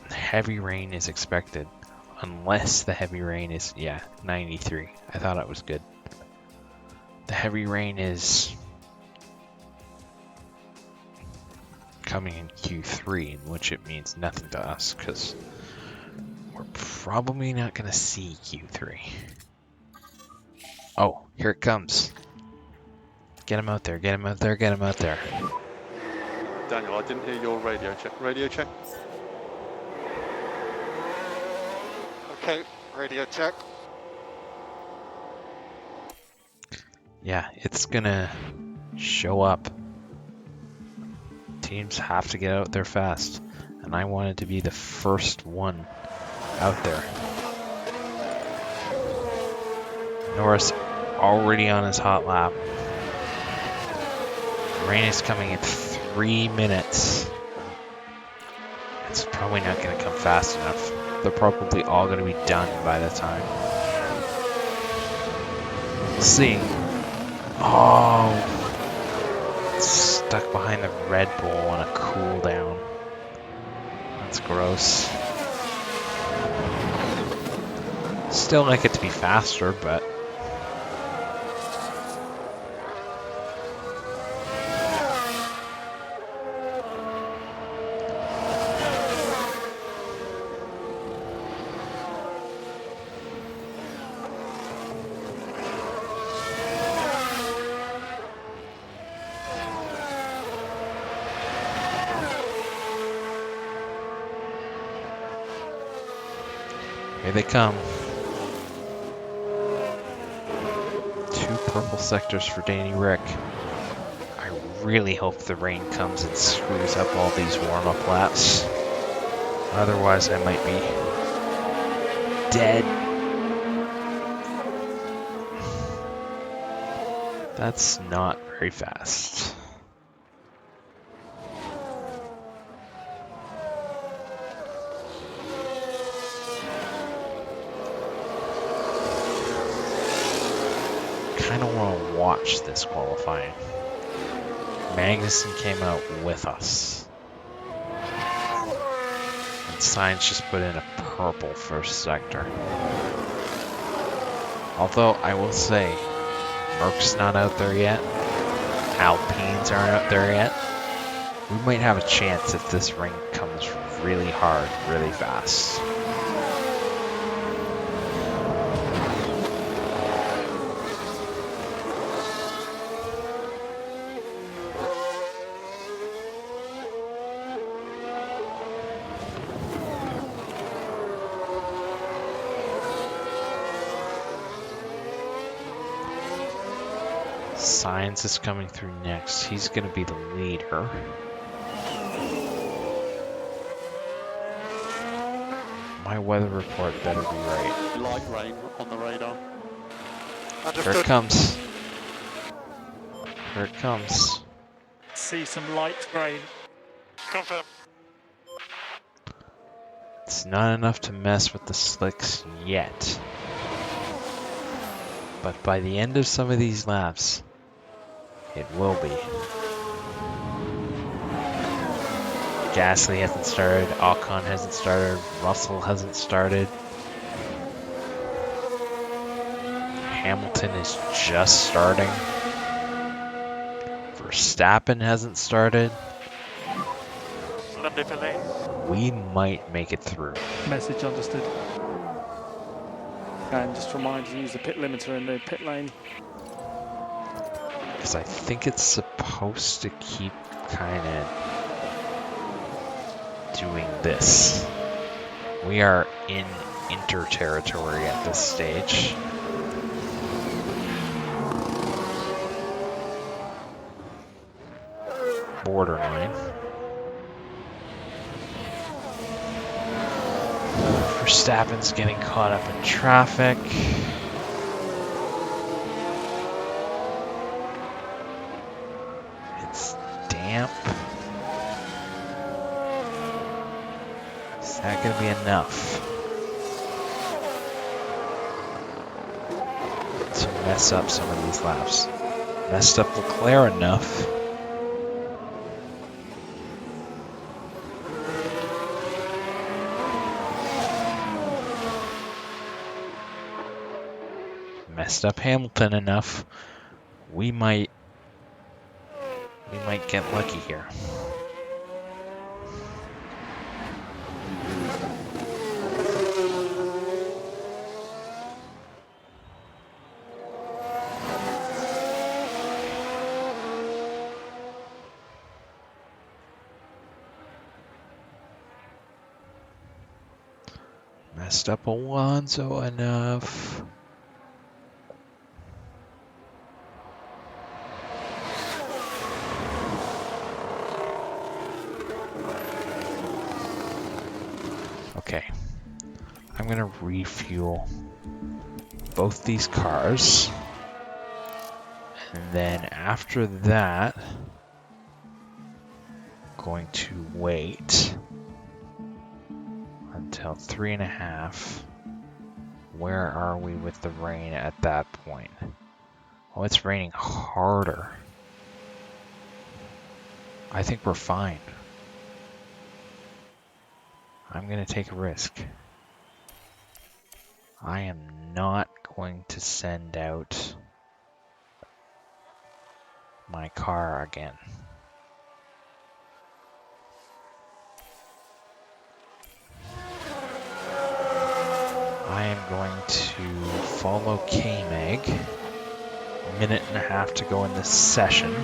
Heavy rain is expected. Unless the heavy rain is, yeah, 93. I thought it was good. The heavy rain is coming in Q3, in which it means nothing to us, because we're probably not going to see Q3. Oh, here it comes. Get him out there, get him out there, get him out there. Daniel, I didn't hear your radio check. Radio check. Okay, radio check. Yeah, it's gonna show up. Teams have to get out there fast, and I wanted to be the first one out there. Norris already on his hot lap. Rain is coming in 3 minutes. It's probably not going to come fast enough. They're probably all going to be done by the time. We'll see. Oh, it's stuck behind the Red Bull on a cooldown. That's gross. Still like it to be faster, but here they come. 2 purple sectors for Danny Rick. I really hope the rain comes and screws up all these warm-up laps. Otherwise, I might be dead. That's not very fast. Kind of want to watch this qualifying. Magnussen came out with us. And Sainz just put in a purple first sector. Although I will say, Merck's not out there yet. Alpines aren't out there yet. We might have a chance if this ring comes really hard, really fast. Sainz is coming through next. He's going to be the leader. My weather report better be right. Light rain on the radar. Here it comes. Here it comes. See some light rain. Confirm. It's not enough to mess with the slicks yet. But by the end of some of these laps, it will be. Gasly hasn't started, Ocon hasn't started, Russell hasn't started. Hamilton is just starting. Verstappen hasn't started. Lovely pit lane. We might make it through. Message understood. And just remind you to use the pit limiter in the pit lane. Because I think it's supposed to keep kind of doing this. We are in inter territory at this stage. Borderline. Verstappen's getting caught up in traffic. It's damp. Is that going to be enough to mess up some of these laps? Messed up Leclerc enough. messed up Hamilton enough, we might get lucky here. Messed up Alonso enough. Okay, I'm gonna refuel both these cars, and then after that, going to wait until 3.5. Where are we with the rain at that point? Oh, it's raining harder. I think we're fine. I'm gonna take a risk. I am not going to send out my car again. I am going to follow K-Mag. 1.5 minutes to go in this session.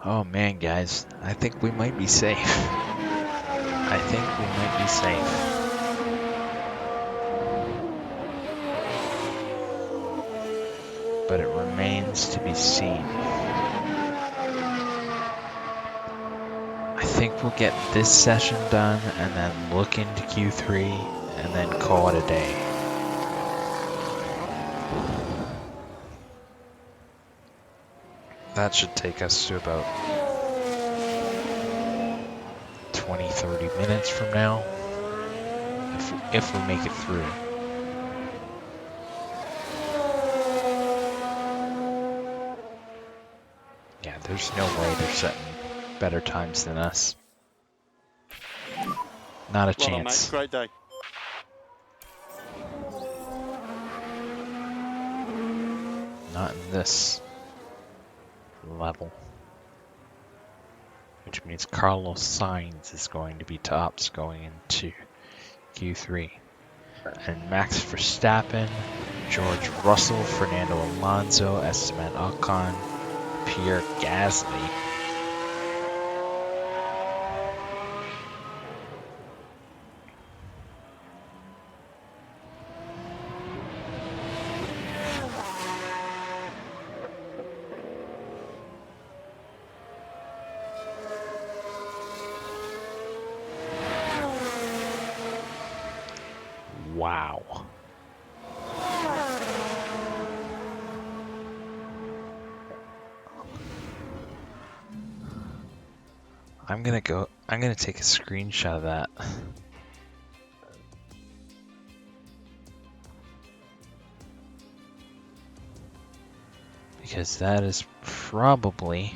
Oh man, guys, I think we might be safe. I think we might be safe. But it remains to be seen. I think we'll get this session done and then look into Q3 and then call it a day. That should take us to about 20-30 minutes from now, if we make it through. Yeah, there's no way they're setting better times than us. Not a Well done, chance. mate. Great day. Not in this level. Which means Carlos Sainz is going to be tops going into Q3. And Max Verstappen, George Russell, Fernando Alonso, Esteban Ocon, Pierre Gasly. Wow. I'm gonna take a screenshot of that. Because that is probably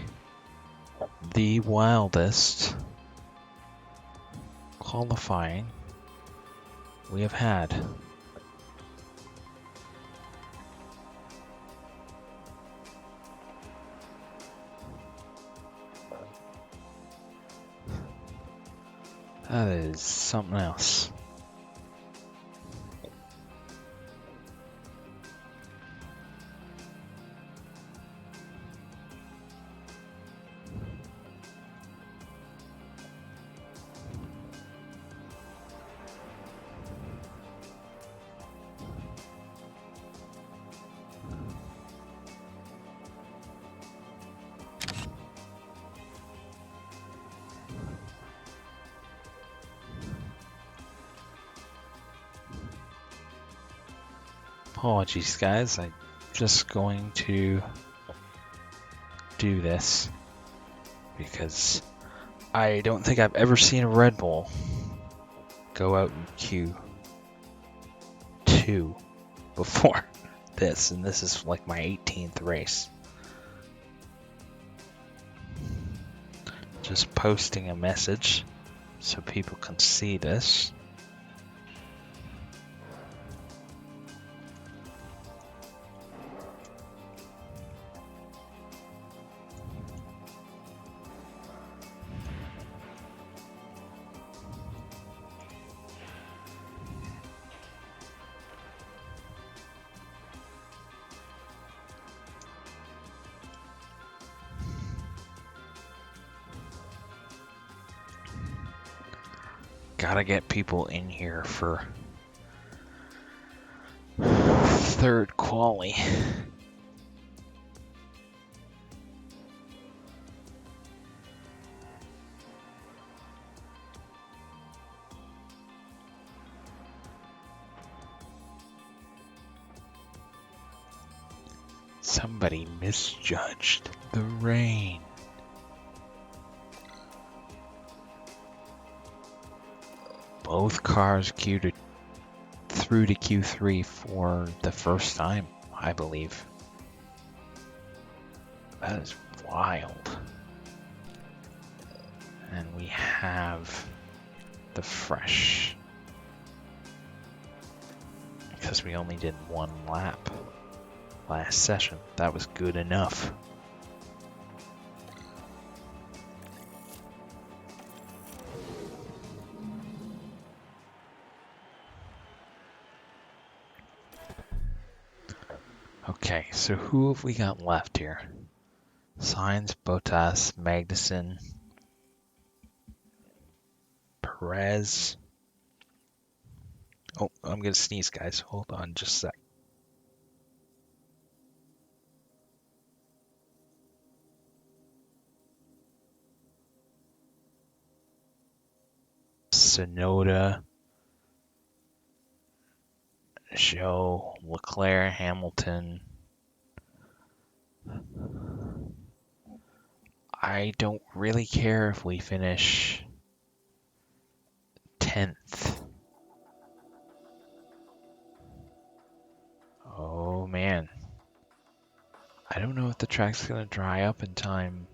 the wildest qualifying we have had. That is something else. Apologies, guys. I'm just going to do this because I don't think I've ever seen a Red Bull go out in 2 before this, and this is like my 18th race. Just posting a message so people can see this. Gotta get people in here for third quali. Somebody misjudged the rain. Both cars queued through to Q3 for the first time, I believe. That is wild. And we have the fresh. Because we only did 1 lap last session. That was good enough. Okay, so who have we got left here? Sainz, Bottas, Magnussen, Perez. Oh, I'm gonna sneeze, guys. Hold on just a sec. Sonoda, Zhou, Leclerc, Hamilton. I don't really care if we finish 10th. Oh man. I don't know if the track's gonna dry up in time.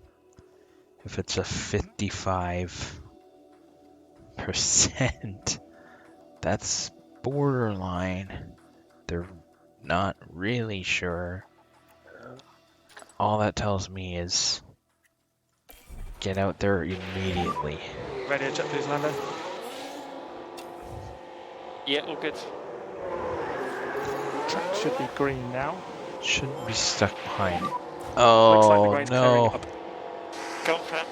If it's a 55%, that's borderline. They're not really sure. All that tells me is get out there immediately. Radio check, please, Lando. Yeah, all good. Track should be green now. Shouldn't be stuck behind. Looks like the Oh rain's clearing no. up. Confirm.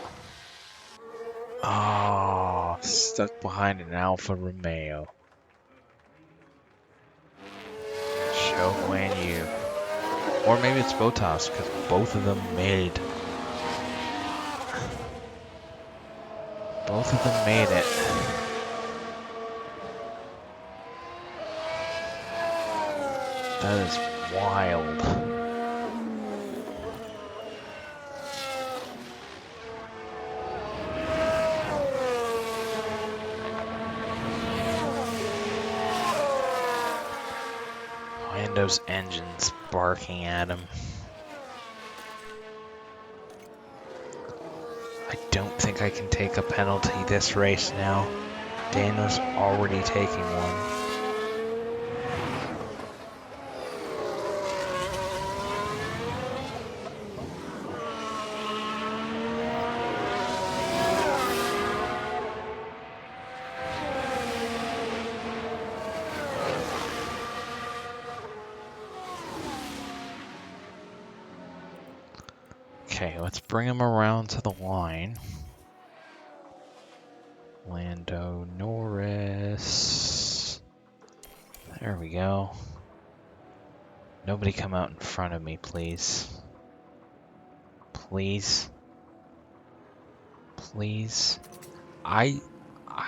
Oh, stuck behind an Alfa Romeo. Show Guan Yu. Or maybe it's Bottas, because both of them made. Both of them made it. That is wild. Lando's engine's barking at him. I don't think I can take a penalty this race now. Daniel's already taking one. Okay, let's bring him around to the line. Lando Norris. There we go. Nobody come out in front of me, please. Please. Please. I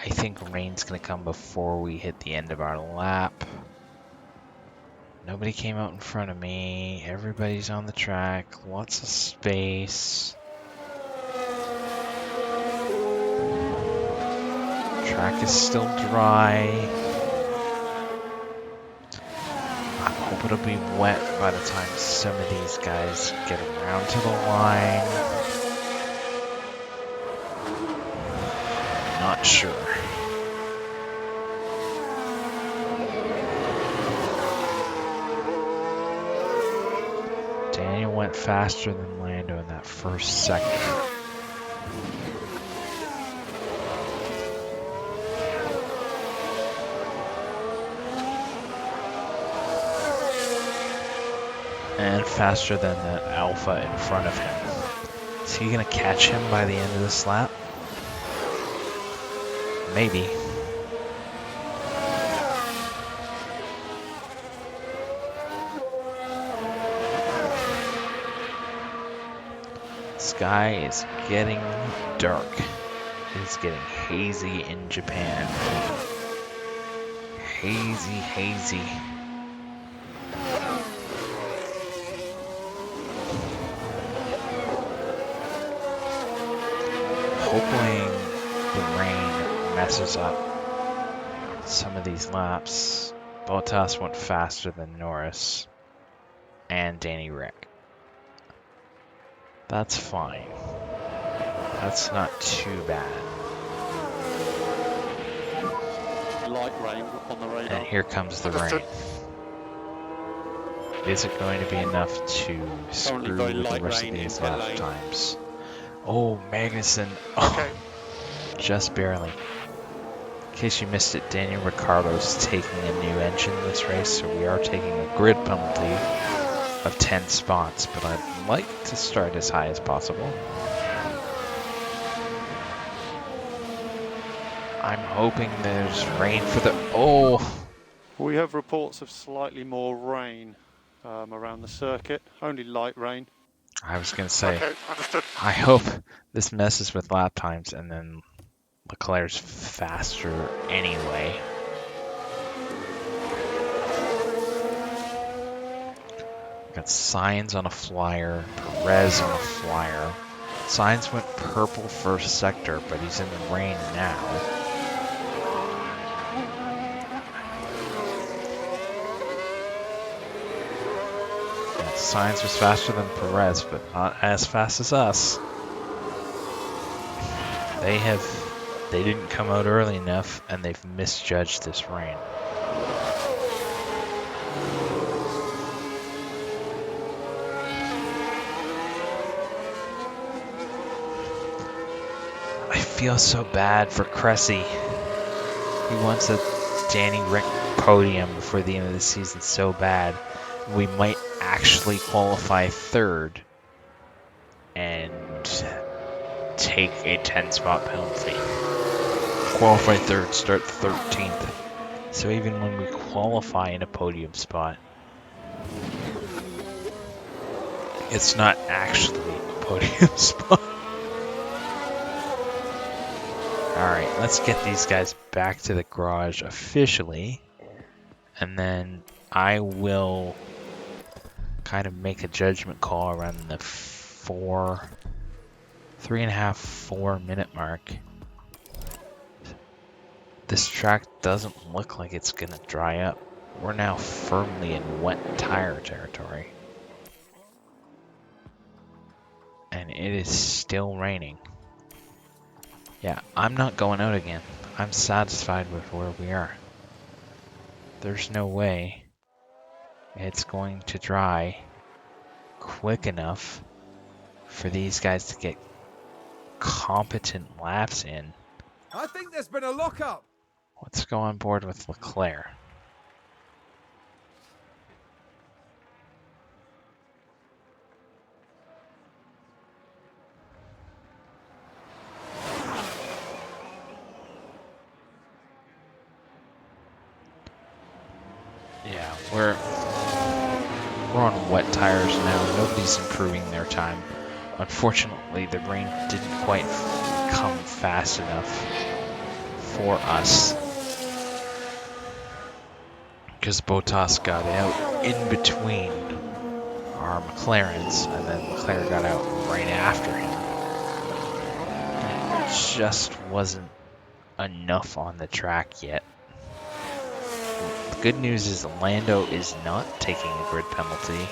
think rain's gonna come before we hit the end of our lap. Nobody came out in front of me. Everybody's on the track. Lots of space. Track is still dry. but it'll be wet by the time some of these guys get around to the line. Not sure. Daniel went faster than Lando in that first sector. And faster than the Alpha in front of him. Is he gonna catch him by the end of this lap? Maybe. Sky is getting dark. It's getting hazy in Japan. Hazy, hazy. Hoping the rain messes up some of these laps. Bottas went faster than Norris and Danny Rick. That's fine. That's not too bad. Light rain on the radar. And here comes the rain. Understood. Is it going to be enough to screw very with the light rest of rain these in pit lap lane. times? Oh, Magnussen. Oh, Okay. just barely. In case you missed it, Daniel Ricciardo's taking a new engine this race, so we are taking a grid penalty of 10 spots, but I'd like to start as high as possible. I'm hoping there's rain for the... Oh! We have reports of slightly more rain around the circuit. Only light rain. I was going to say, Okay, understood. I hope this messes with lap times and then Leclerc's faster anyway. Got Sainz on a flyer, Perez on a flyer. Sainz went purple first sector, but he's in the rain now. Yeah, Sainz was faster than Perez, but not as fast as us. They didn't come out early enough, and they've misjudged this rain. I feel so bad for Cressy. He wants a Danny Rick podium before the end of the season so bad. We might actually qualify third and take a 10-spot penalty. Qualify third, start 13th. So even when we qualify in a podium spot, it's not actually a podium spot. Alright, let's get these guys back to the garage officially, and then I will kind of make a judgment call around the 3.5, 4 minute mark. This track doesn't look like it's gonna dry up. We're now firmly in wet tire territory. And it is still raining. Yeah, I'm not going out again. I'm satisfied with where we are. There's no way it's going to dry quick enough for these guys to get competent laps in. I think there's been a lockup. Let's go on board with Leclerc. Yeah, we're on wet tires now. Nobody's improving their time. Unfortunately, the rain didn't quite come fast enough for us, because Bottas got out in between our McLarens, and then Leclerc got out right after him. And it just wasn't enough on the track yet. good news is Lando is not taking a grid penalty.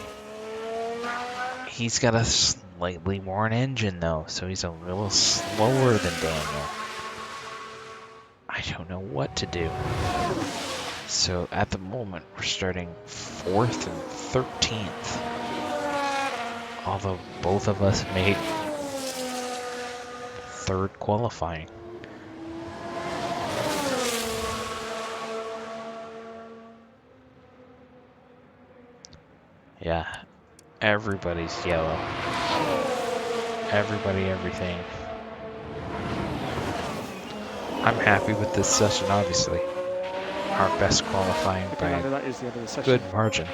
He's got a slightly worn engine though, so he's a little slower than Daniel. I don't know what to do. So at the moment, we're starting 4th and 13th. Although both of us made 3rd qualifying. Yeah, everybody's yellow. Everybody, everything. I'm happy with this session, obviously. Our best qualifying Okay, by Lando, that is the end of the a session. good margin.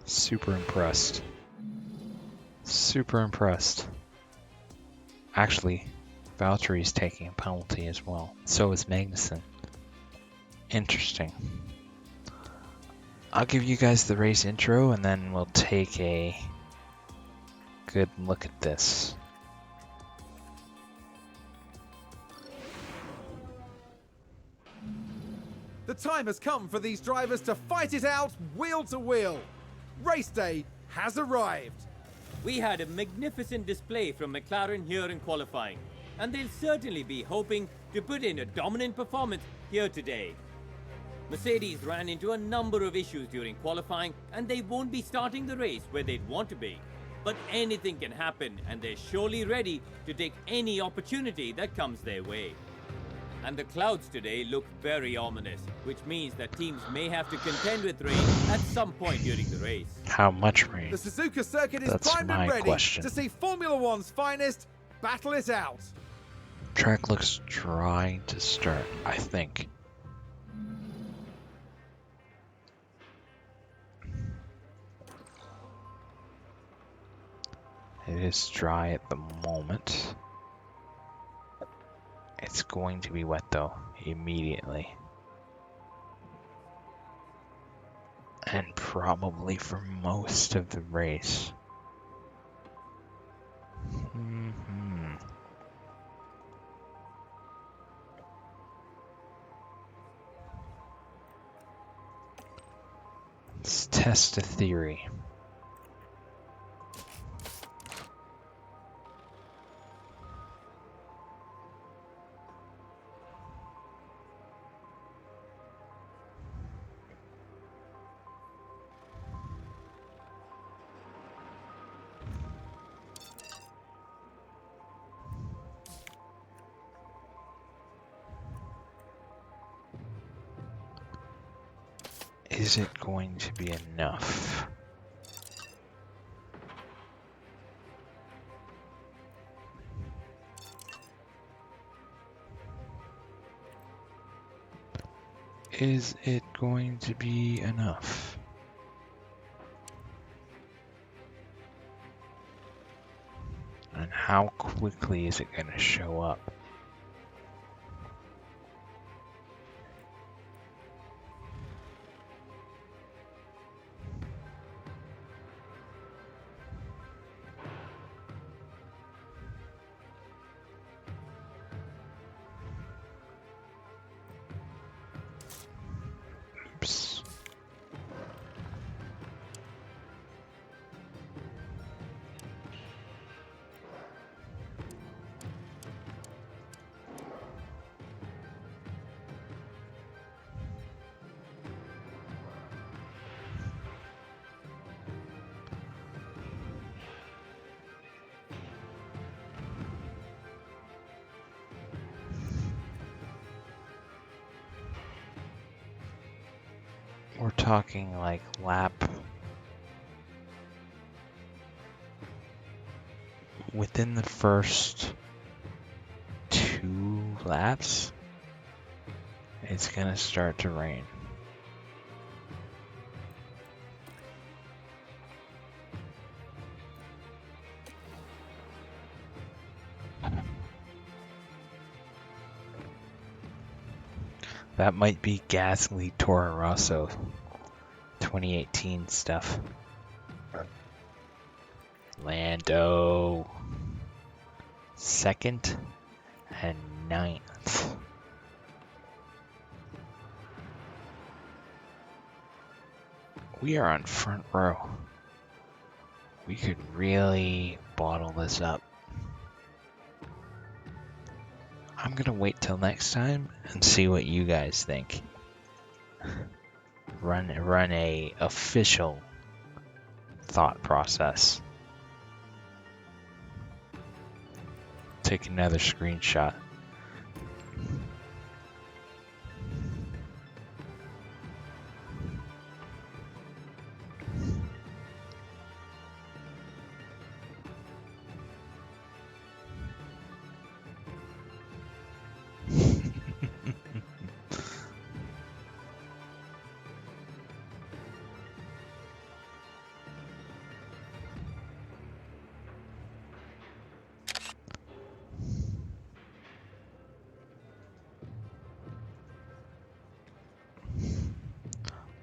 Super impressed. Super impressed. Actually, Valtteri's taking a penalty as well. So is Magnussen. Interesting. I'll give you guys the race intro and then we'll take a good look at this. The time has come for these drivers to fight it out wheel to wheel. Race day has arrived. We had a magnificent display from McLaren here in qualifying, and they'll certainly be hoping to put in a dominant performance here today. Mercedes ran into a number of issues during qualifying, and they won't be starting the race where they'd want to be. But anything can happen, and they're surely ready to take any opportunity that comes their way. And the clouds today look very ominous, which means that teams may have to contend with rain at some point during the race. How much rain? The Suzuka circuit is That's primed my and ready question. to see Formula One's finest battle it out. Track looks dry to start, I think. It is dry at the moment. It's going to be wet though, immediately. And probably for most of the race. Let's test a theory. Is it going to be enough? Is it going to be enough? And how quickly is it going to show up? Oops. We're talking like lap within the first 2 laps, it's gonna start to rain. That might be Gasly Toro Rosso 2018 stuff. Lando 2nd and 9th. We are on front row. We could really bottle this up. I'm gonna wait till next time and see what you guys think. Run a official thought process. Take another screenshot.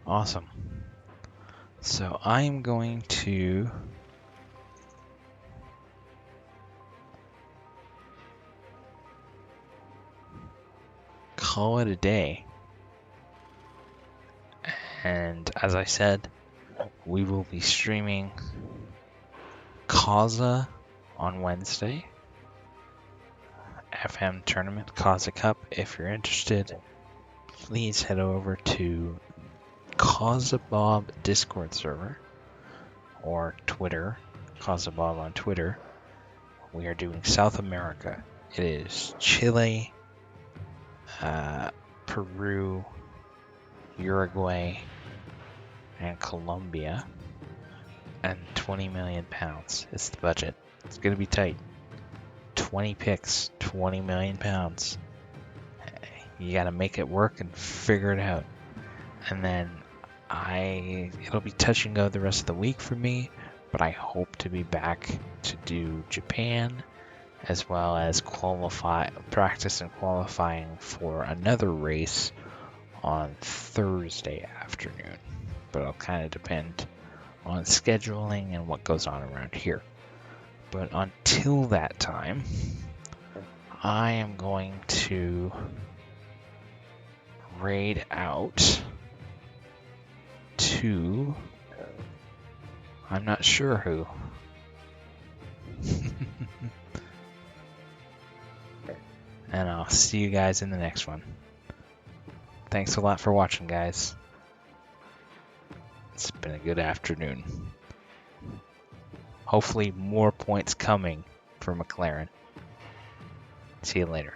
Awesome. So I'm going to call it a day. And as I said, we will be streaming Kaza on Wednesday. FM Tournament, Kaza Cup. If you're interested, please head over to Kazabob Discord server or Twitter, Kazabob on Twitter. We are doing South America. It is Chile, Peru, Uruguay, and Colombia, and 20 million pounds. It's the budget. It's gonna be tight. 20 picks, 20 million pounds. You gotta make it work and figure it out. And then it'll be touch and go the rest of the week for me, but I hope to be back to do Japan, as well as practice and qualifying for another race on Thursday afternoon. But it'll kind of depend on scheduling and what goes on around here. But until that time, I am going to raid out to, I'm not sure who. And I'll see you guys in the next one. Thanks a lot for watching, guys. It's been a good afternoon. Hopefully more points coming for McLaren. See you later.